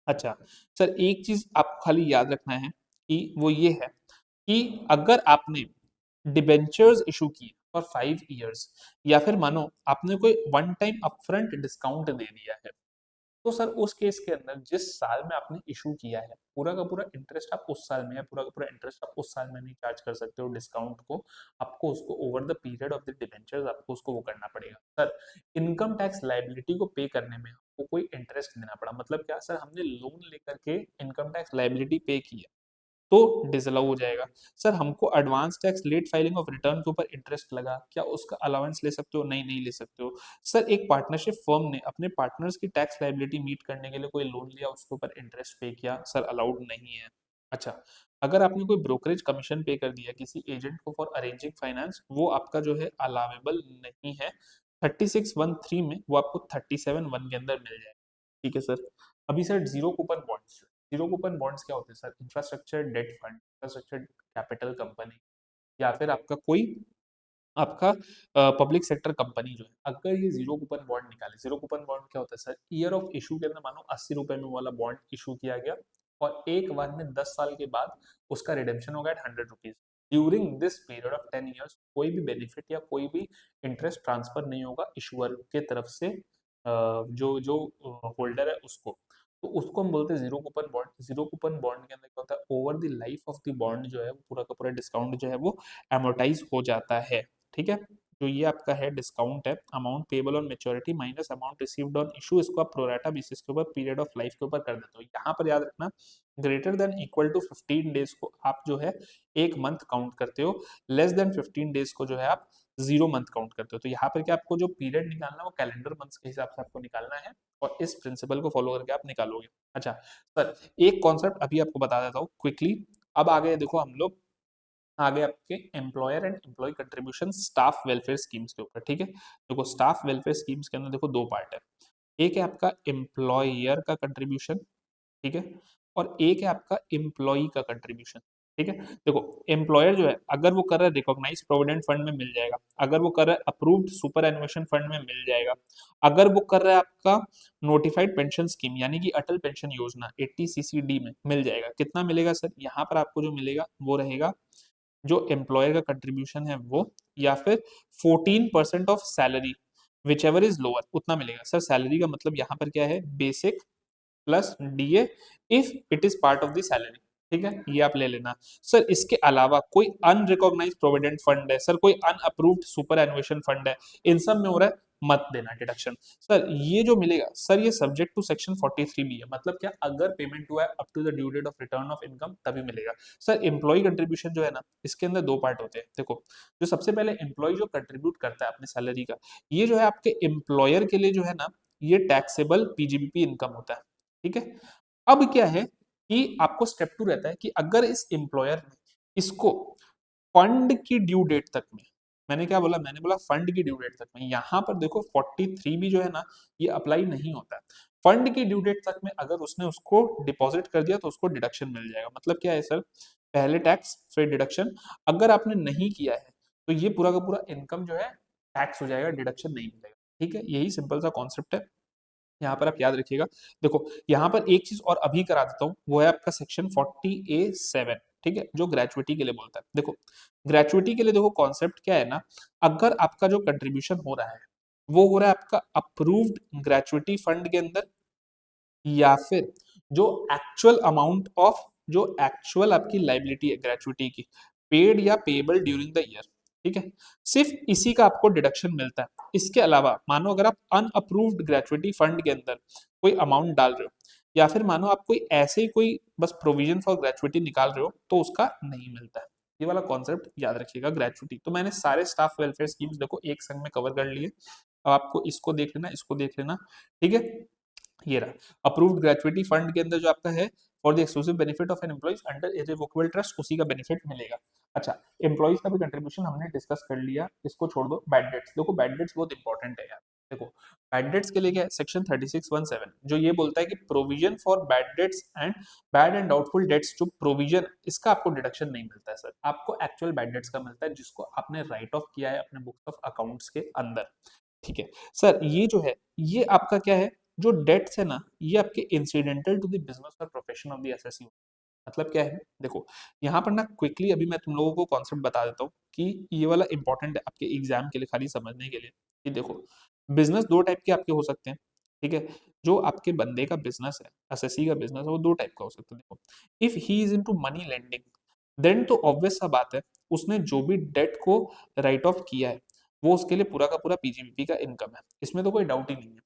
अच्छा सर, एक चीज आपको खाली याद रखना है कि वो ये है कि अगर आपने डिबेंचर्स इशू किए फॉर 5 इयर्स या फिर मानो आपने कोई वन टाइम अपफ्रंट डिस्काउंट दे दिया है, तो सर उस केस के अंदर जिस साल में आपने इशू किया है पूरा का पूरा इंटरेस्ट आप उस साल में या पूरा का पूरा इंटरेस्ट आप उस साल में नहीं चार्ज कर सकते हो डिस्काउंट को। आपको उसको over the period of the debentures आपको उसको वो करना पड़ेगा। सर इनकम टैक्स लायबिलिटी को पे करने में आपको कोई इंटरेस्ट देना पड़ा, मतलब क्या सर हमने लोन लेकर के इनकम टैक्स लायबिलिटी पे की है तो डिसअलाउ हो जाएगा। सर हमको advance tax late filing of return के ऊपर इंटरेस्ट लगा, क्या उसका अलाउंस ले सकते हो? नहीं, नहीं ले सकते हो। सर एक पार्टनरशिप फर्म ने अपने पार्टनर्स की टैक्स लायबिलिटी मीट करने के लिए कोई लोन लिया, उसके ऊपर इंटरेस्ट पे किया, सर अलाउड नहीं है। अच्छा, अगर आपने कोई ब्रोकरेज कमीशन पे कर दिया किसी एजेंट को फॉर अरेंजिंग फाइनेंस, वो आपका जो है अलावेबल नहीं है। 36(1)(3) में वो आपको 37(1) के अंदर मिल जाएगा, ठीक है सर। अभी sir zero coupon bonds, zero coupon bonds क्या होते हैं sir? Infrastructure debt fund, infrastructure capital company या फिर आपका कोई आपका पब्लिक सेक्टर कंपनी जो है, अगर ये जीरो कूपन बॉन्ड निकाले, जीरो कूपन बॉन्ड क्या होता है सर? ईयर ऑफ इशू के अंदर मानो 80 रुपए में वाला बॉन्ड इशू किया गया और एक बार में 10 साल के बाद उसका रिडेम्पशन होगा at 100 rupees. During this period of 10 years कोई भी बेनिफिट या कोई भी इंटरेस्ट ट्रांसफर नहीं होगा इशूअर के तरफ से जो जो होल्डर है उसको। तो उसको हम बोलते हैं zero coupon bond. Zero coupon bond के अंदर क्या होता है, over the life of the bond जो है पूरा का पूरा डिस्काउंट जो है वो एमोटाइज हो जाता है, ठीक है। जो ये आपका है डिस्काउंट है, amount payable on maturity minus amount received on issue, इसको आप प्रोराटा बेसिस के ऊपर पीरियड ऑफ लाइफ के ऊपर कर देते हो। यहाँ पर याद रखना greater than equal to 15 days को आप जो है एक मंथ काउंट करते हो, लेस देन 15 डेज को जो है आप 0 मंथ काउंट करते हो। तो यहाँ पर क्या आपको जो पीरियड निकालना है वो कैलेंडर मंथ्स के हिसाब से आपको निकालना है और इस प्रिंसिपल को फॉलो करके आप निकालोगे। अच्छा सर, एक कॉन्सेप्ट अभी आपको बता देता हूँ क्विकली। अब आगे देखो हम लोग आगे आपके employer and employee contribution staff welfare schemes के ऊपर, ठीक है। देखो स्टाफ वेलफेयर स्कीम्स के अंदर देखो दो पार्ट है, एक है आपका एम्प्लॉयर का कंट्रीब्यूशन, ठीक है, और एक है आपका एम्प्लॉई का कंट्रीब्यूशन, ठीक है। देखो एम्प्लॉयर जो है अगर वो कर रहा है रिकॉग्नाइज प्रोविडेंट फंड में मिल जाएगा, अगर वो कर रहा है अप्रूव्ड सुपर एनुएशन फंड में मिल जाएगा, अगर वो कर रहा है आपका नोटिफाइड पेंशन स्कीम यानी कि अटल पेंशन योजना 80CCD में मिल जाएगा। कितना मिलेगा सर? यहाँ पर आपको जो मिलेगा वो रहेगा जो एम्प्लॉयर का कंट्रीब्यूशन है वो, या फिर 14% of salary which ever is lower, उतना मिलेगा। सर सैलरी का मतलब यहाँ पर क्या है? Basic plus DA if it is part of the salary, ठीक है, ये आप ले लेना। सर इसके अलावा कोई अनरिकॉग्नाइज प्रोविडेंट फंड है, सर कोई अनअप्रूव्ड सुपर एनुएशन फंड है, इन सब में हो रहा है मत देना डिडक्शन। सर ये जो मिलेगा सर ये सब्जेक्ट टू सेक्शन 43B है, मतलब क्या अगर पेमेंट हुआ है up to the due date of return of income तभी मिलेगा। सर एम्प्लॉय कंट्रीब्यूशन जो है ना, इसके अंदर दो पार्ट होते हैं। देखो जो सबसे पहले एम्प्लॉय जो कंट्रीब्यूट करता है अपने सैलरी का, ये जो है आपके एम्प्लॉयर के लिए जो है ना ये टैक्सेबल पीजीबीपी इनकम होता है, ठीक है। अब क्या है कि आपको स्टेप 2 रहता है कि अगर इस एम्प्लॉयर ने इसको फंड की ड्यू डेट तक में, मैंने क्या बोला? मैंने बोला फंड की ड्यू डेट तक में। यहां पर देखो 43 भी जो है ना ये अप्लाई नहीं होता है। फंड की ड्यू डेट तक में अगर उसने उसको डिपॉजिट कर दिया तो उसको डिडक्शन मिल जाएगा। मतलब क्या है सर? पहले टैक्स फिर डिडक्शन। अगर आपने नहीं किया है तो ये पूरा का पूरा इनकम जो है टैक्स हो जाएगा, डिडक्शन नहीं मिलेगा, ठीक है। यही सिंपल सा कॉन्सेप्ट है, यहाँ पर आप याद रखिएगा। देखो यहाँ पर एक चीज और अभी करा देता हूँ, वो है आपका सेक्शन 40A(7). ठीक है, जो ग्रेचुइटी के लिए बोलता है। देखो ग्रेचुइटी के लिए देखो कॉन्सेप्ट क्या है ना, अगर आपका जो कंट्रीब्यूशन हो रहा है वो हो रहा है आपका अप्रूव्ड ग्रेचुइटी फंड के अंदर, या फिर जो एक्चुअल अमाउंट ऑफ, जो एक्चुअल आपकी लाइबिलिटी है ग्रेचुइटी की, पेड या पेएबल ड्यूरिंग द ईयर, ठीक है, सिर्फ इसी का आपको डिडक्शन मिलता है। इसके अलावा मानो अगर आप अनअप्रूव्ड ग्रेचुइटी फंड के अंदर कोई अमाउंट डाल रहे हो, या फिर मानो आप कोई ऐसे ही कोई बस प्रोविजन फॉर ग्रेचुइटी निकाल रहे हो, तो उसका नहीं मिलता है। ये वाला कॉन्सेप्ट याद रखिएगा ग्रेचुइटी। तो मैंने सारे स्टाफ वेलफेयर स्कीम्स देखो एक संग में कवर कर लिए। अब आपको इसको देख लेना, इसको देख लेना, ठीक है। ये रहा अप्रूव्ड ग्रेचुइटी फंड के अंदर जो आपका है for the exclusive benefit of an employees under irrevocable trust, उसी का बेनिफिट मिलेगा। अच्छा, एम्प्लॉइज का भी कंट्रीब्यूशन हमने डिस्कस कर लिया, इसको छोड़ दो। बैड डेट्स, देखो बैड डेट्स बहुत इंपॉर्टेंट है यार। देखो बैड डेट्स के लिए क्या है, सेक्शन 36(1)(7) जो ये बोलता है कि provision for bad debts and bad and doubtful debts, जो प्रोविजन इसका आपको डिडक्शन नहीं मिलता है सर, आपको एक्चुअल बैड डेट्स का मिलता है जिसको आपने राइट ऑफ किया है अपने बुक्स ऑफ अकाउंट्स के अंदर, ठीक है। सर ये जो है ये आपका क्या है, जो डेट्स है ना, ये आपके इंसिडेंटल टू द बिजनेस और प्रोफेशन ऑफ द एसएससी। मतलब क्या है, देखो यहाँ पर ना क्विकली अभी मैं तुम लोगों को कॉन्सेप्ट बता देता हूँ कि ये वाला इंपॉर्टेंट है आपके एग्जाम के लिए, खाली समझने के लिए कि देखो बिजनेस दो टाइप के आपके हो सकते हैं, ठीक है। जो आपके बंदे का बिजनेस है, एसएससी का बिजनेस है, वो दो टाइप का हो सकता है। देखो if he is into money lending, then तो ऑब्वियस सा बात है उसने जो भी डेट को राइट ऑफ किया है वो उसके लिए पूरा का पूरा पीजीबीपी का इनकम है, इसमें तो कोई डाउट ही नहीं है।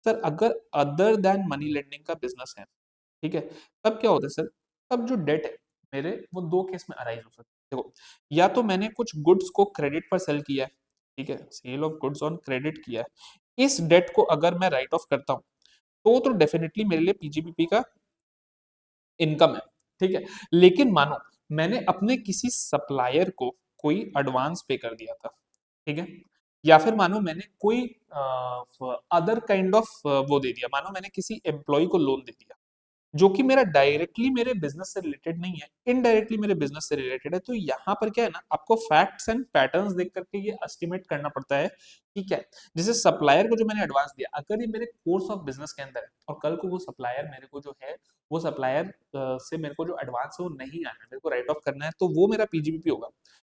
सर अगर अदर देन मनी लेंडिंग का बिजनेस है, ठीक है, तब क्या होता है सर, तब जो डेट है मेरे वो दो केस में अराइज हो सकती है। देखो या तो मैंने कुछ गुड्स को क्रेडिट पर सेल किया है, ठीक है, sale of goods on credit किया है, इस डेट को अगर मैं राइट ऑफ करता हूं तो डेफिनेटली मेरे लिए पीजीबीपी का इनकम है, ठीक है। लेकिन मानो मैंने अपने किसी सप्लायर को कोई एडवांस पे कर दिया था, ठीक है, या फिर मानो मैंने कोई अदर काइंड ऑफ वो दे दिया, मानो मैंने किसी एम्प्लॉय को लोन दे दिया जो कि मेरा डायरेक्टली मेरे बिजनेस से रिलेटेड नहीं है, इनडायरेक्टली मेरे बिजनेस से रिलेटेड है। तो यहाँ पर क्या है ना, आपको फैक्ट्स एंड पैटर्न्स देख करके ये एस्टिमेट करना पड़ता है कि क्या है। जैसे सप्लायर को जो मैंने एडवांस दिया, अगर ये मेरे कोर्स ऑफ बिजनेस के अंदर है और कल को वो सप्लायर मेरे को जो है, वो सप्लायर से मेरे को जो एडवांस है वो नहीं आना है, मेरे को राइट ऑफ करना है, तो वो मेरा पीजीबीपी होगा।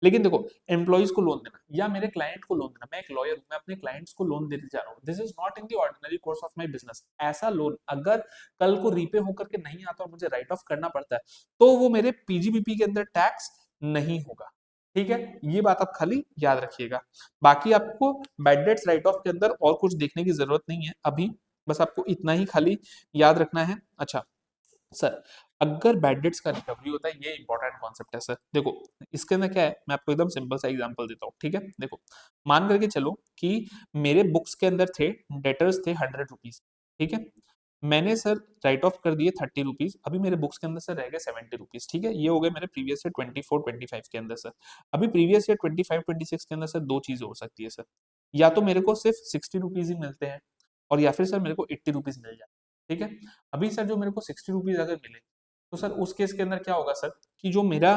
लेकिन देखो एम्प्लॉइज को लोन देना या मेरे क्लाइंट को लोन देना, मैं एक लॉयर हूं, मैं अपने क्लाइंट्स को लोन देने जा रहा हूँ, this is not in the ordinary course of my business. ऐसा लोन अगर कल को रीपे होकर के नहीं आता और मुझे राइट ऑफ करना पड़ता है, तो वो मेरे पीजीबीपी के अंदर टैक्स नहीं होगा, ठीक है। ये बात आप खाली याद रखिएगा। बाकी आपको बैड डेट्स राइट ऑफ के अंदर और कुछ देखने की जरूरत नहीं है अभी, बस आपको इतना ही खाली याद रखना है। अच्छा सर, अगर बैड डेट्स का रिकवरी होता है, ये इंपॉर्टेंट कॉन्सेप्ट है सर। देखो इसके अंदर क्या है, मैं आपको एकदम सिंपल सा एग्जांपल देता हूँ, ठीक है। देखो मान करके चलो कि मेरे बुक्स के अंदर थे, डेटर्स थे 100 रुपीज, ठीक है, मैंने सर राइट ऑफ कर दिए 30 रुपीज, अभी मेरे बुक्स के अंदर सर रह गए 70 रुपीज, ठीक है। ये हो गए मेरे प्रीवियस ईयर 24-25 के अंदर सर। अभी प्रीवियस ईयर 25-26 के अंदर सर दो चीजें हो सकती है सर, या तो मेरे को सिर्फ 60 रुपीज ही मिलते हैं, और या फिर सर मेरे को 80 रुपीज मिल जाए, ठीक है। अभी सर जो मेरे को 60 रुपीज अगर मिले, तो सर उस केस के अंदर क्या होगा सर, कि जो मेरा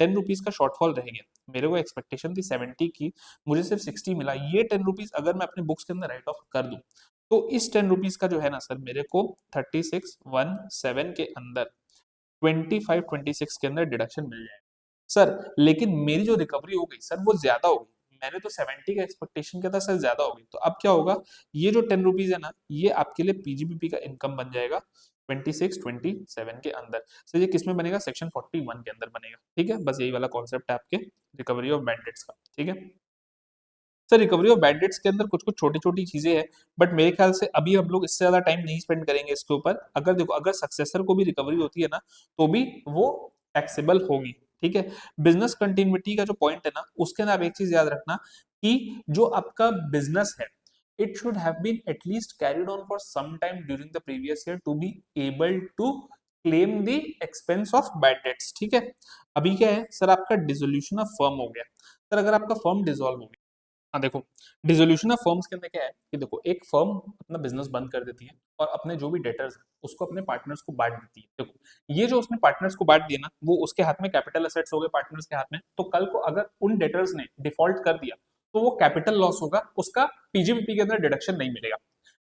10 रुपीज का शॉर्टफॉल रह गया, मेरे को एक्सपेक्टेशन थी 70 की, मुझे सिर्फ 60 मिला, ये 10 रुपीज अगर मैं अपने बुक्स के अंदर राइट ऑफ कर दूं, तो इस 10 रुपीज का जो है ना सर, मेरे को 3617 के अंदर 25-26 के अंदर डिडक्शन मिल जाएगा सर। लेकिन मेरी जो रिकवरी हो गई सर वो ज्यादा हो गई, मैंने तो 70 का एक्सपेक्टेशन किया था सर, ज्यादा हो गई। तो अब क्या होगा, ये जो 10 रुपीज है ना, ये आपके लिए पीजीबीपी का इनकम बन जाएगा 26-27 के अंदर। सर ये किस में बनेगा, सेक्शन 41 के अंदर बनेगा, ठीक है। बस यही वाला कॉन्सेप्ट है आपके रिकवरी ऑफ बैंडेट्स का, ठीक है। Sir recovery of bad debts के अंदर कुछ कुछ छोटी छोटी चीजें हैं, बट मेरे ख्याल से अभी हम लोग इससे ज्यादा टाइम नहीं स्पेंड करेंगे इसके ऊपर। अगर देखो अगर सक्सेसर को भी रिकवरी होती है ना, तो भी वो टैक्सेबल होगी, ठीक है। बिजनेस कंटिन्यूटी का जो पॉइंट है ना, उसके अंदर आप एक चीज याद रखना कि जो आपका बिजनेस है, it should have been at least carried on for some time during the previous year to be able to claim the expense of bad debts, ठीक है। अभी क्या है सर, आपका डिसोल्यूशन ऑफ फर्म हो गया सर, अगर आपका फर्म डिसॉल्व हो गया, हाँ देखो डिसोल्यूशन ऑफ फर्म्स के अंदर क्या है कि देखो एक फर्म अपना बिजनेस बंद कर देती है और अपने जो भी डेटर्स है उसको अपने पार्टनर्स को बांट देती है। देखो ये जो उसने पार्टनर्स को बांट दिया ना, वो उसके हाथ में कैपिटल एसेट्स हो गए पार्टनर्स के हाथ में, तो कल को अगर उन डेटर्स ने डिफॉल्ट कर दिया तो वो कैपिटल लॉस होगा, उसका पीजीबीपी के अंदर डिडक्शन नहीं मिलेगा।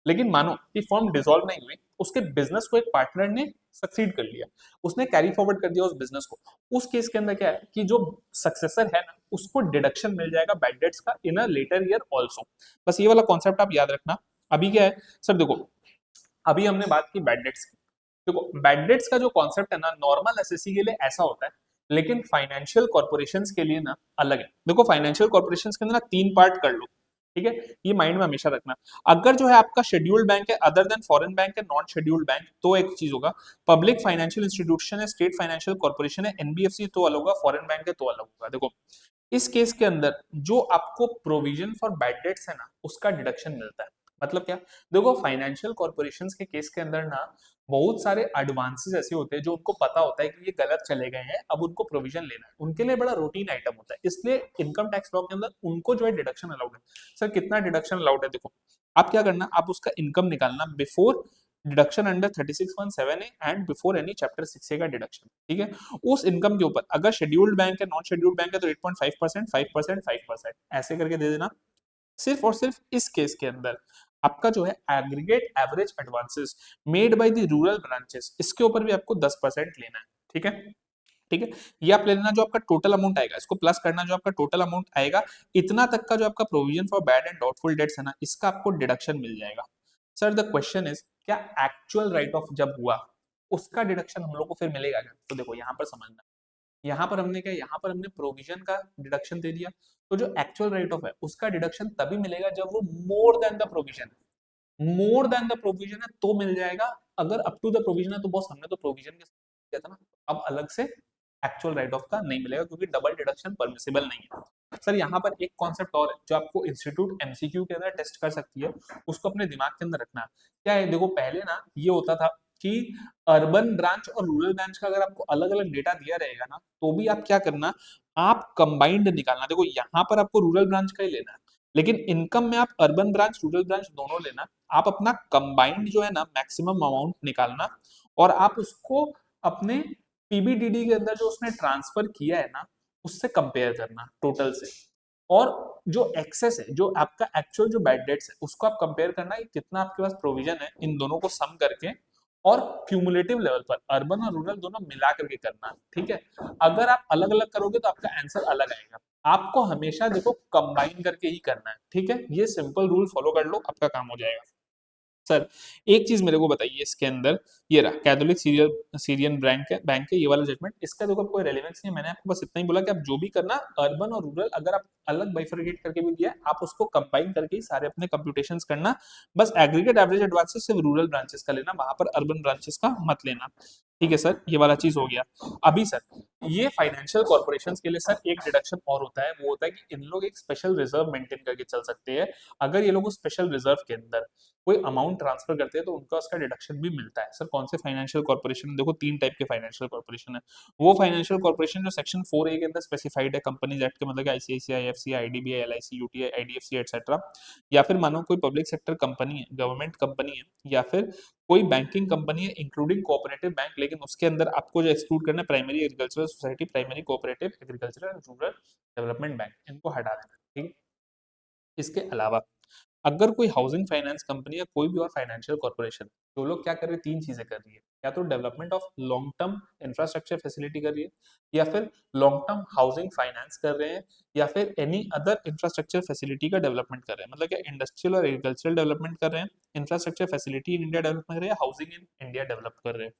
लेकिन मानो कि फर्म डिसॉल्व नहीं हुई, उसके बिजनेस को एक पार्टनर ने सक्सीड कर लिया, उसने कैरी फॉरवर्ड कर दिया उस बिजनेस को। उस केस के अंदर क्या है कि जो सक्सेसर है ना, उसको डिडक्शन मिल जाएगा बैड डेट्स का इन अ लेटर ईयर ऑल्सो। बस ये वाला कॉन्सेप्ट आप याद रखना। अभी क्या है सर, देखो अभी हमने बात की बैड डेट्स की। देखो बैड डेट्स का जो कॉन्सेप्ट है ना, नॉर्मल एसएससी के लिए ऐसा होता है, लेकिन फाइनेंशियल कॉर्पोरेशंस के लिए ना अलग है। देखो फाइनेंशियल कॉर्पोरेशंस के अंदर ना 3 पार्ट कर लो, ठीक है, ये माइंड में हमेशा रखना। अगर जो है आपका शेड्यूल्ड बैंक है अदर देन फॉरेन बैंक है, नॉन शेड्यूल्ड बैंक, तो एक चीज होगा। पब्लिक फाइनेंशियल इंस्टीट्यूशन है, स्टेट फाइनेंशियल कॉर्पोरेशन है, एनबीएफसी तो अलग होगा, फॉरेन बैंक है तो अलग होगा। देखो इस केस के अंदर जो आपको प्रोविजन फॉर बैड डेट्स है ना, उसका डिडक्शन मिलता है। मतलब क्या, देखो फाइनेंशियल कॉर्पोरेशंस के केस के अंदर ना बहुत सारे एडवांसेस ऐसे होते हैं जो उनको पता होता है कि ये गलत चले गए हैं, अब उनको प्रोविजन लेना है, उनके लिए बड़ा रूटीन आइटम होता है, इसलिए इनकम टैक्स लॉ के अंदर उनको जो है डिडक्शन अलाउड है। सर कितना डिडक्शन अलाउड है, देखो आप क्या करना, आप उसका इनकम निकालना before deduction under 3617A and before any chapter 6A का डिडक्शन, ठीक है। उस इनकम के ऊपर अगर शेड्यूल्ड बैंक है नॉन शेड्यूल्ड बैंक है तो 8.5%, 5%, 5% ऐसे करके दे देना। सिर्फ और सिर्फ इस केस के अंदर आपका जो है aggregate average advances made by the rural branches, इसके ऊपर भी आपको 10% लेना है, ठीक है। ठीक है, ये आप ले लेना, जो आपका टोटल अमाउंट आएगा इसको प्लस करना, जो आपका टोटल अमाउंट आएगा इतना तक का जो आपका provision for bad and doubtful debts है ना, इसका आपको डिडक्शन मिल जाएगा। सर द क्वेश्चन इज, क्या एक्चुअल राइट ऑफ जब हुआ उसका डिडक्शन हम लोग को फिर मिलेगा क्या? तो देखो यहाँ पर समझना, यहाँ पर हमने क्या, यहाँ पर हमने प्रोविजन का डिडक्शन दे दिया, तो जो एक्चुअल राइट ऑफ है उसका डिडक्शन तभी मिलेगा जब वो मोर देन द प्रोविजन है। मोर देन द प्रोविजन है तो मिल जाएगा, अगर अप टू द प्रोविजन है तो बॉस हमने तो प्रोविजन के साथ किया था ना, अब अलग से एक्चुअल राइट ऑफ का नहीं मिलेगा क्योंकि डबल डिडक्शन परमिसिबल नहीं है। सर यहाँ पर एक कॉन्सेप्ट और है जो आपको इंस्टीट्यूट एमसीक्यू के अंदर टेस्ट कर सकती है, उसको अपने दिमाग के अंदर रखना। क्या है, देखो पहले ना ये होता था कि अर्बन ब्रांच और रूरल ब्रांच का अगर आपको अलग अलग डेटा दिया रहेगा ना, तो भी आप क्या करना, आप कंबाइंड निकालना। देखो यहाँ पर आपको रूरल ब्रांच का ही लेना है, लेकिन इनकम में आप अर्बन ब्रांच रूरल ब्रांच दोनों लेना। आप अपना कंबाइंड जो है ना मैक्सिमम अमाउंट निकालना, और आप उसको अपने पीबीडीडी के अंदर जो उसने ट्रांसफर किया है ना, उससे कंपेयर करना टोटल से। और जो एक्सेस है, जो आपका एक्चुअल जो बैड डेट्स है, उसको आप कंपेयर करना कि कितना आपके पास प्रोविजन है, इन दोनों को सम करके और क्यूमुलेटिव लेवल पर अर्बन और रूरल दोनों मिला करके करना, ठीक है। अगर आप अलग अलग करोगे तो आपका आंसर अलग आएगा। आपको हमेशा देखो कंबाइन करके ही करना है, ठीक है। ये सिंपल रूल फॉलो कर लो, आपका काम हो जाएगा। सर एक चीज मेरे को बताइए, इसके अंदर ये रहा कैथोलिक सीरियन बैंक है ये वाला जजमेंट, इसका देखो कोई रेलेवेंस नहीं है, मैंने आपको बस इतना ही बोला कि आप जो भी करना अर्बन और रूरल अगर आप अलग बाइफरकेट करके भी दिया आप उसको कंबाइन करके ही सारे अपने कंप्यूटेशंस करना। बस एग्रीगेट एवरेज एडवांसेस सिर्फ रूरल ब्रांचेस का लेना, वहां पर अर्बन ब्रांचेस का मत लेना, ठीक है सर। ये वाला चीज हो गया। अभी सर ये फाइनेंशियल कॉर्पोरेशन के लिए सर एक डिडक्शन और होता है, वो होता है कि इन लोग एक स्पेशल रिजर्व मेंटेन करके चल सकते हैं। अगर ये लोग स्पेशल रिजर्व के अंदर कोई अमाउंट ट्रांसफर करते हैं तो उनका उसका डिडक्शन भी मिलता है। सर कौन से फाइनेंशियल कॉर्पोरेशन, देखो 3 टाइप के फाइनेंशियल कॉर्पोरेशन है। वो फाइनेंशियल कॉर्पोरेशन जो सेक्शन 4A के अंदर स्पेसिफाइड है कंपनीज एक्ट के, मतलब कि ICICI, FCI, IDBI, LIC, UTI, IDFC etcetera, या फिर मानो कोई पब्लिक सेक्टर कंपनी है, गवर्नमेंट कंपनी है, या फिर कोई बैंकिंग कंपनी है इंक्लूडिंग कोऑपरेटिव बैंक, लेकिन उसके अंदर आपको जो एक्सक्लूड करना है primary agricultural society, primary cooperative agricultural and rural development bank, इनको हटा देना, ठीक है। इसके अलावा अगर कोई हाउसिंग फाइनेंस कंपनी या कोई भी और फाइनेंशियल कॉर्पोरेशन, तो लोग क्या कर रहे हैं, 3 चीजें कर रही है, या तो development of long term infrastructure facility कर रही है, या फिर लॉन्ग टर्म हाउसिंग फाइनेंस कर रहे हैं, या फिर एनी अदर इंफ्रास्ट्रक्चर फैसिलिटी का डेवलपमेंट कर रहे हैं। मतलब क्या इंडस्ट्रियल और एग्रीकल्चरल डेवलपमेंट कर रहे हैं, infrastructure facility in India develop कर रहे हैं, हाउसिंग इन इंडिया डेवलप कर रहे हैं।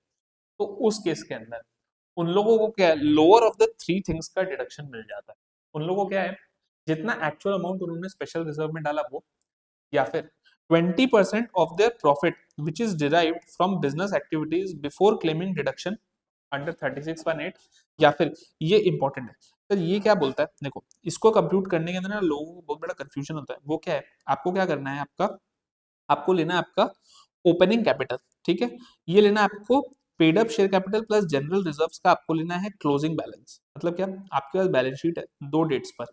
तो उस केस के अंदर उन लोगों को क्या है, लोअर ऑफ द 3 थिंग्स का डिडक्शन मिल जाता है। उन लोगों को क्या है, जितना एक्चुअल अमाउंट उन्होंने स्पेशल रिजर्व में डाला वो, या फिर 20% of their profit which is derived from business activities before claiming deduction under 3618, या फिर ये इंपॉर्टेंट है सर, ये क्या बोलता है, देखो इसको कंप्यूट करने के अंदर ना लोगों को बहुत बड़ा कंफ्यूजन होता है। वो क्या है, आपको क्या करना है, आपको लेना है आपका ओपनिंग कैपिटल, ठीक है। ये लेना है आपको paid up share capital plus general reserves का आपको लेना है क्लोजिंग बैलेंस। मतलब क्या, आपके पास बैलेंस शीट है 2 डेट्स पर,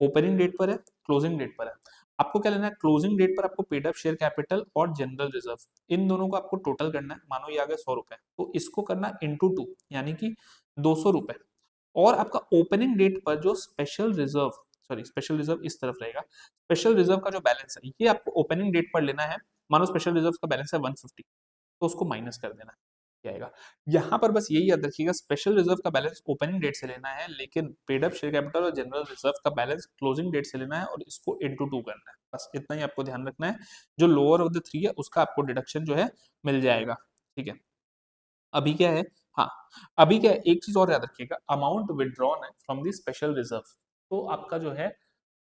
ओपनिंग डेट पर है, क्लोजिंग डेट पर है। आपको क्या लेना है, क्लोजिंग डेट पर आपको पेड अप शेयर कैपिटल और जनरल रिजर्व इन दोनों को आपको टोटल करना है। मानो ये आ गया 100 रुपए, तो इसको करना ×2 यानी कि 200 रुपए। और आपका ओपनिंग डेट पर जो special reserve, sorry special reserve इस तरफ रहेगा, स्पेशल रिजर्व का जो बैलेंस है ये आपको ओपनिंग डेट पर लेना है। मानो स्पेशल रिजर्व का बैलेंस है 150, तो उसको माइनस कर देना क्या आएगा। यहाँ पर बस यही याद रखिएगा, स्पेशल रिजर्व का बैलेंस ओपनिंग डेट से लेना है, लेकिन पेड अप शेयर कैपिटल और जनरल रिजर्व का बैलेंस क्लोजिंग डेट से लेना है और इसको इंटू 2 करना है। बस इतना ही आपको ध्यान रखना है। जो लोअर ऑफ द थ्री है उसका आपको डिडक्शन जो है मिल जाएगा। ठीक है, अभी क्या है, हाँ, अभी क्या है, एक चीज और याद रखिएगा, अमाउंट विड्रॉन है फ्रॉम द स्पेशल रिजर्व, तो आपका जो है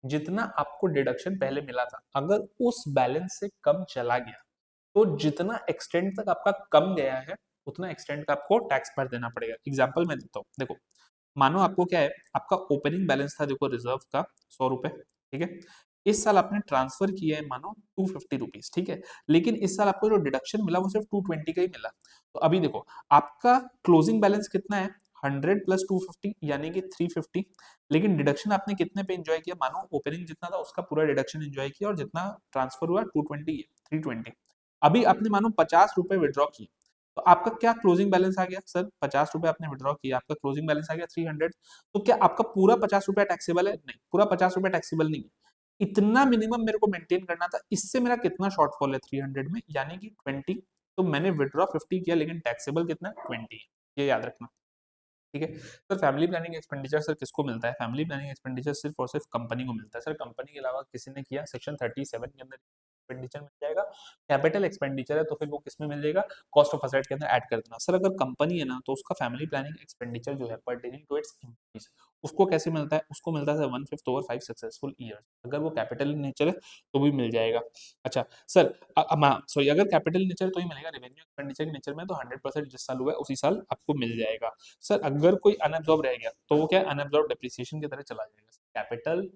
जितना आपको डिडक्शन पहले मिला था, अगर उस बैलेंस से कम चला गया, तो जितना एक्सटेंड तक आपका कम गया है उतना एक्सटेंड का आपको टैक्स भर देना पड़ेगा। एग्जाम्पल मैं देता हूँ, देखो मानो आपको क्या है, आपका ओपनिंग बैलेंस था देखो रिजर्व का 100 रुपए, ठीक है, इस साल आपने ट्रांसफर किया है मानो 250 रुपीज, ठीक है, लेकिन इस साल आपको जो डिडक्शन मिला वो सिर्फ 220 का ही मिला। तो अभी देखो आपका क्लोजिंग बैलेंस कितना है, 100 प्लस 250 यानी कि 350, लेकिन डिडक्शन आपने कितने पे एंजॉय किया, मानो ओपनिंग जितना था उसका पूरा डिडक्शन एंजॉय किया और जितना ट्रांसफर हुआ 220 है, 320। अभी आपने मानो 50 रुपए विड्रॉ किए, तो आपका क्या क्लोजिंग बैलेंस आ गया, सर 50 रुपए आपने विड्रॉ किया, आपका क्लोजिंग बैलेंस आ गया 300। तो क्या आपका पूरा 50 रुपया टैक्सेबल है, नहीं, पूरा 50 रुपया टैक्सेबल नहीं है, इतना मिनिमम मेरे को मेंटेन करना था, इससे मेरा कितना शॉर्टफॉल है 300 में, यानी कि 20। तो मैंने विड्रॉ 50 किया लेकिन टैक्सेबल कितना 20 है, ये याद रखना। ठीक है sir, family planning expenditure sir किसको मिलता है, फैमिली प्लानिंग एक्सपेंडिचर सिर्फ और सिर्फ कंपनी को मिलता है सर, कंपनी के अलावा किसी ने किया सेक्शन 37 के अंदर एक्सपेंडिचर मिल जाएगा। कैपिटल एक्सपेंडिचर है तो फिर वो किस में मिल जाएगा, कॉस्ट ऑफ असेट के अंदर ऐड कर देना। सर अगर कंपनी है ना तो उसका फैमिली प्लानिंग एक्सपेंडिचर जो है परटेनिंग टू इट्स एम्प्लॉइज, उसको कैसे मिलता है, उसको मिलता है 1/5 ओवर 5 सक्सेसफुल ईयर्स, अगर वो कैपिटल नेचर है तो भी मिल जाएगा। अच्छा सर, सॉरी, अगर कैपिटल नेचर तो ही मिलेगा, रेवेन्यू एक्सपेंडिचर के नेचर में तो 100% जिस साल हुआ है उसी साल आपको मिल जाएगा। सर अगर कोई अनअब्जॉर्ब रह गया तो वो क्या अनअब्जॉर्ब डेप्रिसिएशन की तरह चला जाएगा। कैपिटल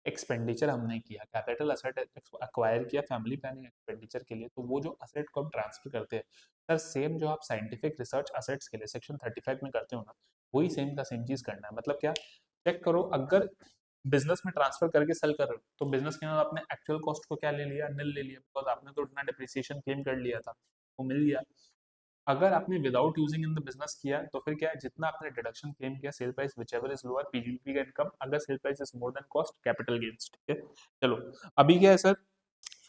एक्सपेंडिचर हमने किया, कैपिटल असेट अक्वायर किया फैमिली प्लानिंग एक्सपेंडिचर के लिए, तो वो जो असेट को हम ट्रांसफर करते हैं, सर सेम जो आप साइंटिफिक रिसर्च असेट्स के लिए सेक्शन 35 में करते हो ना, वही सेम का सेम चीज करना है। मतलब क्या, चेक करो, अगर बिजनेस में ट्रांसफर करके सेल कर रहे हो तो बिजनेस के अंदर आपने एक्चुअल कॉस्ट को क्या ले लिया, निल ले लिया, बिकॉज आपने तो उतना डिप्रिसिएशन क्लेम कर लिया था, वो मिल गया। अगर आपने without using in the business किया तो फिर क्या है, जितना आपने डिडक्शन क्लेम किया, sale price whichever is lower, PGP का इनकम, अगर sale price is more than cost, capital gains. ठीक है, चलो अभी क्या है सर,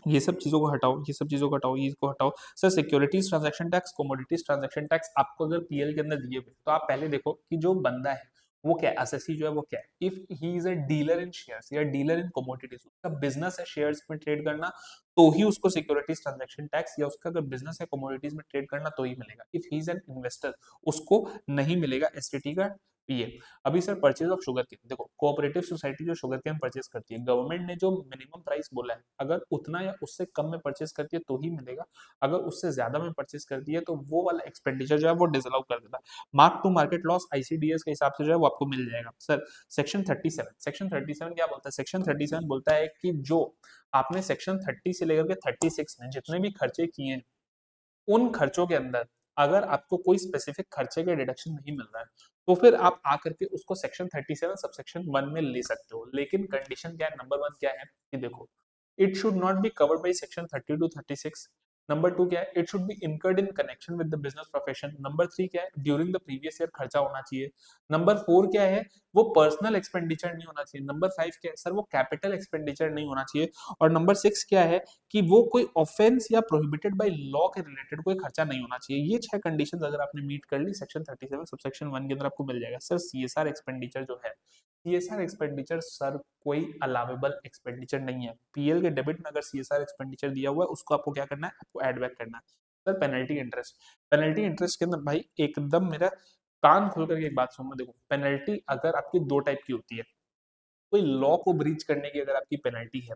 ये सब चीजों को हटाओ, ये सब चीजों को हटाओ, ये को हटाओ। Sir securities transaction tax, commodities transaction tax आपको अगर पीएल के अंदर दिए हुए, तो आप पहले देखो कि जो बंदा है वो क्या है, असेसी जो है वो क्या है, if he is a dealer in shares या डीलर इन कमोडिटीज, उसका बिजनेस है शेयर्स में ट्रेड करना, तो ही उसको सिक्योरिटीज ट्रांजैक्शन टैक्स, या उसका अगर बिजनेस है कमोडिटीज में ट्रेड करना तो ही मिलेगा। If he is an investor उसको नहीं मिलेगा एसटीटी का पीए। अभी sir purchase of sugar cane, देखो कोऑपरेटिव सोसाइटी जो शुगर केन परचेज करती है, गवर्नमेंट ने जो मिनिमम प्राइस बोला है, अगर उतना या उससे कम में परचेज करती है तो ही मिलेगा, अगर उससे ज्यादा में परचेज करती है तो वो वाला एक्सपेंडिचर जो है वो डिसअलाउ कर देता है। Mark to market loss ICDS के हिसाब से जो है वो आपको मिल जाएगा। सर सेक्शन 37, सेक्शन 37 क्या बोलता है, सेक्शन 37 बोलता है कि जो आपने सेक्शन 30 से लेकर के 36 में जितने भी खर्चे किए हैं, उन खर्चों के अंदर अगर आपको कोई स्पेसिफिक खर्चे का डिडक्शन नहीं मिल रहा है, तो फिर आप आकर के उसको सेक्शन 37 सबसेक्शन 1 में ले सकते हो। लेकिन कंडीशन क्या है, नंबर 1 क्या है कि देखो, it should not be covered by section 30 to 36। Number 2 क्या है, it should be incurred in connection with the business profession. Number 3 क्या है, ड्यूरिंग द प्रीवियस ईयर खर्चा होना चाहिए। नंबर 4 क्या है, वो पर्सनल एक्सपेंडिचर नहीं होना चाहिए। नंबर 5 क्या है, सर वो कैपिटल एक्सपेंडिचर नहीं होना चाहिए। और नंबर 6 क्या है कि वो कोई ऑफेंस या प्रोहिबिटेड बाय लॉ के रिलेटेड कोई खर्चा नहीं होना चाहिए। ये 6 कंडीशंस अगर आपने मीट कर ली, सेक्शन 37 सबसेक्शन 1 के अंदर आपको मिल जाएगा। सर सीएसआर एक्सपेंडिचर जो है, सीएसआर एक्सपेंडिचर सर कोई अलावेबल एक्सपेंडिचर नहीं है। पीएल के डेबिट में अगर सीएसआर एक्सपेंडिचर दिया हुआ है उसको आपको क्या करना है, आपको एड बैक करना है। Sir penalty interest, penalty interest के अंदर भाई एकदम मेरा कान खोल करके एक बात सुनना, देखो पेनल्टी अगर आपकी दो टाइप की होती है, कोई लॉ को ब्रीच करने की अगर आपकी पेनल्टी है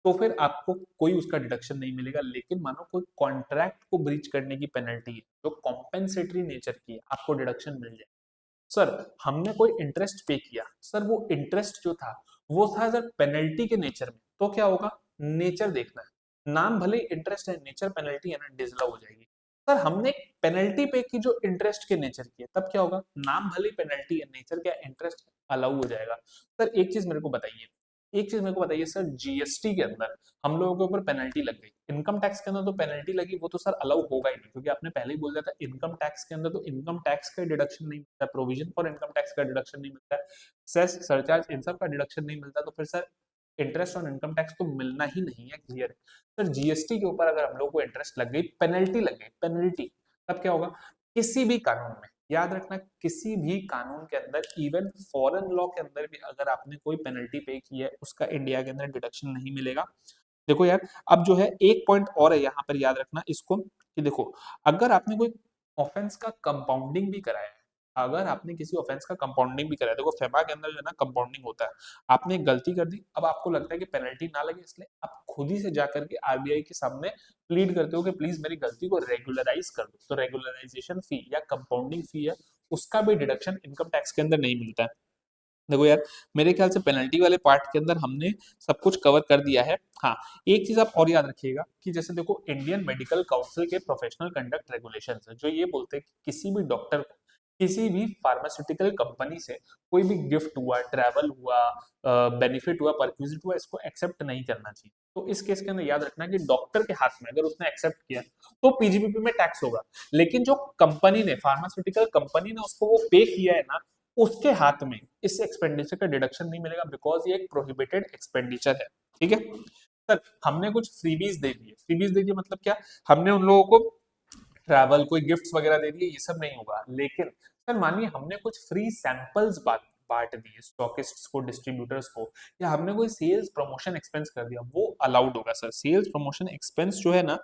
तो फिर आपको कोई उसका डिडक्शन नहीं मिलेगा। लेकिन मानो कोई कॉन्ट्रैक्ट को ब्रीच करने की पेनल्टी है जो कॉम्पेंसेटरी नेचर की है, आपको डिडक्शन मिल जाए। सर हमने कोई इंटरेस्ट पे किया, सर वो इंटरेस्ट जो था वो था सर पेनल्टी के नेचर में, तो क्या होगा, नेचर देखना है, नाम भले इंटरेस्ट है, नेचर पेनल्टी है ना, डिसअलाउ हो जाएगी। सर हमने पेनल्टी पे की जो इंटरेस्ट के नेचर की है, तब क्या होगा, नाम भले पेनल्टी है, नेचर क्या इंटरेस्ट, अलाउ हो जाएगा। सर एक चीज मेरे को बताइए, एक चीज मेरे को बताइए सर, जीएसटी के अंदर हम लोगों के ऊपर पेनल्टी लग गई, इनकम टैक्स के अंदर तो पेनल्टी लगी, वो तो सर अलाउ होगा ही नहीं, क्योंकि आपने पहले ही बोल दिया था इनकम टैक्स के अंदर तो इनकम टैक्स का डिडक्शन नहीं मिलता, प्रोविजन फॉर इनकम टैक्स का डिडक्शन नहीं मिलता, सेस सरचार्ज इन सब का डिडक्शन नहीं मिलता, तो फिर sir interest on income tax तो मिलना ही नहीं है, क्लियर है सर। जीएसटी के ऊपर अगर हम लोग को इंटरेस्ट लग गई, पेनल्टी लग गई, पेनल्टी, तब क्या होगा? किसी भी कानून में याद रखना, किसी भी कानून के अंदर, इवन फॉरेन लॉ के अंदर भी अगर आपने कोई पेनल्टी पे की है, उसका इंडिया के अंदर डिडक्शन नहीं मिलेगा। देखो यार, अब जो है एक पॉइंट और है यहाँ पर याद रखना इसको, कि देखो अगर आपने कोई ऑफेंस का कंपाउंडिंग भी कराया है, अगर आपने किसी ऑफेंस का कंपाउंडिंग भी कराया, देखो फेमा के अंदर जो है ना कंपाउंडिंग होता है, आपने एक गलती कर दी, अब आपको लगता है कि पेनल्टी ना लगे, इसलिए आप खुद ही से जाकर के आरबीआई के सामने प्लीड करते हो कि प्लीज मेरी गलती को रेगुलराइज कर दो, तो रेगुलराइजेशन फी या कंपाउंडिंग फी है, उसका भी डिडक्शन इनकम टैक्स के अंदर नहीं मिलता है। देखो यार, मेरे ख्याल से पेनल्टी वाले पार्ट के अंदर हमने सब कुछ कवर कर दिया है। हाँ, एक चीज आप और याद रखिएगा कि जैसे देखो इंडियन मेडिकल काउंसिल के प्रोफेशनल कंडक्ट रेगुलेशंस है, जो ये बोलते हैं कि किसी भी डॉक्टर को किसी भी फार्मास्यूटिकल कंपनी से कोई भी गिफ्ट हुआ, ट्रैवल हुआ, बेनिफिट हुआ, परक्विजिट हुआ, इसको एक्सेप्ट नहीं करना चाहिए। तो इस केस के अंदर याद रखना कि डॉक्टर के हाथ में अगर उसने एक्सेप्ट किया तो पीजीबीपी में टैक्स होगा, लेकिन जो कंपनी ने, फार्मास्यूटिकल कंपनी ने उसको वो पे किया है ना, उसके हाथ में इस एक्सपेंडिचर का डिडक्शन नहीं मिलेगा, बिकॉज ये एक प्रोहिबिटेड एक्सपेंडिचर है। ठीक है सर, हमने कुछ फ्रीबीज दे दिए, फ्रीबीज दे दिए मतलब क्या, हमने उन लोगों को ट्रैवल, कोई गिफ्ट्स वगैरह दे दिए, ये सब नहीं होगा। लेकिन सर मानिए हमने कुछ फ्री सैंपल्स बांट दिए स्टॉकिस्ट्स को, डिस्ट्रीब्यूटर्स को, या हमने कोई सेल्स प्रमोशन एक्सपेंस कर दिया, वो अलाउड होगा सर। सेल्स प्रमोशन एक्सपेंस जो है ना,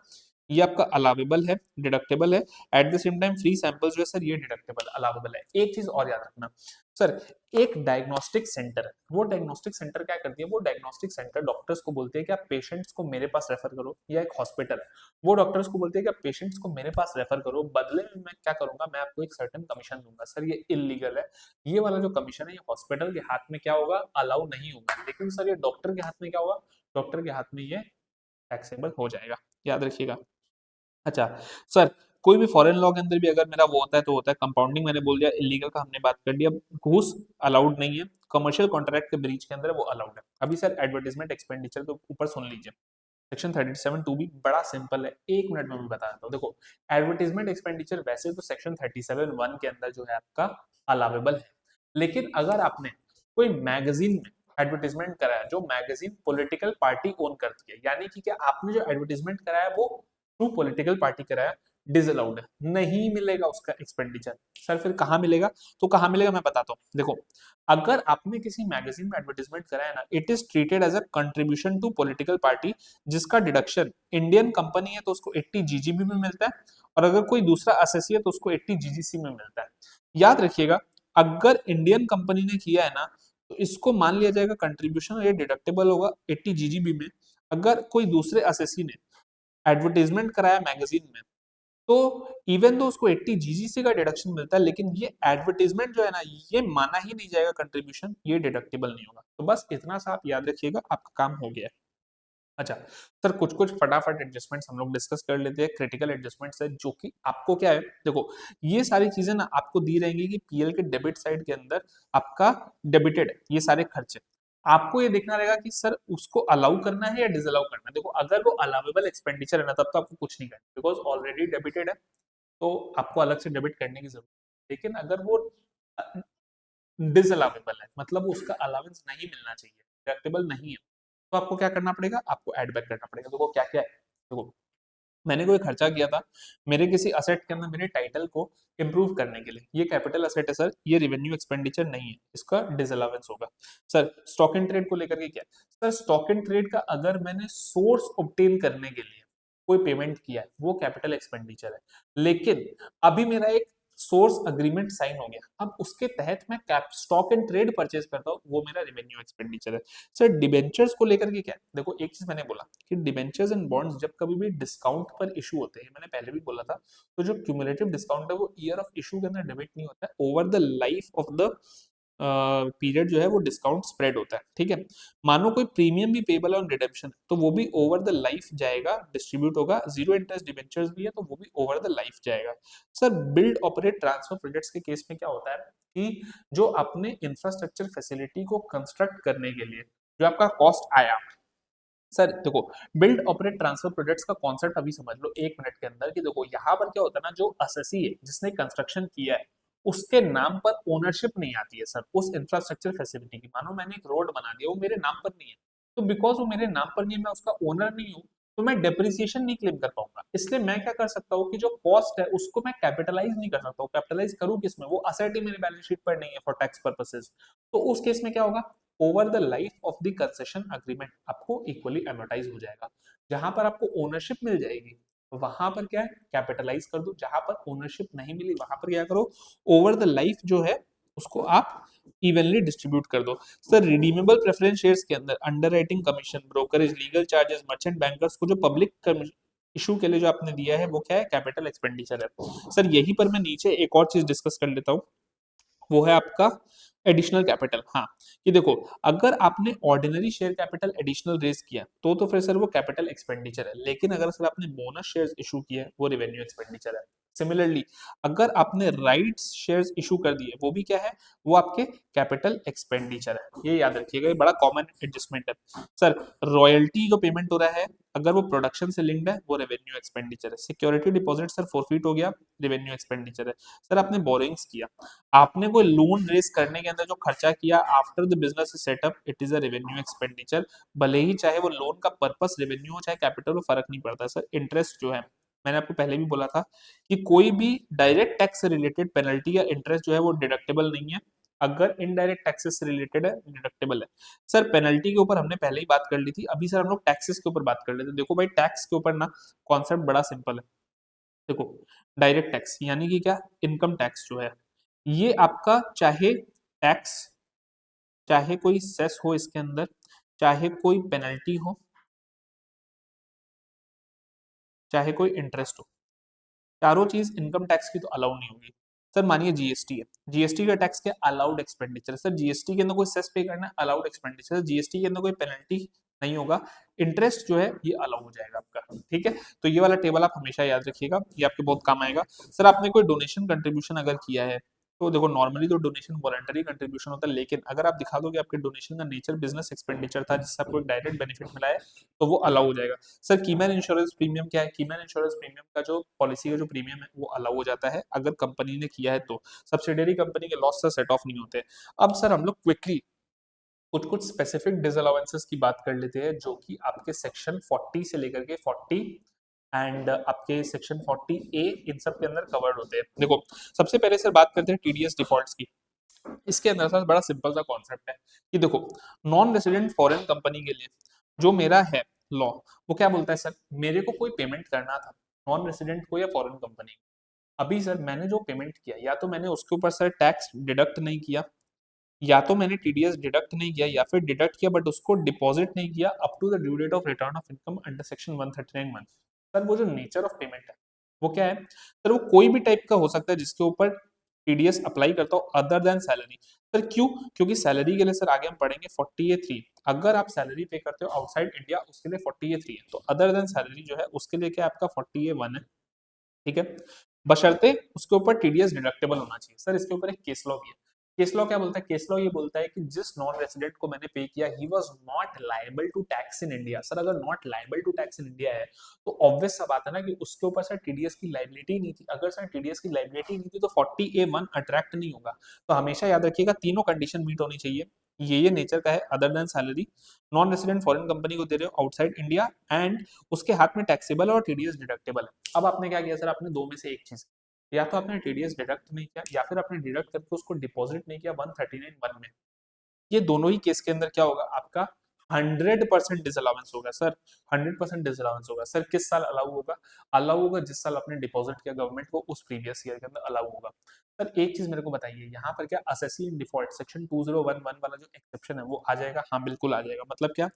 ये आपका अलाउेबल है, डिडक्टेबल है। Eight the same time free samples जो है सर, ये डिडक्टेबल, अलाउेबल है। एक चीज और याद रखना सर, एक डायग्नोस्टिक सेंटर है, वो डायग्नोस्टिक सेंटर क्या करती है, वो डायग्नोस्टिक सेंटर डॉक्टर्स को बोलते हैं कि आप पेशेंट्स को मेरे पास रेफर करो, या एक हॉस्पिटल है, वो डॉक्टर्स को बोलते हैं कि आप पेशेंट्स को मेरे पास रेफर करो, बदले में मैं क्या करूंगा, मैं आपको एक सर्टेन कमीशन दूंगा। सर ये इलीगल है, ये वाला जो कमीशन है ये हॉस्पिटल के हाथ में क्या होगा, अलाउ नहीं होगा। लेकिन सर ये डॉक्टर के हाथ में क्या होगा, डॉक्टर के हाथ में ये टैक्सेबल हो जाएगा, याद रखिएगा। अच्छा सर, कोई भी फॉरेन लॉ के अंदर भी अगर मेरा वो होता है तो होता है कंपाउंडिंग, मैंने बोल दिया, इलीगल का हमने बात कर लिया, घूस अलाउड नहीं है, कमर्शियल कॉन्ट्रैक्ट के ब्रीच के अंदर वो अलाउड है। अभी सर एडवर्टाइजमेंट एक्सपेंडिचर के ऊपर सुन लीजिए, सेक्शन 37 टू भी बड़ा सिंपल है, एक मिनट में मैं बता देता हूँ। देखो एडवर्टाइजमेंट एक्सपेंडिचर वैसे तो सेक्शन 37(1) के अंदर जो है आपका अलावेबल है, लेकिन अगर आपने कोई मैगजीन में एडवर्टाइजमेंट कराया, जो मैगजीन पॉलिटिकल पार्टी ओन करती है, यानी कि क्या आपने जो एडवर्टाइजमेंट कराया वो थ्रू पॉलिटिकल पार्टी कराया, डिसअलाउड है, नहीं मिलेगा उसका एक्सपेंडिचर। सर फिर कहाँ मिलेगा, तो कहाँ मिलेगा मैं बताता हूँ। देखो अगर आपने किसी मैगजीन में एडवर्टाइजमेंट कराया ना, it is treated as a contribution to political party, जिसका डिडक्शन, इंडियन कंपनी है तो उसको 80 जीजीबी में मिलता है, और अगर कोई दूसरा एसएससी है तो उसको 80 जीजीसी में मिलता है। याद रखिएगा, अगर इंडियन कंपनी ने किया है ना, तो इसको मान लिया जाएगा कंट्रीब्यूशन, और ये डिडक्टेबल होगा 80 जीजीबी में। अगर कोई दूसरे एसएससी ने एडवर्टाइजमेंट कराया मैगजीन में, तो इवन तो उसको 80 जीजीसी का डिडक्शन मिलता है, लेकिन ये एडवर्टाइजमेंट जो है ना, ये माना ही नहीं जाएगा कंट्रीब्यूशन, ये डिडक्टेबल नहीं होगा। तो बस इतना सा आप याद रखिएगा, आपका काम हो गया है। अच्छा सर, कुछ कुछ फटाफट एडजस्टमेंट्स हम लोग डिस्कस कर लेते हैं, क्रिटिकल एडजस्टमेंट्स है, जो कि आपको क्या है, देखो ये सारी चीजें ना आपको दी रहेंगी कि पीएल के डेबिट साइड के अंदर आपका डेबिटेड है ये सारे खर्चे, आपको ये देखना रहेगा कि सर उसको अलाउ करना है या डिसअलाउ करना है। देखो अगर वो अलाउेबल एक्सपेंडिचर है ना, तब तो आपको कुछ नहीं करना, बिकॉज ऑलरेडी डेबिटेड है, तो आपको अलग से डेबिट करने की जरूरत है। लेकिन अगर वो डिसअलाउेबल है, मतलब उसका अलाउंस नहीं मिलना चाहिए, डिडक्टेबल नहीं है, तो आपको क्या करना पड़ेगा, आपको एड बैक करना पड़ेगा। देखो क्या क्या है, देखो मैंने कोई खर्चा किया था मेरे किसी असेट के अंदर, मेरे टाइटल को इंप्रूव करने के लिए, ये कैपिटल असेट है सर, ये रेवेन्यू एक्सपेंडिचर नहीं है, इसका डिसअलाउंस होगा। सर स्टॉक इन ट्रेड को लेकर के क्या, सर स्टॉक इन ट्रेड का अगर मैंने सोर्स ऑब्टेन करने के लिए कोई पेमेंट किया है, वो कैपिटल एक्सपेंडिचर है। लेकिन अभी मेरा एक सोर्स अग्रीमेंट साइन हो गया, अब उसके तहत मैं cap stock and trade purchase करता हूँ, वो मेरा रेवेन्यू एक्सपेंडिचर है। सर डिबेंचर्स को लेकर के क्या, देखो एक चीज मैंने बोला कि डिबेंचर्स एंड बॉन्ड्स जब कभी भी डिस्काउंट पर इशू होते हैं, मैंने पहले भी बोला था, तो जो क्यूमुलेटिव डिस्काउंट है वो ईयर ऑफ इशू के अंदर डेबिट नहीं होता है, over the life of the period जो है वो डिस्काउंट स्प्रेड होता है। ठीक है, मानो कोई प्रीमियम भी पेबल ऑन रिडेम्पशन, तो वो भी ओवर द लाइफ जाएगा, डिस्ट्रीब्यूट होगा। जीरो इंटरेस्ट डिबेंचर्स भी है तो वो भी ओवर द लाइफ जाएगा। Sir build operate transfer projects के केस में क्या होता है कि जो अपने इंफ्रास्ट्रक्चर फैसिलिटी को कंस्ट्रक्ट करने के लिए जो आपका कॉस्ट आया, सर देखो बिल्ड ऑपरेट ट्रांसफर प्रोजेक्ट्स का कॉन्सेप्ट अभी समझ लो एक मिनट के अंदर, कि देखो यहाँ पर क्या होता है ना, जो असेसी है जिसने कंस्ट्रक्शन किया है, उसके नाम पर ओनरशिप नहीं आती है सर उस इंफ्रास्ट्रक्चर फैसिलिटी की। मानो मैंने एक रोड बना दिया, वो मेरे नाम पर नहीं है, तो बिकॉज वो मेरे नाम पर नहीं है, मैं उसका ओनर नहीं हूँ, तो मैं डेप्रिसिएशन नहीं क्लेम कर पाऊंगा। इसलिए मैं क्या कर सकता हूँ कि जो कॉस्ट है उसको मैं कैपिटलाइज नहीं कर सकता हूँ। कैपिटलाइज करूँ किसमें, वो असेट ही मेरे बैलेंस शीट पर नहीं है फॉर टैक्स पर्पसेस। तो उस केस में क्या होगा, over the life of the concession agreement आपको इक्वली एमोटाइज हो जाएगा। जहां पर आपको ओनरशिप मिल जाएगी वहां पर क्या है, कैपिटलाइज कर दो। जहां पर ओनरशिप नहीं मिली वहां पर क्या करो, ओवर द लाइफ जो है उसको आप इवनली डिस्ट्रीब्यूट कर दो। सर रिडीमेबल प्रेफरेंस शेयर्स के अंदर underwriting commission, brokerage, legal charges, merchant bankers को जो पब्लिक इशू के लिए जो आपने दिया है वो क्या है, कैपिटल एक्सपेंडिचर है। सर यहीं पर मैं नीचे एक और चीज डिस्कस कर लेता हूँ, वो है आपका एडिशनल कैपिटल। हाँ, कि देखो अगर आपने ordinary share capital additional raise किया तो फिर सर वो कैपिटल एक्सपेंडिचर है, लेकिन अगर सर आपने बोनस शेयर्स इशू किए वो रेवेन्यू एक्सपेंडिचर है। सिमिलरली अगर आपने राइट्स शेयर्स इशू कर दिए वो भी क्या है, वो आपके कैपिटल एक्सपेंडिचर है। ये याद रखिएगा, ये बड़ा कॉमन एडजस्टमेंट है। सर रॉयल्टी जो पेमेंट हो रहा है अगर वो प्रोडक्शन से लिंक्ड है वो रेवेन्यू एक्सपेंडिचर है। सिक्योरिटी डिपॉजिट सर फॉरफिट हो गया, रेवेन्यू एक्सपेंडिचर है। सर आपने बोरिंग्स किया, आपने कोई लोन रेस करने के अंदर जो खर्चा किया after the business setup, it is a revenue expenditure. भले ही चाहे वो लोन का पर्पस रेवेन्यू हो चाहे कैपिटल हो, फर्क नहीं पड़ता। सर इंटरेस्ट जो है, मैंने आपको पहले भी बोला था कि कोई भी डायरेक्ट टैक्स से रिलेटेड पेनल्टी या इंटरेस्ट जो है वो डिडक्टेबल नहीं है। अगर इनडायरेक्ट टैक्सेस से रिलेटेड है डिडक्टेबल है। सर पेनल्टी के ऊपर हमने पहले ही बात कर ली थी, अभी सर हम लोग टैक्सेस के ऊपर बात कर लेते हैं। देखो भाई टैक्स के ऊपर ना कॉन्सेप्ट बड़ा सिंपल है। देखो डायरेक्ट टैक्स यानी कि क्या, इनकम टैक्स जो है ये आपका चाहे टैक्स, चाहे कोई सेस हो इसके अंदर, चाहे कोई पेनल्टी हो, चाहे कोई इंटरेस्ट हो, चारों चीज इनकम टैक्स की तो अलाउ नहीं होगी। सर मानिए जीएसटी है, जीएसटी का टैक्स क्या, अलाउड एक्सपेंडिचर। सर जीएसटी के अंदर कोई सेस पे करना है, अलाउड एक्सपेंडिचर। जीएसटी के अंदर कोई पेनल्टी नहीं होगा, इंटरेस्ट जो है ये अलाउ हो जाएगा आपका। ठीक है, तो ये वाला टेबल आप हमेशा याद रखिएगा, ये आपके बहुत काम आएगा। सर आपने कोई डोनेशन कंट्रीब्यूशन अगर किया है तो देखो नॉर्मली तो डोनेशन वॉलंटरी कंट्रीब्यूशन होता है, लेकिन अगर आप दिखा दो कि आपके डोनेशन का नेचर बिजनेस एक्सपेंडिचर था जिससे आपको एक डायरेक्ट बेनिफिट मिला है तो वो अलाउ हो जाएगा। सर कीमैन इंश्योरेंस प्रीमियम क्या है, कीमैन इंश्योरेंस प्रीमियम का जो पॉलिसी का जो प्रीमियम है वो अलाउ हो जाता है अगर कंपनी ने किया है तो। सब्सिडियरी कंपनी के लॉस से सेट ऑफ नहीं होते। अब सर हम लोग क्विकली कुछ कुछ स्पेसिफिक डिसअलाउंसेस की बात कर लेते हैं जो कि आपके सेक्शन 40 से लेकर के 40 एंड आपके सेक्शन 40 ए इन सब के अंदर कवर्ड होते हैं। देखो सबसे पहले सर बात करते हैं टीडीएस डिफॉल्ट्स की। इसके अंदर सर बड़ा सिंपल सा कॉन्सेप्ट है कि देखो नॉन रेसिडेंट फॉरेन कंपनी के लिए जो मेरा है लॉ, वो क्या बोलता है सर, मेरे को कोई पेमेंट करना था नॉन रेसिडेंट को या फॉरेन कंपनी, अभी सर मैंने जो पेमेंट किया या तो मैंने उसके ऊपर सर टैक्स डिडक्ट नहीं किया, या तो मैंने टीडीएस डिडक्ट नहीं किया, या फिर डिडक्ट किया बट उसको डिपॉजिट नहीं किया up to the due date of return of income under section 139 month. Sir वो जो नेचर ऑफ पेमेंट है वो क्या है सर, वो कोई भी टाइप का हो सकता है जिसके ऊपर टीडीएस अप्लाई करता हो अदर देन सैलरी। सर क्यों, क्योंकि सैलरी के लिए सर आगे हम पढ़ेंगे 40A3, अगर आप सैलरी पे करते हो आउटसाइड इंडिया उसके लिए 40A3 है, तो अदर देन सैलरी जो है उसके लिए क्या आपका 40A1 है। ठीक है, बशर्ते उसके ऊपर टीडीएस डिडक्टेबल होना चाहिए। सर इसके ऊपर एक केस लॉ भी है। केस लॉ क्या बोलता है, केस लॉ ये बोलता है कि जिस नॉन रेसिडेंट को मैंने पे किया he was not liable to tax in India. Sir अगर not liable to tax in India है तो ऑब्वियस सा बात है ना कि उसके ऊपर सर टीडीएस की लायबिलिटी नहीं थी। अगर सर टीडीएस की लायबिलिटी नहीं थी तो 40A1 अट्रैक्ट नहीं होगा। तो हमेशा याद रखिएगा तीनों कंडीशन मीट होनी चाहिए। ये नेचर का है, other then salary, non resident foreign company को दे रहे हो आउटसाइड इंडिया, एंड उसके हाथ में टैक्सेबल और टीडीएस डिडक्टेबल है। अब आपने क्या किया सर, आपने दो में से एक चीज, या तो आपने टीडीएस डिडक्ट नहीं किया या फिर आपने डिडक्ट करके उसको डिपॉजिट नहीं किया 139(1) में। ये दोनों ही केस के अंदर क्या होगा आपका 100% डिसअलाउंस होगा सर, 100% डिसअलाउंस होगा। सर किस साल अलाउ होगा, अलाउ होगा जिस साल आपने डिपॉजिट किया गवर्नमेंट को उस प्रीवियस ईयर के अंदर अलाउ होगा। सर एक चीज मेरे को बताइए, यहाँ पर क्या असेसी इन डिफॉल्ट सेक्शन 2011 वाला जो एक्सेप्शन है वो आ जाएगा? हाँ बिल्कुल आ जाएगा। मतलब क्या,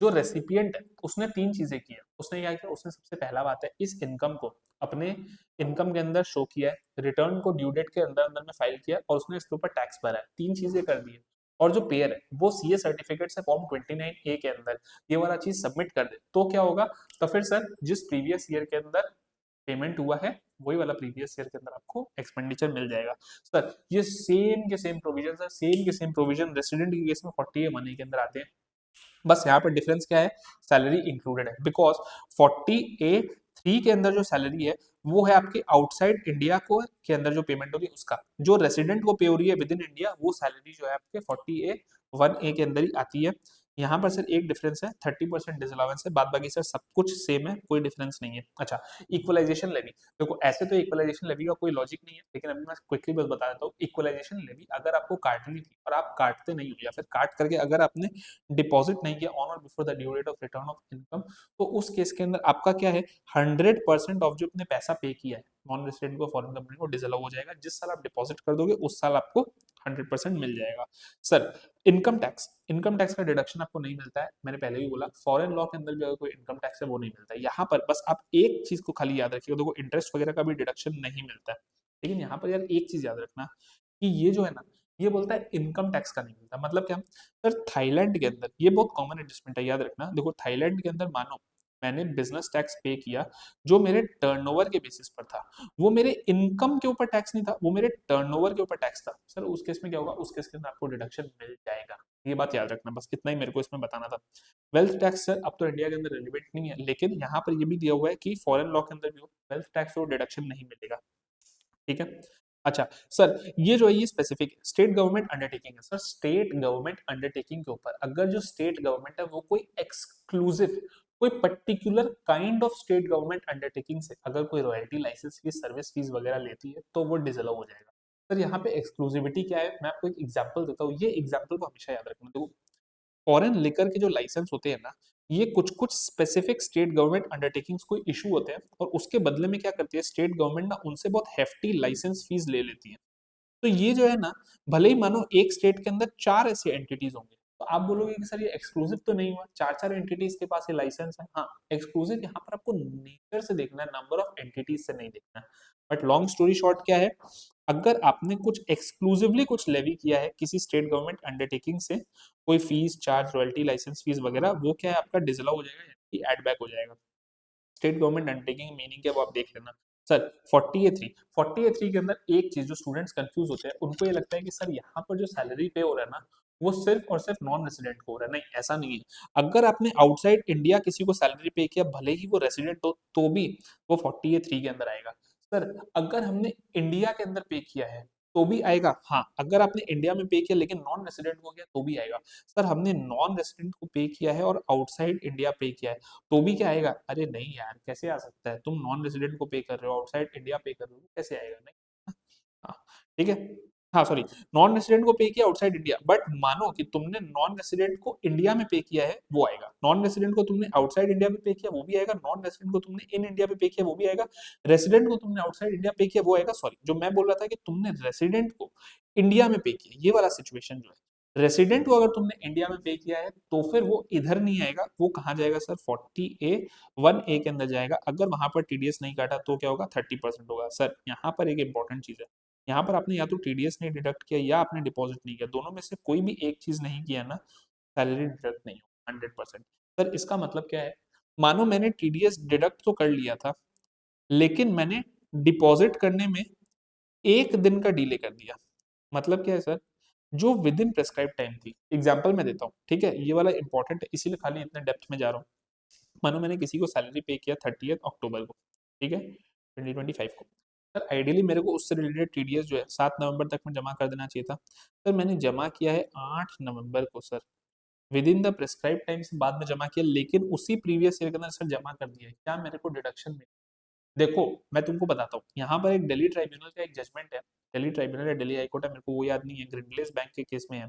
जो रेसिपिएंट है उसने तीन चीजें की है। उसने क्या किया, उसने सबसे पहला बात है इस इनकम को अपने इनकम के अंदर शो किया है, रिटर्न को ड्यू डेट के अंदर अंदर में फाइल किया और उसने इसके ऊपर टैक्स भरा है। तीन चीजें कर दी है। और जो पेयर है वो सीए सर्टिफिकेट से फॉर्म 29A के अंदर ये वाला चीज सबमिट कर दे तो क्या होगा, तो फिर सर जिस प्रीवियस ईयर के अंदर पेमेंट हुआ है वही वाला प्रीवियस ईयर के अंदर आपको एक्सपेंडिचर मिल जाएगा। सर ये सेम के सेम प्रोविजन है, सेम के सेम प्रोविजन रेसिडेंट के केस में 40A1 के अंदर आते हैं। बस यहाँ पर डिफरेंस क्या है, सैलरी इंक्लूडेड है। बिकॉज 40A3 के अंदर जो सैलरी है वो है आपके आउटसाइड इंडिया को के अंदर जो पेमेंट होगी उसका, जो रेसिडेंट को पे हो रही है विद इन इंडिया वो सैलरी जो है आपके 40A1 के अंदर ही आती है। यहाँ पर सर एक डिफरेंस है, 30% डिसअलाउंस है, बाद बाकी सर सब कुछ सेम है, कोई डिफरेंस नहीं है। अच्छा, इक्वलाइजेशन लेवी, देखो ऐसे तो इक्वलाइजेशन लेवी का कोई लॉजिक नहीं है, लेकिन अभी मैं क्विकली बस बता देता हूँ। इक्वलाइजेशन लेवी अगर आपको काटनी थी और आप काटते नहीं हो, या फिर काट करके अगर आपने डिपॉजिट नहीं किया ऑन और before the due date of return of income, तो उस केस के अंदर आपका क्या है, 100% ऑफ जो आपने पैसा पे किया है नॉन रेसिडेंट को, फॉरेन कंपनी को, डिसअलाउ हो जाएगा। जिस साल आप डिपॉजिट कर दोगे उस साल आपको 100% मिल जाएगा। Sir income tax, income tax का डिडक्शन आपको नहीं मिलता है, मैंने पहले भी बोला फॉरेन लॉ के अंदर भी अगर कोई इनकम टैक्स है वो नहीं मिलता है। यहाँ पर बस आप एक चीज को खाली याद रखिएगा, देखो इंटरेस्ट वगैरह का भी डिडक्शन नहीं मिलता है, लेकिन यहाँ पर यार एक चीज याद रखना कि ये जो है ना, ये बोलता है इनकम टैक्स का नहीं मिलता। मतलब क्या सर, थाईलैंड के अंदर ये बहुत कॉमन एडजस्टमेंट है, याद रखना। देखो थाईलैंड के अंदर मानो मैंने बिजनेस टैक्स पे किया जो मेरे टर्नओवर के बेसिस पर था, वो मेरे इनकम के ऊपर टैक्स नहीं था, वो मेरे टर्नओवर के ऊपर टैक्स था। सर उस केस में क्या होगा, उस केस के अंदर आपको डिडक्शन मिल जाएगा। ये बात याद रखना, बस इतना ही मेरे को इसमें बताना था। वेल्थ टैक्स सर अब तो इंडिया के अंदर रेलिवेंट नहीं है, लेकिन यहाँ पर ये भी दिया हुआ है कि फॉरेन लॉ के अंदर भी वेल्थ टैक्स को डिडक्शन नहीं मिलेगा। ठीक है। अच्छा सर, ये जो है ये स्पेसिफिक स्टेट गवर्नमेंट अंडरटेकिंग है। सर स्टेट गवर्नमेंट अंडरटेकिंग के ऊपर अगर जो स्टेट गवर्नमेंट है वो कोई एक्सक्लूसिव, कोई particular kind of state government undertaking से अगर कोई royalty, licence fees, service fees वगैरह लेती है तो वो डिसअलाउ हो जाएगा। सर यहाँ पे एक्सक्लूसिविटी क्या है, मैं आपको एक एग्जांपल देता हूँ, ये एग्जांपल को हमेशा याद रखना। देखो फॉरेन लिकर के जो लाइसेंस होते हैं ना, ये कुछ कुछ स्पेसिफिक स्टेट गवर्नमेंट अंडरटेकिंग्स को इशू होते हैं, और उसके बदले में क्या करती है स्टेट गवर्नमेंट ना, उनसे बहुत हेफ्टी लाइसेंस फीस ले लेती है। तो ये जो है ना, भले ही मानो एक स्टेट के अंदर 4 ऐसे एंटिटीज होंगे, तो आप बोलोगे कि सर ये एक्सक्लूसिव तो नहीं हुआ, 4 4 एंटिटीज के पास ये लाइसेंस है। हाँ एक्सक्लूसिव यहाँ पर आपको नेचर से देखना है, नंबर ऑफ एंटिटीज से नहीं देखना है। बट लॉन्ग स्टोरी शॉर्ट क्या है, अगर आपने कुछ एक्सक्लूसिवली कुछ लेवी किया है किसी स्टेट गवर्नमेंट अंडरटेकिंग से, कोई fees, charge, royalty, licence fees वगैरह, वो क्या है आपका डिसअलाउ हो जाएगा, यानी एड बैक हो जाएगा। स्टेट गवर्नमेंट अंडरटेकिंग मीनिंग क्या है वो आप देख लेना। सर 40A3 के अंदर एक चीज जो स्टूडेंट्स कंफ्यूज होते हैं, उनको ये लगता है कि सर यहाँ पर जो सैलरी पे हो रहा है ना, वो सिर्फ और सिर्फ नॉन रेसिडेंट को हो रहा है। नहीं ऐसा नहीं है, अगर आपने आउटसाइड इंडिया किसी को सैलरी पे किया, भले ही वो रेसिडेंट हो तो भी वो 40A3 के अंदर आएगा। सर अगर हमने इंडिया के अंदर पे किया है तो भी आएगा, हाँ अगर आपने इंडिया में पे किया लेकिन नॉन रेसिडेंट को किया तो भी आएगा। सर हमने नॉन रेसिडेंट को पे किया है और आउटसाइड इंडिया पे किया है तो भी क्या आएगा, अरे नहीं यार कैसे आ सकता है, तुम नॉन रेजिडेंट को पे कर रहे हो, आउटसाइड इंडिया पे कर रहे हो, कैसे आएगा, नहीं। हाँ ठीक है। हाँ सॉरी, नॉन रेसिडेंट को पे किया आउटसाइड इंडिया, बट मानो कि तुमने नॉन रेसिडेंट को इंडिया में पे किया है, वो आएगा। नॉन रेसिडेंट को तुमने आउटसाइड इंडिया में पे किया वो भी आएगा, नॉन रेसिडेंट को तुमने इन इंडिया में पे किया वो भी आएगा, रेसिडेंट को तुमने आउटसाइड इंडिया पे किया वो आएगा। सॉरी, जो मैं बोल रहा था कि तुमने रेसिडेंट को इंडिया में पे किया, ये वाला सिचुएशन जो है, रेसिडेंट को अगर तुमने इंडिया में पे किया है तो फिर वो इधर नहीं आएगा, वो कहाँ जाएगा सर, 40A1A के अंदर जाएगा। अगर वहां पर टीडीएस नहीं काटा तो क्या होगा, 30% होगा। सर यहाँ पर एक इंपॉर्टेंट चीज है, यहाँ पर आपने या तो टीडीएस नहीं डिडक्ट किया या आपने डिपॉजिट नहीं किया, दोनों में से कोई भी एक चीज नहीं किया ना, सैलरी डिडक्ट नहीं हो 100%। सर इसका मतलब क्या है, मानो मैंने टीडीएस डिडक्ट तो कर लिया था, लेकिन मैंने डिपॉजिट करने में एक दिन का डिले कर दिया। मतलब क्या है सर, जो विद इन प्रेस्क्राइब टाइम थी, एग्जाम्पल मैं देता हूँ, ठीक है, ये वाला इंपॉर्टेंट है इसीलिए खाली इतने डेप्थ में जा रहा हूँ। मानो मैंने किसी को सैलरी पे किया 30 अक्टूबर को, ठीक है, 2025 को। सर आइडियली मेरे को उससे रिलेटेड टीडीएस जो है 7 नवंबर तक में जमा कर देना चाहिए था। सर मैंने जमा किया है 8 नवंबर को, sir with in the prescribe time से बाद में जमा किया, लेकिन उसी प्रीवियस ईयर के अंदर सर जमा कर दिया है, क्या मेरे को डिडक्शन मिले? देखो मैं तुमको बताता हूँ, यहाँ पर एक दिल्ली ट्राइब्यूनल का एक जजमेंट है, दिल्ली ट्राइब्यूनल या दिल्ली हाईकोर्ट है, मेरे को वो याद नहीं है, ग्रिंडलेस बैंक के केस में है,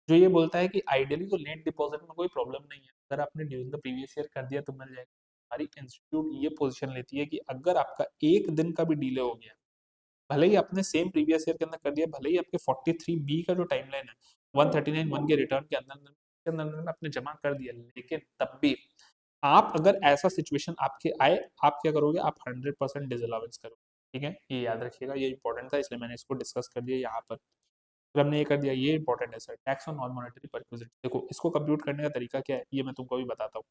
जो ये बोलता है कि आइडियली तो लेट डिपॉजिट में कोई प्रॉब्लम नहीं है, अगर आपने ड्यूरिंग द प्रीवियस ईयर कर दिया तो मिल जाएगा। हमारी इंस्टीट्यूट ये पोजीशन लेती है कि अगर आपका एक दिन का भी डिले हो गया, भले ही आपने सेम प्रीवियस ईयर के अंदर कर दिया, भले ही आपके 43B का जो टाइमलाइन है 139(1) के रिटर्न के अंदर आपने जमा कर दिया, लेकिन तब भी आप अगर ऐसा सिचुएशन आपके आए, आप क्या करोगे, आप 100% डिसअलाउंस करोगे। ठीक है, ये याद रखिएगा, ये इंपॉर्टेंट था इसलिए मैंने इसको डिस्कस कर दिया यहाँ पर। फिर हमने ये कर दिया, ये इंपॉर्टेंट है sir, tax on non monetary perquisite. देखो इसको कंप्यूट करने का तरीका क्या है ये मैं तुमको अभी बताता हूँ।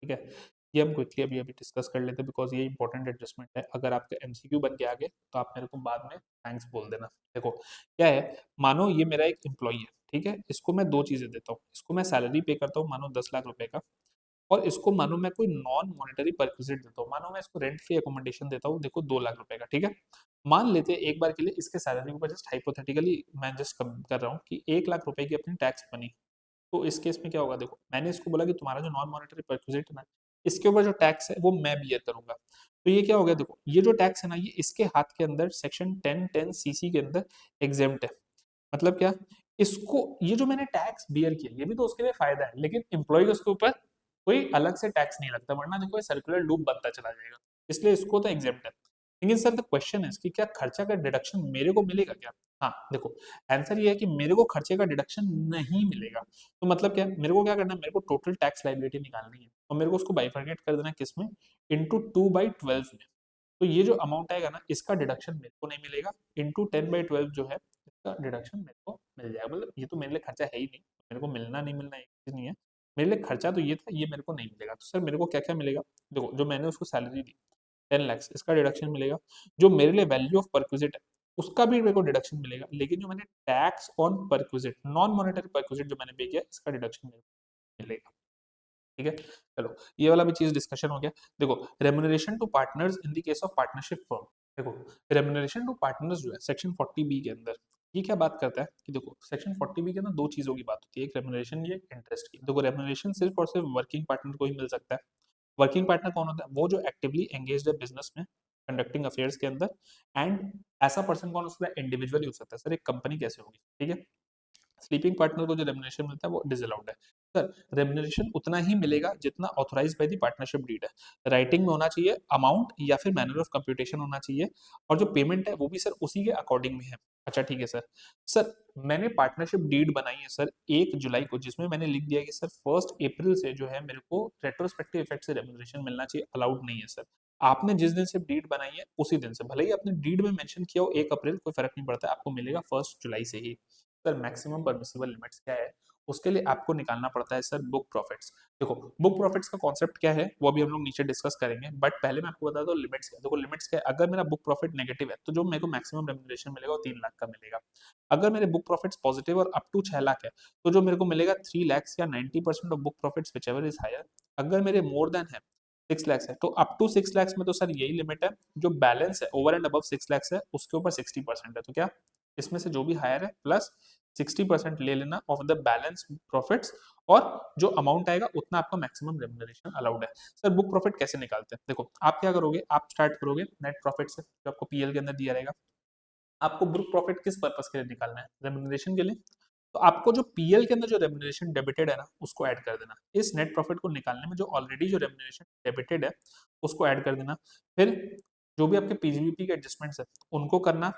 ठीक है, ये हम क्विकली अभी अभी डिस्कस कर लेते हैं, बिकॉज ये इंपॉर्टेंट एडजस्टमेंट है, अगर आपका एमसीक्यू बन के आ गए तो आप मेरे को बाद में थैंक्स बोल देना। देखो क्या है, मानो ये मेरा एक एम्प्लॉई है, ठीक है, इसको मैं दो चीजें देता हूँ, इसको मैं सैलरी पे करता हूँ मानो 10 लाख रुपए का, और इसको मानो मैं कोई नॉन मॉनेटरी परक्विजिट देता हूँ, मानो मैं इसको रेंट फ्री अकोमोडेशन देता हूँ, देखो 2 लाख रुपए का। ठीक है, मान लेते हैं एक बार के लिए इसके सैलरी के ऊपर जस्ट हाइपोथेटिकली मैं जस्ट कर रहा हूँ कि 1 लाख रुपए की अपनी टैक्स बनी, तो इस केस में क्या होगा, देखो मैंने इसको बोला कि तुम्हारा जो नॉन मॉनेटरी परक्विजिट है ना, इसके ऊपर जो टैक्स है वो मैं बियर करूंगा। तो ये क्या हो गया, देखो ये जो टैक्स है ना, ये इसके हाथ के अंदर सेक्शन 1010 सीसी के अंदर एग्जेम्प्ट है। मतलब क्या, इसको ये जो मैंने टैक्स बियर किया ये भी तो उसके लिए फायदा है, लेकिन एम्प्लॉय के उसके ऊपर कोई अलग से टैक्स नहीं लगता, वरना देखो ये सर्कुलर लूप बनता चला जाएगा, इसलिए इसको तो एग्जेम्प्ट है। लेकिन सर द क्वेश्चन है कि क्या खर्चा का डिडक्शन मेरे को मिलेगा क्या? हाँ देखो, आंसर ये है कि मेरे को खर्चे का डिडक्शन नहीं मिलेगा। तो मतलब क्या, मेरे को क्या करना है, मेरे को टोटल टैक्स लाइबिलिटी निकालनी है और मेरे को उसको बाइफरकेट कर देना है किसमें, इंटू 2/12 में। तो ये जो अमाउंट आएगा ना, इसका डिडक्शन मेरे को नहीं मिलेगा, इंटू 10/12 जो है इसका डिडक्शन मेरे को मिल जाएगा। मतलब ये तो मेरे लिए खर्चा है ही नहीं, मेरे को मिलना नहीं मिलना एक चीज नहीं है, मेरे लिए खर्चा तो ये था, ये मेरे को नहीं मिलेगा। तो सर मेरे को क्या क्या मिलेगा, देखो जो मैंने उसको सैलरी दी 10 lakhs, इसका डिडक्शन मिलेगा। जो मेरे लिए वैल्यू ऑफ परक्विजिट है उसका भी मेरे को डिडक्शन मिलेगा, लेकिन जो मैंने tax on perquisite, non monetary perquisite जो मैंने पे किया, इसका डिडक्शन मेरे को मिलेगा। ठीक है, चलो ये वाला भी चीज डिस्कशन हो गया। देखो remuneration to partners in the case of partnership firm, देखो रेम्युनरेशन टू पार्टनर्स जो है सेक्शन 40B के अंदर, ये क्या बात करता है कि देखो सेक्शन 40B के अंदर दो चीजों की बात होती है, एक रेम्युनरेशन, ये इंटरेस्ट की। देखो रेम्युनरेशन सिर्फ और सिर्फ वर्किंग पार्टनर को ही मिल सकता है। वर्किंग पार्टनर कौन होता है, वो जो एक्टिवली एंगेज्ड है बिजनेस में, कंडक्टिंग अफेयर्स के अंदर। एंड ऐसा पर्सन कौन हो सकता है, इंडिविजुअली हो सकता है। सर एक कंपनी कैसे होगी, ठीक है। स्लीपिंग पार्टनर को जो रेम्युनरेशन मिलता है वो डिसअलाउड है। सर रेम्युनरेशन उतना ही मिलेगा जितना authorise by the partnership deed है, राइटिंग में होना चाहिए अमाउंट या फिर मैनर ऑफ कंप्यूटेशन होना चाहिए, और जो पेमेंट है वो भी सर उसी के अकॉर्डिंग में है। अच्छा ठीक है सर। सर मैंने पार्टनरशिप डीड बनाई है सर 1 जुलाई को, जिसमें मैंने लिख दिया कि सर 1 अप्रैल से जो है मेरे को रेट्रोस्पेक्टिव इफेक्ट से रेम्युनरेशन मिलना चाहिए, अलाउड नहीं है सर। आपने जिस दिन से डीड बनाई है उसी दिन से, भले ही आपने डीड में मेंशन किया हो 1 अप्रैल, कोई फर्क नहीं पड़ता, आपको मिलेगा 1 जुलाई से ही। सर मैक्सिमम परमिसिबल लिमिट्स क्या है, उसके लिए आपको निकालना पड़ता है सर बुक प्रॉफिट्स। देखो बुक प्रॉफिट्स का कॉन्सेप्ट क्या है वो भी हम लोग नीचे डिस्कस करेंगे, बट पहले मैं आपको बता दूं लिमिट्स क्या है। देखो लिमिट्स क्या है, अगर मेरा बुक प्रॉफिट नेगेटिव है तो जो मेरे को मैक्सिमम रेम्युनरेशन मिलेगा वो 3 लाख का मिलेगा। अगर मेरे बुक प्रॉफिट्स पॉजिटिव और अप टू 6 लाख है तो जो मेरे को मिलेगा 3 lakhs या 90% of book profits whichever is higher. अगर मेरे मोर देन है 6 lakhs है तो अप टू 6 lakhs में तो सर यही लिमिट है, जो बैलेंस है ओवर एंड अबव 6 lakhs है उसके ऊपर 60% है। तो क्या इसमें से जो भी हायर है प्लस 60% ले लेना ऑफ द बैलेंस प्रॉफिट्स, और जो अमाउंट आएगा उतना आपका मैक्सिमम रेम्युनरेशन अलाउड है। सर बुक प्रॉफिट कैसे निकालते हैं, देखो आप क्या करोगे, आप स्टार्ट करोगे नेट प्रॉफिट से जो आपको पीएल के अंदर दिया रहेगा। आपको बुक प्रॉफिट किस पर्पस के लिए निकालना है, रेम्युनरेशन के लिए। तो आपको जो पीएल के अंदर जो रेम्युनरेशन डेबिटेड है ना उसको ऐड कर देना, इस नेट प्रॉफिट को निकालने में जो ऑलरेडी जो रेम्युनरेशन डेबिटेड है उसको ऐड कर देना। फिर जो भी आपके पीजीबीपी के एडजस्टमेंट्स है उनको करना,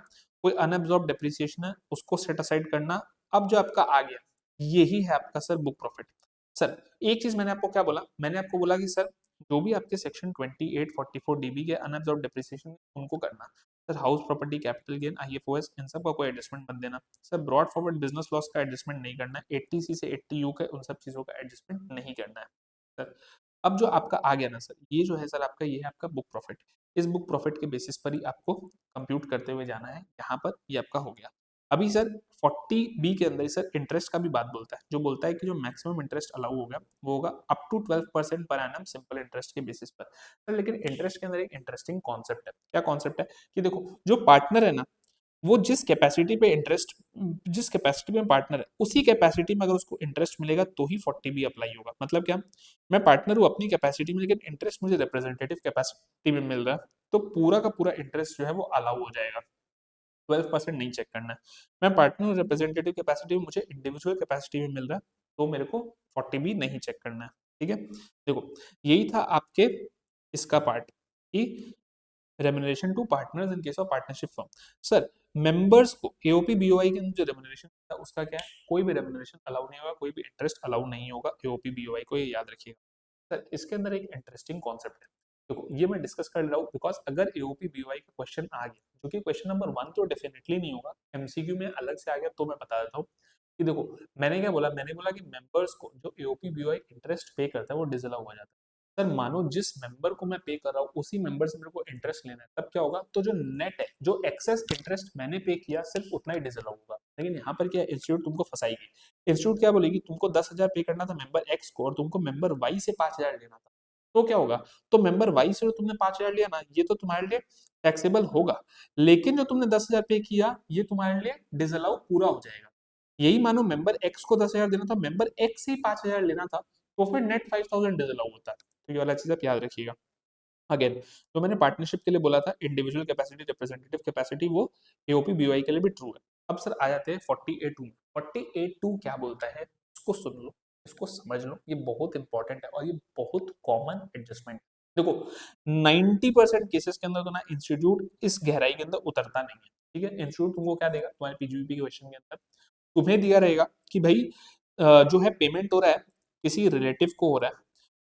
कोई अनअब्सॉर्ब डेप्रिसिएशन है उसको सेट असाइड करना। अब जो आपका आ गया यही है आपका सर बुक प्रॉफिट। सर एक चीज मैंने आपको क्या बोला, मैंने आपको बोला कि सर जो भी आपके सेक्शन 2844 DB के अनअब्सॉर्ब डेप्रिसिएशन उनको करना। Sir house property, capital gain, IFOS, इन सब का कोई एडजस्टमेंट मत देना। Sir brought forward business loss का एडजस्टमेंट नहीं करना है, 80C से 80U का उन सब चीजों का एडजस्टमेंट नहीं करना है सर। अब जो आपका आ गया ना सर, ये जो है सर आपका, ये है आपका बुक प्रॉफिट। इस बुक प्रॉफिट के बेसिस पर ही आपको कंप्यूट करते हुए जाना है, यहाँ पर ये आपका हो गया। अभी सर 40B के अंदर सर इंटरेस्ट का भी बात बोलता है, जो बोलता है कि जो मैक्सिमम इंटरेस्ट अलाउ होगा वो होगा up to 12% per annum simple interest के बेसिस पर। सर लेकिन इंटरेस्ट के अंदर एक इंटरेस्टिंग कॉन्सेप्ट है, क्या कॉन्सेप्ट है कि देखो जो पार्टनर है ना, वो जिस कैपेसिटी पे इंटरेस्ट, जिस कैपेसिटी में पार्टनर है उसी कैपेसिटी में अगर उसको इंटरेस्ट मिलेगा तो ही 40B अप्लाई होगा। मतलब क्या, मैं पार्टनर हूँ अपनी कैपेसिटी में, लेकिन इंटरेस्ट मुझे रिप्रेजेंटेटिव कैपेसिटी में मिल रहा है, तो पूरा का पूरा इंटरेस्ट जो है वो अलाउ हो जाएगा, 12% नहीं चेक करना है। मैं पार्टनर रिप्रेजेंटेटिव कैपेसिटी में, मुझे इंडिविजुअल कैपेसिटी में मिल रहा है, तो मेरे को 40B नहीं चेक करना है। ठीक है, देखो यही था आपके इसका पार्ट कि remuneration to partners in case of partnership firm. Sir members को एओपी बीओआई के अंदर जो रेम्युनरेशन है उसका क्या है, कोई भी रेम्युनरेशन अलाउ नहीं होगा, कोई भी इंटरेस्ट अलाउ नहीं होगा एओपी बीओआई को, ये याद रखिएगा। सर इसके अंदर एक इंटरेस्टिंग कॉन्सेप्ट है, देखो ये मैं डिस्कस कर रहा हूँ बिकॉज अगर एओपी बीओआई का क्वेश्चन आ गया, जो कि क्वेश्चन नंबर 1 तो डेफिनेटली नहीं होगा, एमसीक्यू में अलग से आ गया, तो मैं बता देता हूँ कि देखो मैंने क्या बोला, मैंने बोला कि मेंबर्स को जो एओपी बीओआई इंटरेस्ट पे करता है वो डिसअलाउ हो जाता है। सर मानो जिस मेंबर को मैं पे कर रहा हूँ उसी मेंबर से मेरे को इंटरेस्ट लेना है, तब क्या होगा, तो जो नेट है, जो एक्सेस इंटरेस्ट मैंने पे किया सिर्फ उतना ही डिसअलाउ होगा। लेकिन यहाँ पर क्या, इंस्टीट्यूट तुमको फंसाएगी। इंस्टीट्यूट क्या बोलेगी, तुमको 10,000 पे करना था मेंबर एक्स को और तुमको मेंबर वाई से 5,000 लेना था, तो क्या होगा, तो मेंबर वाई से जो तुमने 5,000 लिया ना, ये तो तुम्हारे लिए टैक्सेबल होगा, लेकिन जो तुमने 10,000 पे किया ये तुम्हारे लिए डिसअलाउ पूरा हो जाएगा। यही मानो मेंबर एक्स को 10,000 देना था, मेंबर एक्स से ही 5,000 लेना था, तो फिर नेट 5,000 डिसअलाउ होता है। तो ये वाला चीज आप याद रखिएगा। अगेन जो मैंने पार्टनरशिप के लिए बोला था, इंडिविजुअल कैपेसिटी, रिप्रेजेंटेटिव कैपेसिटी, वो एओपी बीवाई के लिए भी ट्रू है। अब सर आ जाते हैं 48(2) में। 48(2) क्या बोलता है, इसको सुन लो, इसको समझ लो, ये बहुत इंपॉर्टेंट है और ये बहुत कॉमन एडजस्टमेंट। देखो 90% केसेस के अंदर तो ना इंस्टीट्यूट इस गहराई के अंदर उतरता नहीं है, ठीक है। इंस्टीट्यूट तुमको क्या देगा, तुम्हारे पीजीबीपी के क्वेश्चन के अंदर तुम्हें दिया रहेगा कि भाई जो है पेमेंट हो रहा है किसी रिलेटिव को हो रहा है,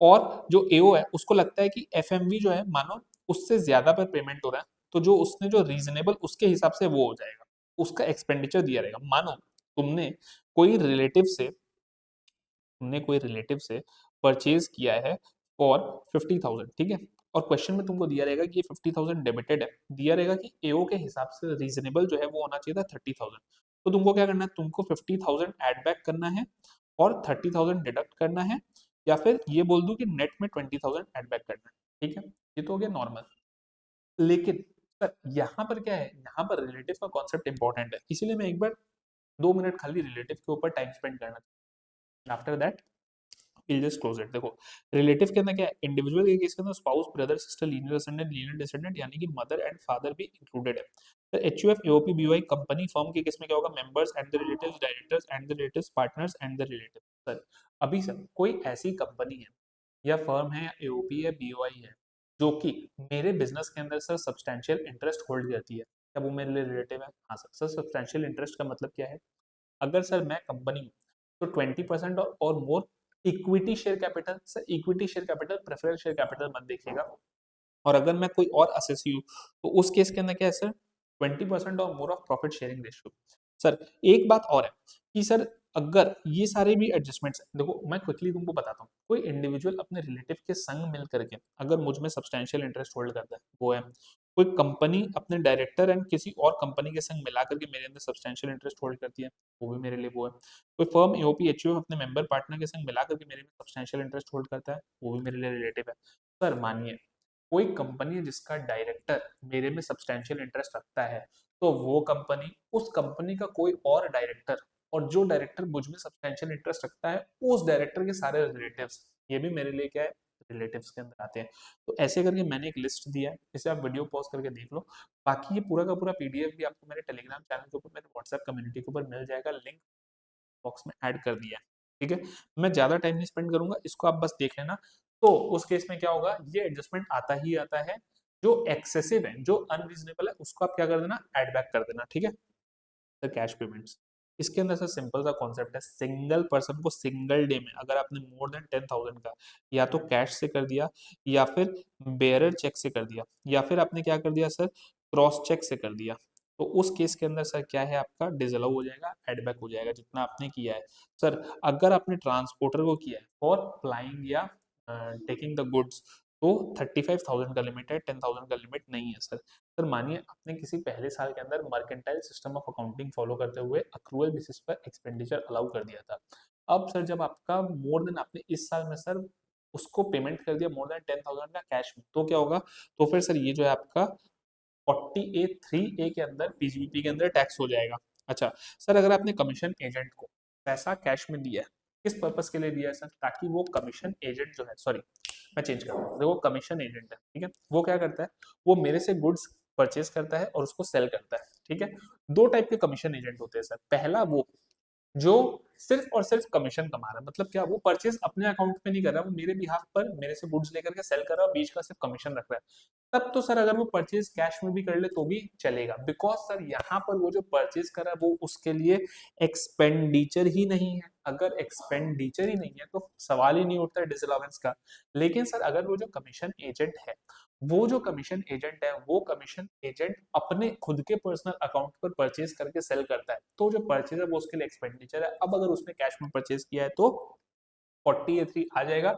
और जो एओ है उसको लगता है कि एफएमवी जो है मानो उससे ज्यादा पर पेमेंट हो रहा है, तो जो उसने जो रीजनेबल उसके हिसाब से वो हो जाएगा, उसका एक्सपेंडिचर दिया रहेगा। मानो तुमने कोई रिलेटिव से तुमने कोई रिलेटिव से परचेज किया है फॉर 50,000, ठीक है, और क्वेश्चन में तुमको दिया रहेगा कि ये 50,000 डेबिटेड है, दिया रहेगा कि एओ के हिसाब से रीजनेबल जो है वो होना चाहिए था 30,000। तो तुमको क्या करना है, तुमको 50,000 ऐड बैक करना है और 30,000 डिडक्ट करना है, या फिर ये बोल दूं कि नेट में 20,000 ऐड बैक करना है, ठीक है। ये तो हो गया नॉर्मल। लेकिन सर यहाँ पर क्या है, यहाँ पर रिलेटिव का कॉन्सेप्ट इंपॉर्टेंट है, इसीलिए मैं एक बार 2 मिनट खाली रिलेटिव के ऊपर टाइम स्पेंड करना। After that we'll just close it। देखो रिलेटिव के अंदर क्या है, इंडिविजुअल के केस के अंदर spouse, brother, sister, linear ascendant, linear descendant, यानी कि मदर एंड फादर भी इंक्लूडेड है। तो HUF, AOP, BY company firm के केस में क्या होगा, members and the relatives, directors and the relatives, partners and the relatives. Sir अभी सर कोई ऐसी कंपनी है या फर्म है या एओपी है बीओआई है जो कि मेरे बिजनेस के अंदर सर सब्सटैंशियल इंटरेस्ट होल्ड करती है, क्या वो मेरे लिए रिलेटिव है? हाँ सर। सर सब्सटैंशियल इंटरेस्ट का मतलब क्या है, अगर सर मैं कंपनी हूँ तो 20% और more equity share capital, sir equity share capital preference share capital मत देखिएगा, और अगर मैं कोई और असेसी हूँ तो उस केस के अंदर क्या है सर, 20% और more of profit sharing ratio. Sir एक बात और है कि सर अगर ये सारे भी एडजस्टमेंट्स, देखो मैं क्विकली तुमको बताता हूँ, कोई इंडिविजुअल अपने रिलेटिव के संग मिल करके अगर मुझ में सब्सटैंशियल इंटरेस्ट होल्ड करता है वो है, कोई कंपनी अपने डायरेक्टर एंड किसी और कंपनी के संग मिला करके मेरे अंदर सब्सटैंशियल इंटरेस्ट होल्ड करती है, वो भी मेरे लिए वो है। कोई फर्म एओपी एचयूएफ अपने मेंबर पार्टनर के संग मिला करके मेरे में सब्सटैंशियल इंटरेस्ट होल्ड करता है, वो भी मेरे लिए रिलेटिव है। सर मानिए कोई कंपनी है जिसका डायरेक्टर मेरे में सब्सटैंशियल इंटरेस्ट रखता है, तो वो कंपनी, उस कंपनी का कोई और डायरेक्टर, और जो डायरेक्टर मुझ में सब्सटैंशियल इंटरेस्ट रखता है उस डायरेक्टर के सारे रिलेटिव्स, ये भी मेरे लिए क्या है, रिलेटिव्स के अंदर आते हैं। तो ऐसे करके मैंने एक लिस्ट दिया है, इसे आप वीडियो पॉज करके देख लो। बाकी ये पूरा का पूरा पीडीएफ भी आपको मेरे टेलीग्राम चैनल के ऊपर, मेरे व्हाट्सएप कम्युनिटी के ऊपर मिल जाएगा, लिंक बॉक्स में ऐड कर दिया है, ठीक है। मैं ज्यादा टाइम नहीं स्पेंड करूंगा, इसको आप बस देख लेना। तो उस केस में क्या होगा, ये एडजस्टमेंट आता ही आता है, जो एक्सेसिव है, जो अनरीजनेबल है, उसको आप क्या कर देना, ऐड बैक कर देना, ठीक है। द कैश पेमेंट्स, इसके अंदर सर सिंपल सा कॉन्सेप्ट है, सिंगल पर्सन को सिंगल डे में अगर आपने मोर देन 10,000 का या तो कैश से कर दिया, या फिर बेयरर चेक से कर दिया, या फिर आपने क्या कर दिया सर, क्रॉस चेक से कर दिया, तो उस केस के अंदर सर क्या है, आपका डिसअलाउ हो जाएगा, एडबैक हो जाएगा जितना आपने किया है। सर अगर आपने ट्रांसपोर्टर को किया है फॉर फ्लाइंग या टेकिंग द गुड्स, तो 35,000 का लिमिट है, 10,000 का लिमिट नहीं है सर। सर मानिए आपने किसी पहले साल के अंदर mercantile system of accounting follow करते हुए अक्रूवल बेसिस पर एक्सपेंडिचर अलाउ कर दिया था। अब सर जब आपका मोर देन, आपने इस साल में सर उसको पेमेंट कर दिया मोर देन 10,000 का कैश में, तो क्या होगा, तो फिर सर ये जो है आपका 48(3)(a) के अंदर पीजीबीपी के अंदर टैक्स हो जाएगा। अच्छा सर, अगर आपने कमीशन एजेंट को पैसा कैश में दिया है, किस पर्पस के लिए दिया है सर, ताकि वो कमीशन एजेंट जो है, सॉरी मैं चेंज कर रहा हूँ, देखो कमीशन एजेंट है, ठीक है, वो क्या करता है, वो मेरे से गुड्स परचेज करता है और उसको सेल करता है, ठीक है। दो टाइप के कमीशन एजेंट होते हैं सर, पहला वो जो सिर्फ और सिर्फ कमीशन कमा रहा है, मतलब क्या, वो परचेज अपने अकाउंट में नहीं कर रहा, वो मेरे बिहाफ पर मेरे से गुड्स लेकर के सेल कर रहा है, बीच का सिर्फ कमीशन रख रहा है। तब तो सर अगर वो परचेज कैश में भी कर ले तो भी चलेगा, बिकॉज सर यहाँ पर वो जो परचेज कर रहा है वो उसके लिए एक्सपेंडिचर ही नहीं है। अगर एक्सपेंडिचर ही नहीं है तो सवाल ही नहीं उठता है डिसअलाउंस का। लेकिन सर अगर वो जो कमीशन एजेंट है, वो जो कमीशन एजेंट है, वो कमीशन एजेंट अपने खुद के पर्सनल अकाउंट पर परचेज करके सेल करता है, तो जो परचेज है वो उसके लिए एक्सपेंडिचर है। अब अगर उसने कैश में परचेज किया है तो 40(a)(3) आ जाएगा,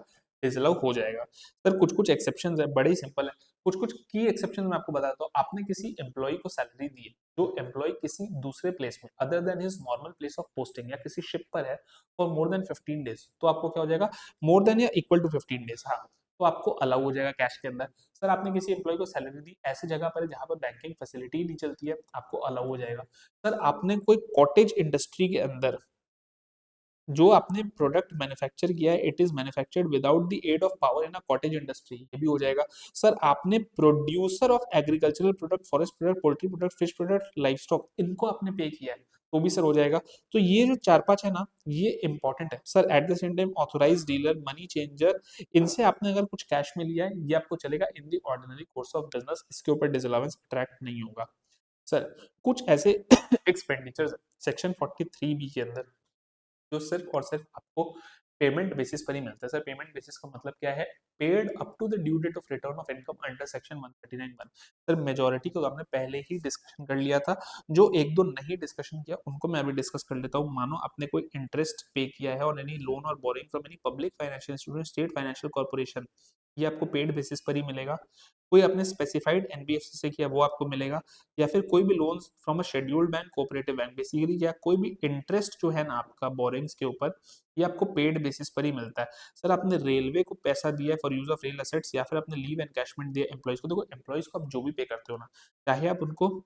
डिसअलाउ हो जाएगा। सर कुछ कुछ एक्सेप्शन है, बड़े ही सिंपल है, कुछ कुछ की एक्सेप्शन मैं आपको बताता हूँ। आपने किसी एम्प्लॉय को सैलरी दी है, जो एम्प्लॉय किसी दूसरे प्लेस में other than his normal place of posting या किसी शिप पर है फॉर मोर देन 15 डेज, तो आपको क्या हो जाएगा, मोर देन या इक्वल टू 15 डेज, हाँ तो आपको अलाउ हो जाएगा कैश के अंदर। सर आपने किसी एम्प्लॉय को सैलरी दी ऐसी जगह पर जहां पर बैंकिंग फैसिलिटी नहीं चलती है, आपको अलाउ हो जाएगा। सर आपने कोई कॉटेज इंडस्ट्री के अंदर जो आपने प्रोडक्ट मैन्युफैक्चर किया है, it is manufactured without the aid of power in a cottage industry, ये भी हो जाएगा। सर आपने producer of agricultural product, forest product, poultry product, fish product, life stock, इनको आपने पे किया है, तो भी सर हो जाएगा। तो ये जो चार पांच है ना, ये इंपॉर्टेंट है sir. At the same time authorise dealer, money changer, इनसे आपने अगर कुछ कैश में लिया है, ये आपको चलेगा इन दी ऑर्डिनरी कोर्स ऑफ बिजनेस, इसके ऊपर डिसअलाउंस अट्रैक्ट नहीं होगा। सर कुछ ऐसे एक्सपेंडिचर्स सेक्शन 43 बी के अंदर जो सिर्फ और सिर्फ आपको पेमेंट बेसिस पर ही मिलता है। सर पेमेंट बेसिस का मतलब क्या है? Paid up to the due date of return of income under section 139(1). Sir majority को हमने पहले ही डिस्कशन कर लिया था, जो एक दो नहीं डिस्कशन किया उनको मैं अभी डिस्कस कर लेता हूँ। मानो आपने कोई इंटरेस्ट पे किया है और एनी लोन और boring from any public financial institution, state financial corporation, ये आपको पेड बेसिस पर ही मिलेगा। कोई आपने स्पेसिफाइड एनबीएफसी से किया वो आपको मिलेगा, या फिर कोई भी loan from a scheduled bank, cooperative bank, basically या कोई भी इंटरेस्ट जो है ना आपका बोरिंग्स के ऊपर, ये आपको पेड बेसिस पर ही मिलता है। सर आपने रेलवे को पैसा दिया है for use of rail assets, या फिर आपने लीव एनकैशमेंट दिया एम्प्लॉइज को, देखो एम्प्लॉइज को आप जो भी पे करते हो ना, चाहे आप उनको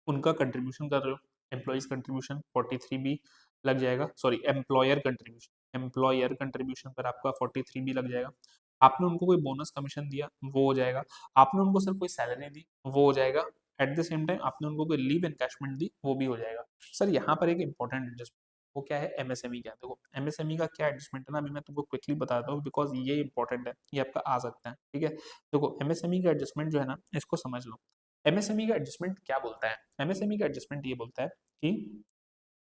उनका कंट्रीब्यूशन कर रहे हो, एम्प्लॉइज कंट्रीब्यूशन 43 बी लग जाएगा, सॉरी एम्प्लॉयर कंट्रीब्यूशन पर आपका 43 बी लग जाएगा। आपने उनको कोई बोनस कमीशन दिया वो हो जाएगा। आपने उनको सर कोई सैलरी दी वो हो जाएगा। एट द सेम टाइम आपने उनको कोई लीव एनकैशमेंट दी वो भी हो जाएगा। सर यहाँ पर एक इंपॉर्टेंट एडजस्टमेंट, वो क्या है? एमएसएमई का। देखो एमएसएमई का क्या एडजस्टमेंट है ना, अभी मैं तुमको क्विकली बताता हूँ बिकॉज ये इंपॉर्टेंट है, ये आपका आ सकता है, ठीक है। देखो एमएसएमई का एडजस्टमेंट जो है ना, इसको समझ लो। एमएसएमई का एडजस्टमेंट क्या बोलता है? एमएसएमई का एडजस्टमेंट ये बोलता है कि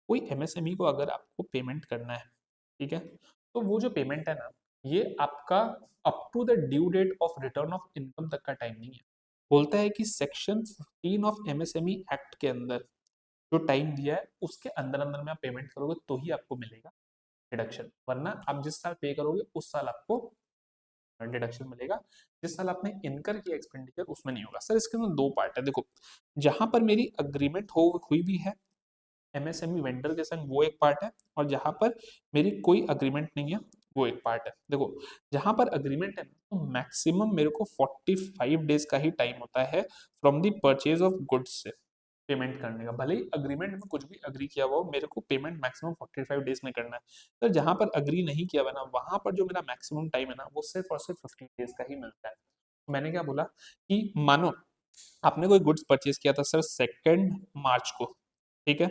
कोई एमएसएमई को अगर आपको पेमेंट करना है, ठीक है, तो वो जो पेमेंट है ना, ये आपका up to the due date of return of income तक का टाइम नहीं है। बोलता है कि सेक्शन 15 ऑफ एमएसएमई एक्ट के अंदर जो टाइम दिया है उसके अंदर अंदर में आप पेमेंट करोगे तो ही आपको मिलेगा डिडक्शन, वरना आप जिस साल पे करोगे उस साल आपको डिडक्शन मिलेगा, जिस साल आपने इनकर किया एक्सपेंडिचर उसमें नहीं होगा। सर इसके अंदर दो पार्ट है, देखो जहां पर मेरी अग्रीमेंट हो हुई भी है एमएसएमई वेंडर के संग, वो एक पार्ट है, और जहां पर मेरी कोई अग्रीमेंट नहीं है वो एक पार्ट है। देखो जहां पर अग्रीमेंट है तो मैक्सिमम मेरे को 45 डेज का ही टाइम होता है from the purchase of goods से पेमेंट करने का। भले ही अग्रीमेंट में कुछ भी अग्री किया हुआ हो, मेरे को पेमेंट मैक्सिमम 45 डेज में करना है। तो जहां पर अग्री नहीं किया हुआ ना, वहां पर जो मेरा मैक्सिमम टाइम है ना, वो सिर्फ और सिर्फ 15 डेज का ही मिलता है। मैंने क्या बोला कि मानो आपने कोई गुड्स परचेज किया था सर 2 मार्च को, ठीक है,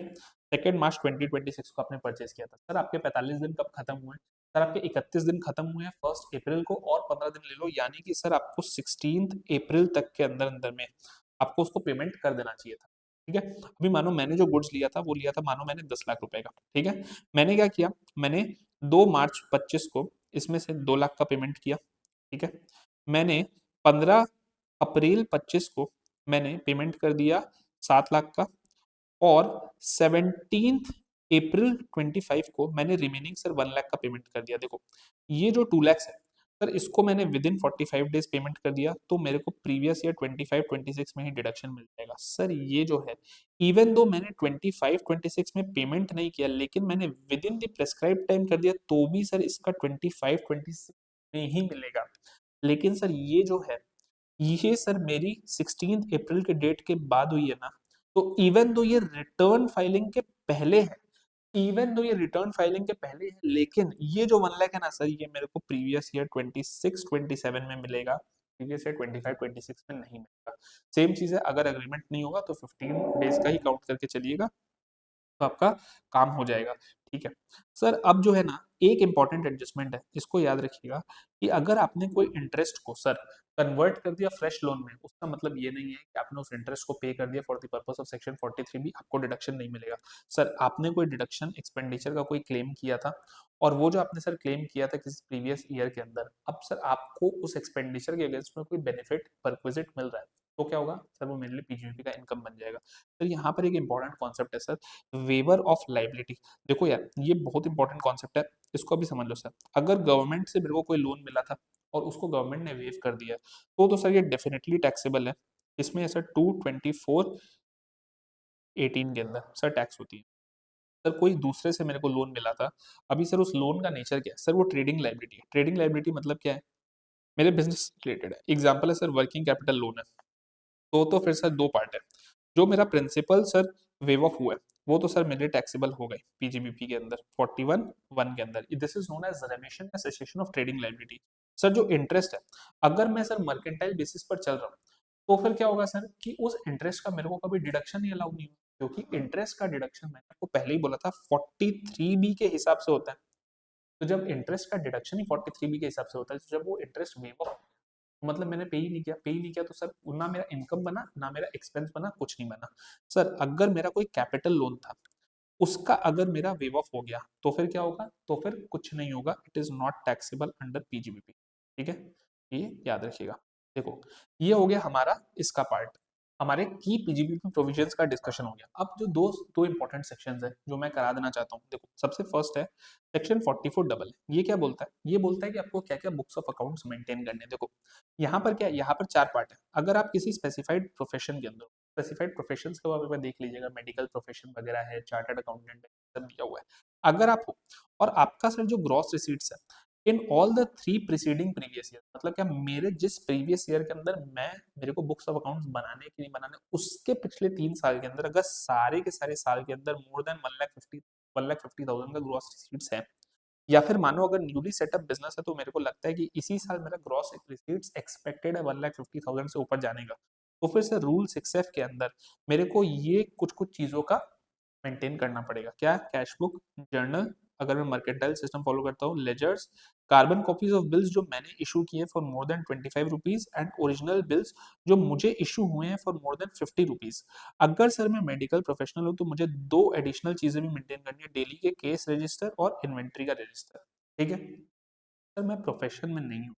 2 मार्च 2026 को आपने परचेज किया था। सर आपके 45 दिन कब खत्म हुए? सर आपके 31 दिन खत्म हुए हैं 1 अप्रैल को, और 15 दिन ले लो, यानी कि सर आपको 16 अप्रैल तक के अंदर अंदर में आपको उसको पेमेंट कर देना चाहिए था, ठीक है। अभी मानो मैंने जो गुड्स लिया था वो लिया था मानो मैंने 10 लाख रुपए का, ठीक है। मैंने क्या किया, मैंने 2 मार्च 25 को इसमें से 2 लाख का पेमेंट किया, ठीक है। मैंने 15 अप्रैल 25 को मैंने पेमेंट कर दिया 7 लाख का, और 17 अप्रैल 25 को मैंने रिमेनिंग सर 1 लाख का पेमेंट कर दिया। देखो ये जो 2 लैक्स है सर, इसको मैंने विद इन 45 डेज पेमेंट कर दिया, तो मेरे को प्रीवियस ईयर 25-26 में ही डिडक्शन मिल जाएगा। सर ये जो है, इवन दो मैंने 25-26 में पेमेंट नहीं किया, लेकिन मैंने with in the prescribe time कर दिया, तो भी सर इसका 25-26 में ही मिलेगा। लेकिन सर ये जो है, ये सर मेरी 16 अप्रैल के डेट के बाद हुई है ना, तो इवन दो ये रिटर्न फाइलिंग के पहले है, इवन दो ये रिटर्न फाइलिंग के पहले है, लेकिन ये जो 1 लाख है ना सर, ये मेरे को प्रीवियस ईयर 26-27 में मिलेगा, प्रीवियस ईयर 25-26 में नहीं मिलेगा। सेम चीज है, अगर एग्रीमेंट नहीं होगा तो 15 डेज का ही काउंट करके चलिएगा, तो आपका काम हो जाएगा, ठीक है। सर अब जो है ना, एक इंपॉर्टेंट एडजस्टमेंट है, इसको याद रखिएगा कि अगर आपने कोई इंटरेस्ट को सर कन्वर्ट कर दिया फ्रेश लोन में, उसका मतलब ये नहीं है कि आपने उस इंटरेस्ट को पे कर दिया for the purpose of section 43 भी आपको डिडक्शन नहीं मिलेगा। सर आपने कोई डिडक्शन एक्सपेंडिचर का कोई क्लेम किया था, और वो जो आपने सर क्लेम किया था किसी प्रीवियस ईयर के अंदर, अब सर आपको उस एक्सपेंडिचर के अगेंस्ट में कोई बेनिफिट परक्विजिट मिल रहा है, तो क्या होगा सर, वो मेरे लिए पीजीबीपी का इनकम बन जाएगा। सर यहाँ पर एक इंपॉर्टेंट कॉन्सेप्ट है सर, वेवर ऑफ लाइबिलिटी। देखो यार ये बहुत इंपॉर्टेंट कॉन्सेप्ट है, इसको अभी समझ लो सर। अगर गवर्नमेंट से मेरे को कोई लोन मिला था और उसको गवर्नमेंट ने वेव कर दिया, तो सर ये डेफिनेटली टैक्सेबल है। इसमें सर 224(18) के अंदर सर टैक्स होती है। सर कोई दूसरे से मेरे को लोन मिला था, अभी सर उस लोन का नेचर क्या है सर, वो ट्रेडिंग लाइबिलिटी है। ट्रेडिंग लाइबिलिटी मतलब क्या है? मेरे बिजनेस रिलेटेड है। एग्जाम्पल है सर वर्किंग कैपिटल लोन है, तो फिर सर दो पार्ट है। जो मेरा प्रिंसिपल सर वेव ऑफ हुआ है वो तो सर मेरे टैक्सेबल हो गई पीजीबीपी के अंदर 41(1) के अंदर। This is known as remission या cessation of trading liability. Sir जो इंटरेस्ट है, अगर मैं सर मर्केंटाइल बेसिस पर चल रहा हूँ तो फिर क्या होगा सर कि उस इंटरेस्ट का मेरे को कभी डिडक्शन ही अलाउ नहीं होगा, क्योंकि इंटरेस्ट का डिडक्शन मैंने आपको पहले ही बोला था 43B के हिसाब से होता है। तो जब इंटरेस्ट का डिडक्शन ही 43B के हिसाब से होता है, तो जब वो इंटरेस्ट वेव ऑफ, मतलब मैंने पे ही नहीं किया तो सर ना मेरा इनकम बना ना मेरा एक्सपेंस बना, कुछ नहीं बना। सर अगर मेरा कोई कैपिटल लोन था, उसका अगर मेरा वेव ऑफ हो गया तो फिर क्या होगा, तो फिर कुछ नहीं होगा, it is not taxable under PGBP. ठीक है, ये याद रखिएगा। देखो ये हो गया हमारा इसका पार्ट, हमारे की पीजीबीपी प्रोविजंस का डिस्कशन हो गया। अब जो दो दो इंपॉर्टेंट सेक्शंस है जो मैं करा देना चाहता हूँ, देखो सबसे फर्स्ट है सेक्शन 44 ये क्या बोलता है, ये बोलता है कि आपको क्या क्या बुक्स ऑफ अकाउंट्स मेंटेन करने हैं। देखो यहाँ पर क्या है, यहाँ पर चार पार्ट है। अगर आप किसी स्पेसिफाइड प्रोफेशन के अंदर, स्पेसिफाइड प्रोफेशन के बारे में देख लीजिएगा, मेडिकल प्रोफेशन वगैरह है, चार्टर्ड अकाउंटेंट सब दिया हुआ है। अगर आप हो और आपका सर जो ग्रॉस रिसीट्स है in all the 3 preceding previous year, मतलब क्या मेरे जिस प्रीवियस ईयर के अंदर मैं मेरे को बुक्स ऑफ अकाउंट्स बनाने कि नहीं बनाने, उसके पिछले 3 साल के अंदर अगर सारे के सारे साल के अंदर मोर देन 1,50,000 का ग्रॉस रिसीट्स है, या फिर मानो अगर न्यूली सेटअप बिजनेस है तो मेरे को लगता है कि इसी साल मेरा ग्रॉस रिसीट्स एक्सपेक्टेड है 1,50,000 से ऊपर जाने का, तो फिर से रूल 6F के अंदर मेरे को ये कुछ कुछ चीजों का मेंटेन करना पड़ेगा। क्या, कैश बुक, जर्नल, अगर मैं मर्केंटाइल सिस्टम फॉलो करता हूँ, ledgers, carbon copies of bills जो मैंने इशू किए for more than 25 rupees, and original bills जो मुझे इशू हुए हैं फॉर मोर देन 50 रुपीज। अगर सर मैं मेडिकल प्रोफेशनल हूँ तो मुझे दो एडिशनल चीजें भी मेंटेन करनी है, डेली के केस रजिस्टर और इन्वेंट्री का रजिस्टर। ठीक है सर, मैं प्रोफेशन में नहीं हूँ,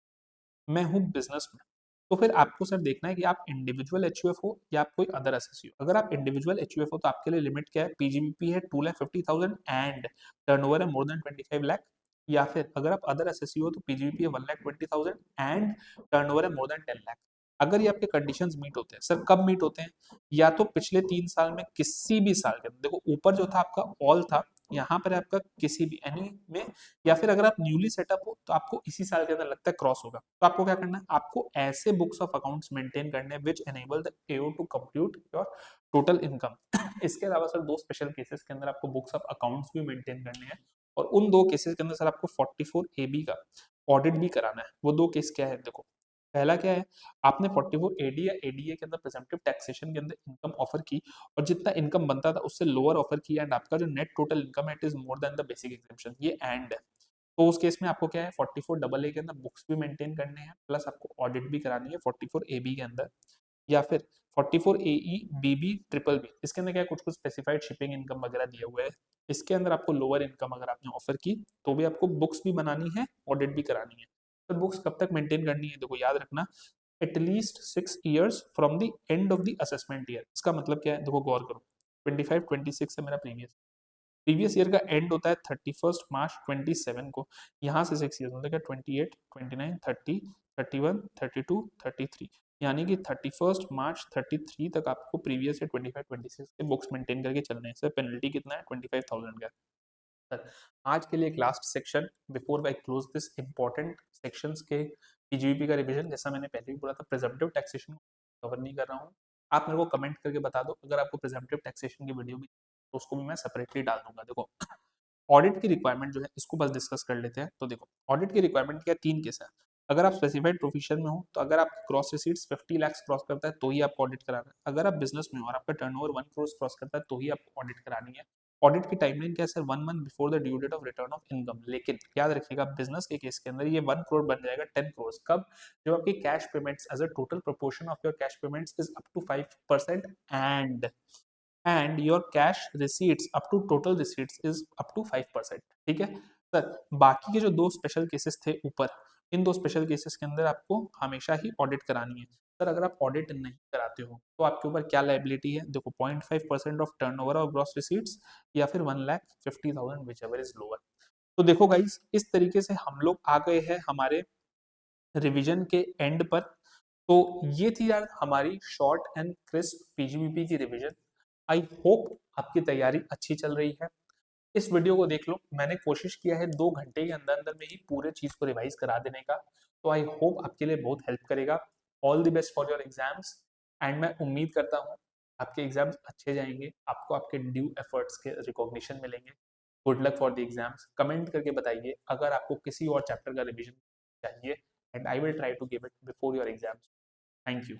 मैं हूँ बिजनेस में। तो फिर आपको सर देखना है कि आप इंडिविजुअल एचयूएफ हो या आप कोई अदर एसएससी हो। अगर आप इंडिविजुअल एचयूएफ हो तो आपके लिए लिमिट क्या है, पीजीबीपी है 2,50,000 एंड टर्नओवर है मोर देन 25 लाख, या फिर अगर आप अदर एसएससी हो तो पीजीबीपी है 1,20,000 एंड टर्नओवर है मोर देन 10 लाख। अगर ये आपके कंडीशंस मीट होते हैं, सर कब मीट होते हैं, या तो पिछले 3 साल में किसी भी साल के अंदर, देखो ऊपर जो था आपका ऑल था, यहाँ पर आपका किसी भी एनी में, या फिर अगर आप न्यूली सेटअप हो तो आपको इसी साल के अंदर लगता है क्रॉस होगा, तो आपको क्या करना है, आपको ऐसे बुक्स ऑफ अकाउंट्स मेंटेन करने हैं which enable the AO to compute your total income. इसके अलावा सर दो स्पेशल केसेस के अंदर आपको बुक्स ऑफ अकाउंट्स भी मेंटेन करने हैं, और उन दो केसेस के अंदर सर आपको 44AB का ऑडिट भी कराना है। वो दो केस क्या है, देखो पहला क्या है, आपने 44AD या एडीए के अंदर प्रेजम्पटिव टैक्सेशन के अंदर इनकम ऑफर की, और जितना इनकम बनता था उससे लोअर ऑफर किया, एंड आपका जो नेट टोटल इनकम है it is more then the basic exemption, ये एंड है। तो उस केस में आपको क्या है, 44AA के अंदर बुक्स भी मेंटेन करने हैं, प्लस आपको ऑडिट भी करानी है 44AB के अंदर, या फिर 44AE BB ट्रिपल बी, इसके अंदर क्या है, कुछ कुछ स्पेसिफाइड शिपिंग इनकम वगैरह दिया हुआ है। इसके अंदर आपको लोअर इनकम अगर आपने ऑफर की तो भी आपको बुक्स भी बनानी है, ऑडिट भी करानी है। तो बुक्स कब तक मेंटेन करनी है, देखो याद रखना, at least 6 years from the end of the assessment year. इसका मतलब क्या है, देखो गौर करो, 25-26 से मेरा प्रीवियस प्रीवियस ईयर का एंड होता है 31 मार्च 27 को, यहाँ से 6 years मतलब क्या, 28, 29, 30, 31, 32, 33, यानी कि 31 मार्च 33 तक आपको प्रीवियस ईयर 25-26 के बुक्स मेंटेन करके चलने हैं। सर पेनल्टी कितना है, 25,000 का। सर आज के लिए एक last section before I close this important sections के पीजीबीपी का रिवीजन, जैसा मैंने पहले भी बोला था प्रिजम्पटिव टैक्सेशन कवर नहीं कर रहा हूँ। आप मेरे को कमेंट करके बता दो अगर आपको प्रिजम्पटिव टैक्सेशन की वीडियो भी, तो उसको भी मैं सेपरेटली डाल दूंगा। देखो ऑडिट की रिक्वायरमेंट जो है इसको बस डिस्कस कर लेते हैं। तो देखो ऑडिट की रिक्वायरमेंट क्या, 3 केस है। अगर आप स्पेसिफाइड प्रोफेशन में हो तो अगर आप क्रॉस रिसीट्स 50 लाख क्रॉस करता है तो ही आपको ऑडिट कराना है। अगर आप बिजनेस में हो और आपका टर्नओवर 1 करोड़ क्रॉस करता है तो ही आपको ऑडिट करानी है। ऑडिट की टाइमलाइन क्या है sir, 1 month before the due date of return of income. लेकिन याद रखिएगा बिजनेस के केस के अंदर ये 1 करोड़ बन जाएगा 10 करोड़ कब, जब आपकी cash payments as a total proportion of your cash payments is up to 5% and your cash receipts up to total receipts is up to 5%। ठीक है सर, बाकी के जो दो स्पेशल केसेस थे ऊपर, इन दो स्पेशल केसेस के अंदर आपको हमेशा ही ऑडिट करानी है। सर अगर आप ऑडिट नहीं कराते हो तो आपके ऊपर क्या लाइबिलिटी है, देखो 0.5% ऑफ टर्नओवर और ग्रॉस रिसीट्स, या फिर 1,50,000 विच एवर इज लोअर। तो देखो गाइज इस तरीके से हम लोग आ गए हैं हमारे रिवीजन के एंड पर। तो ये थी यार हमारी शॉर्ट एंड क्रिस्प पीजीबीपी की रिवीजन। आई होप आपकी तैयारी अच्छी चल रही है। इस वीडियो को देख लो, मैंने कोशिश किया है 2 घंटे के अंदर-अंदर में ही पूरे चीज़ को रिवाइज़ करा देने का, तो आई होप आपके लिए बहुत हेल्प करेगा। All the best for your exams and मैं उम्मीद करता हूँ आपके एग्ज़ाम्स अच्छे जाएँगे, आपको आपके ड्यू एफर्ट्स के रिकॉग्निशन मिलेंगे। Good luck for the exams. Comment करके बताइए अगर आपको किसी और चैप्टर का रिवीजन चाहिए and I will try to give it before your exams. Thank you.